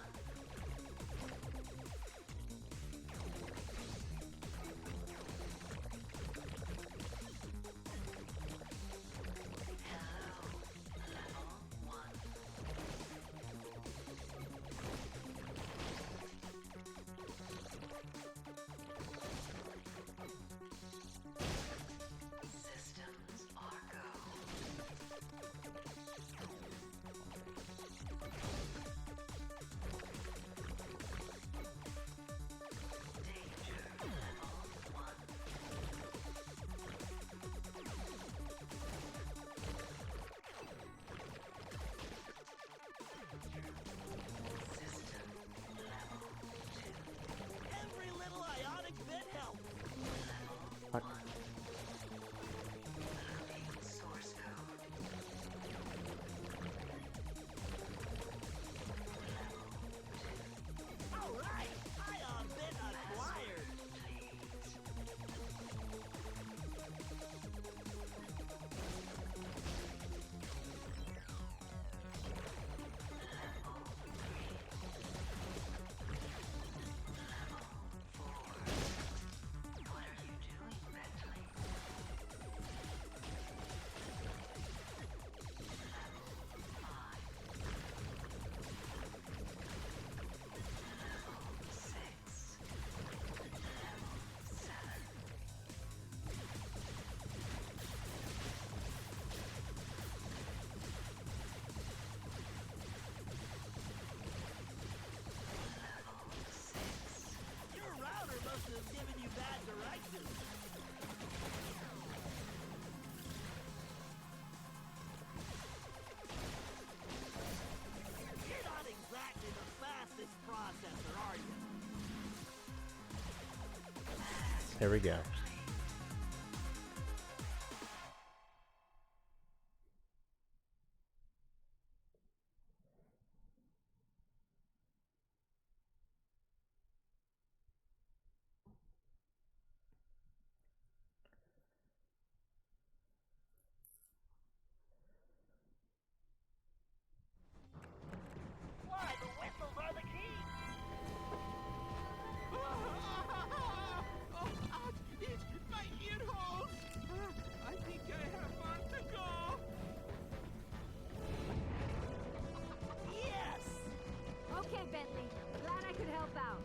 There we go. Why, the whistles are the key. Oh, ouch! Itch! My ear holes! I think I have far to go! Yes! Okay, Bentley. Glad I could help out.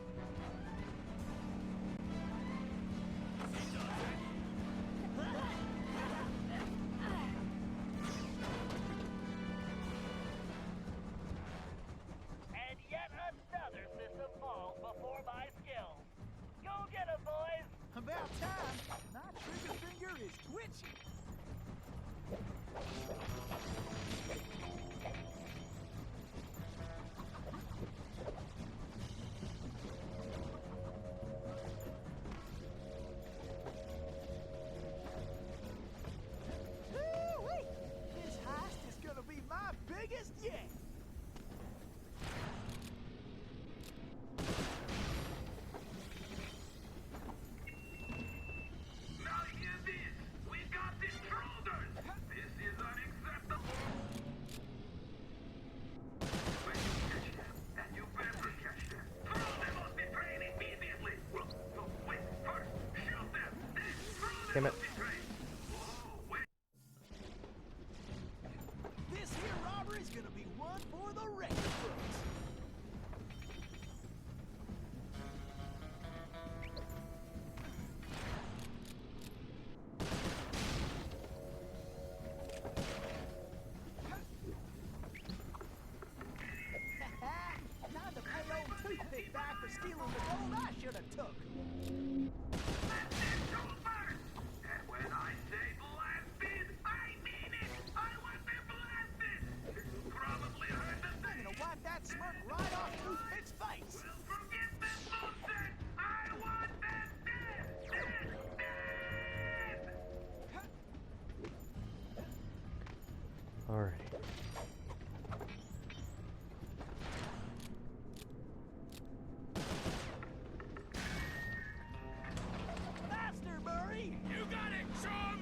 And yet another system falls before my skills. Go get 'em, boys! About time. My trigger finger is twitchy. Woo-wee! This heist is gonna be my biggest yet. Now hear this! We've got intruders! This is unacceptable! When you catch them, and you better catch them, throw them on the train immediately! Well, no, wait, first, shoot them, then throw them Damn on it. the train! Oh, wait! This here robbery's gonna be one for the record books. Time to pay old toothpick back for stealing the gold I should have took. That's it, Cooper! And when I say blasted, I mean it! I want them blasted! You probably heard the I'm thing! gonna wipe that smirk right off Toothpick's face. Well, forget this bullshit! I want them dead! Dead! Dead! Alrighty. Faster, Murray! You got it, chum!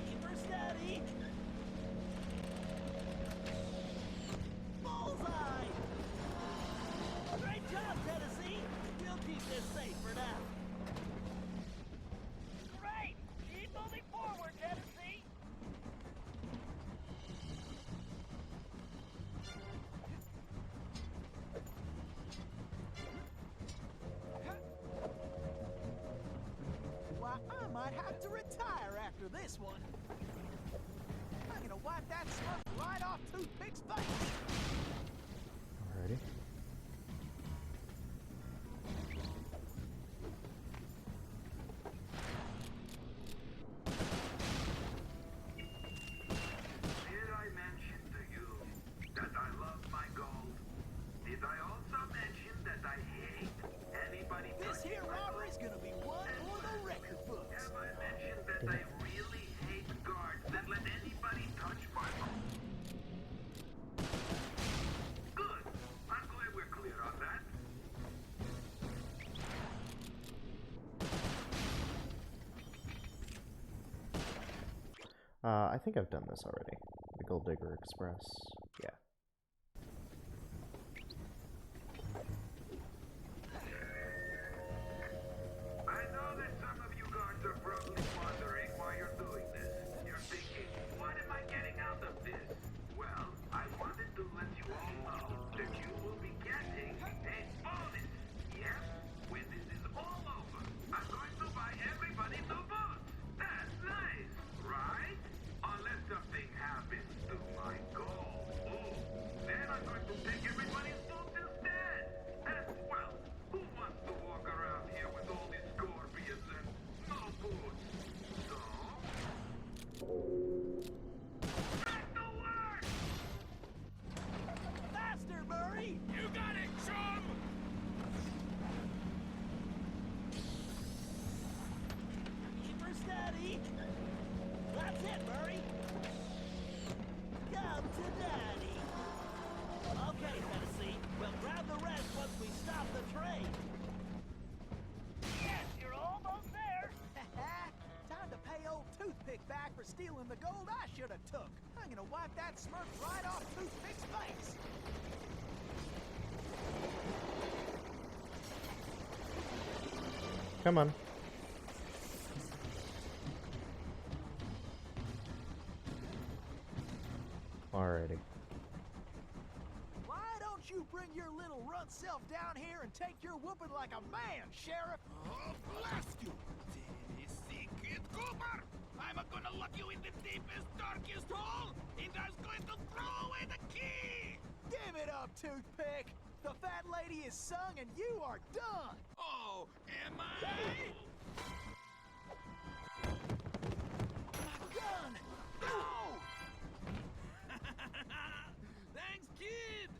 Keep her steady. Bullseye! Great job, Tennessee. We'll keep this safe for now. Great! Keep moving forward, Tennessee! Why, I might have to retire after this one. I'm gonna wipe that smirk right off Toothpick's face. Alrighty. Did I mention to you that I love my gold? Did I also mention that I hate anybody This touching here my robbery's gonna be one for the record books. Have I mentioned that I really hate guards that let anybody touch my gold? Good. I'm glad we're clear on that. I think I've done this already. The Gold Digger Express. Yeah. I know that some of you guards are probably wondering why you're doing this. You're thinking, what am I getting out of this? Well, I wanted to let you all know that you will be getting a bonus. Yes, when this is all over, I'm going to buy everybody new boots. That's nice, right? Unless something happens to my gold. for stealing the gold I should have took. I'm gonna wipe that smirk right off Toothpick's face. Come on. Alrighty. Why don't you bring your little runt self down here and take your whooping like a man, Sheriff? Oh, blast you! Tennessee Kid Cooper! I'm gonna lock you in the deepest, darkest hole, and I'm going to throw away the key! Give it up, Toothpick! The fat lady is sung and you are done! Oh, am I? My gun! Ow! Thanks, kid!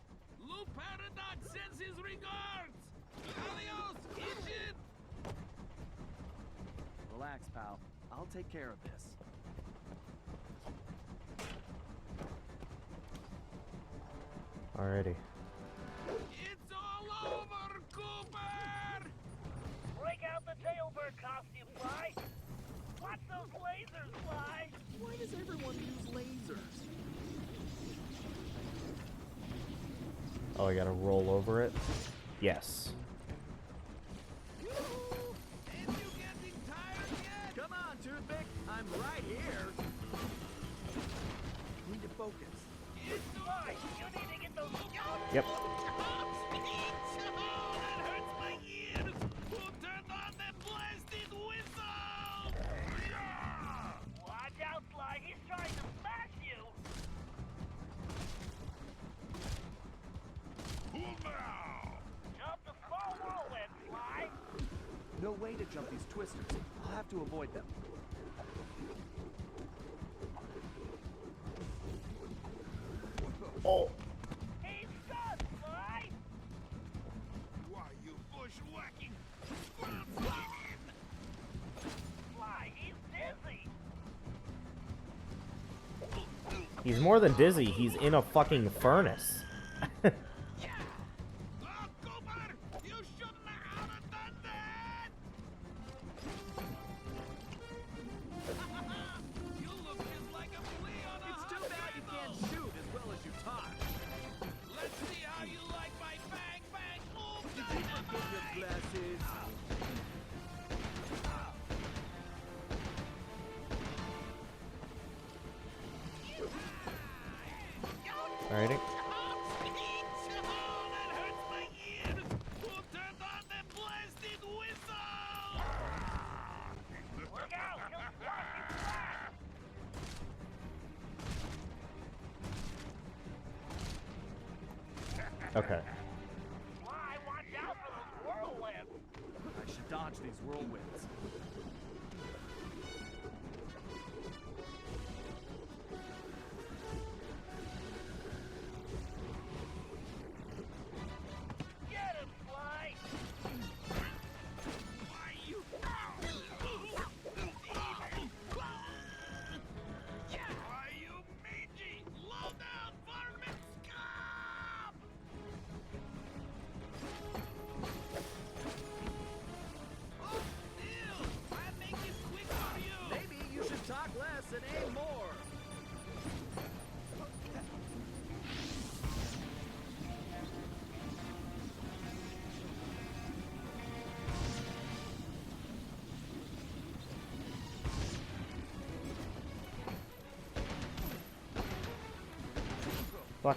Lou Paradox sends his regards! Adios, idiot! Relax, pal. I'll take care of this. Alrighty. It's all over, Cooper! Break out the jailbird costume, Sly. Watch those lasers, Sly. Why does everyone use lasers? Oh, I gotta roll over it? Yes. Ain't you getting tired yet? Come on, Toothpick. I'm right here. Need to focus. Sly, you need to get those... Yep. That hurts my ears! Who turned on that blasted whistle? Watch out, Sly. He's trying to smash you. Who now? Jump the small whirlwind, Sly. No way to jump these twisters. I'll have to avoid them. Oh. He's done, Sly. Why, you bushwhacking? Sly, he's dizzy. He's more than dizzy, he's in a fucking furnace. Oh, Cooper! You shouldn't have done that! You look just like a flea on a It's too hot bad you table. can't shoot as well as you talk. Let's see how you like my bang bang move Did you forget your glasses? Alrighty. That hurts my ears! Who turned on that blasted whistle? Look out, he'll squash you flat. Okay. Sly, watch out for those whirlwinds. I should dodge these whirlwinds. Get him, Sly. Why, you... Why, you mangy, low-down varmint scum! Oh, still! I make it quick for you! Maybe you should talk less and aim more. Fuck.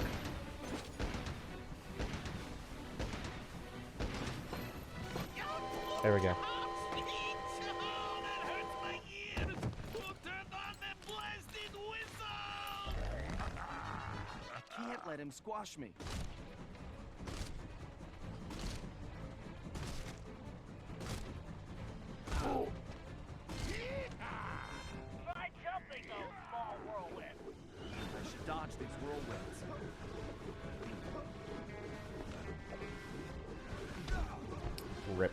There we go. That hurts my ears! Who turned on that blasted whistle? I can't let him squash me. Try jumping those small whirlwinds. I should dodge these whirlwinds. Rip.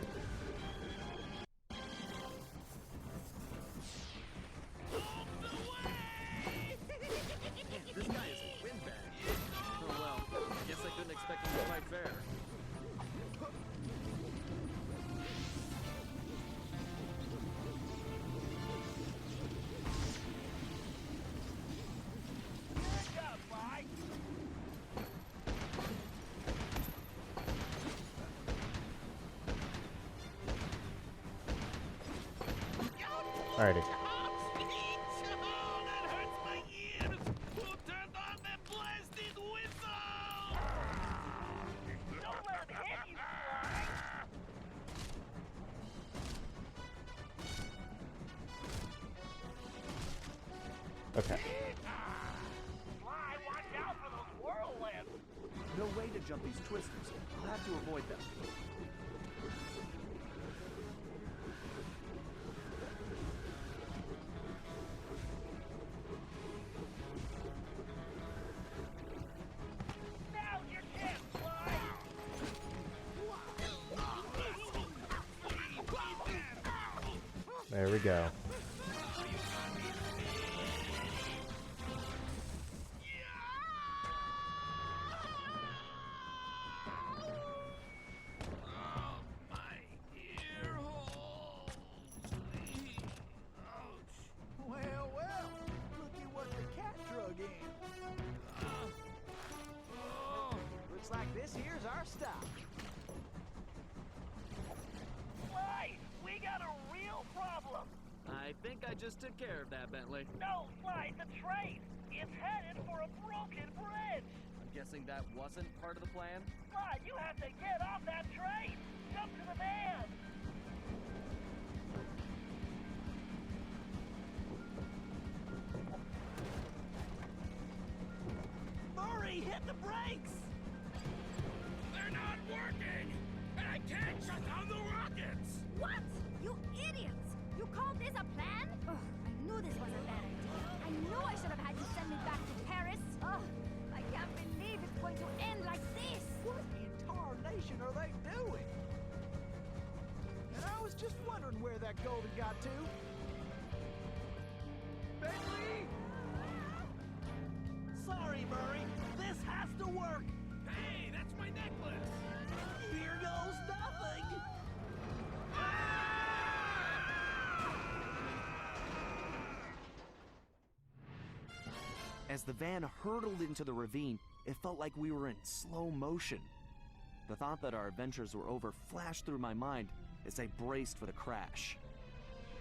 Man, this guy is a windbag. Oh well, I guess I Alrighty. Oh, that hurts my ears! Who turned on that blasted whistle? Don't let him hit you, Sly! Okay. Sly, watch out for those whirlwinds! No way to jump these twisters. I'll have to avoid them. Now's your chance, Sly! There we go. Oh, my ear hole. Ouch. Well, well, looky what the cat drug in. Oh. Looks like this here's our stop. Sly, we got a real problem! I think I just took care of that, Bentley. No, Sly, the train! It's headed for a broken bridge! I'm guessing that wasn't part of the plan? Sly, you have to get off that train! Jump to the van! Murray, hit the brakes! They're not working! And I can't shut down the rockets! What? You idiots! You call this a plan? Ugh, I knew this was a bad idea. I knew I should have had you send me back to Paris. Ugh, I can't believe it's going to end like this. What in tarnation are they doing? And I was just wondering where that Golden got to. Bentley! Sorry, Murray. This has to work. Hey, that's my necklace! Here goes nothing. As the van hurtled into the ravine, it felt like we were in slow motion. The thought that our adventures were over flashed through my mind as I braced for the crash.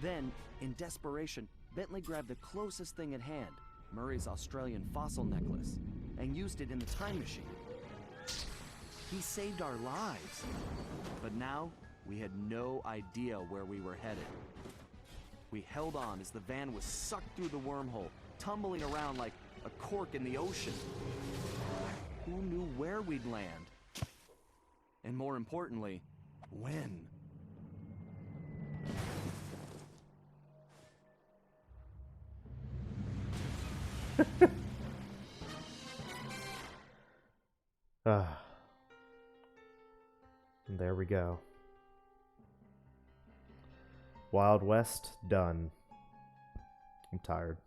Then, in desperation, Bentley grabbed the closest thing at hand, Murray's Australian fossil necklace, and used it in the time machine. He saved our lives. But now, we had no idea where we were headed. We held on as the van was sucked through the wormhole, tumbling around like a cork in the ocean. Who knew where we'd land? And more importantly, when? And there we go. Wild West done. I'm tired.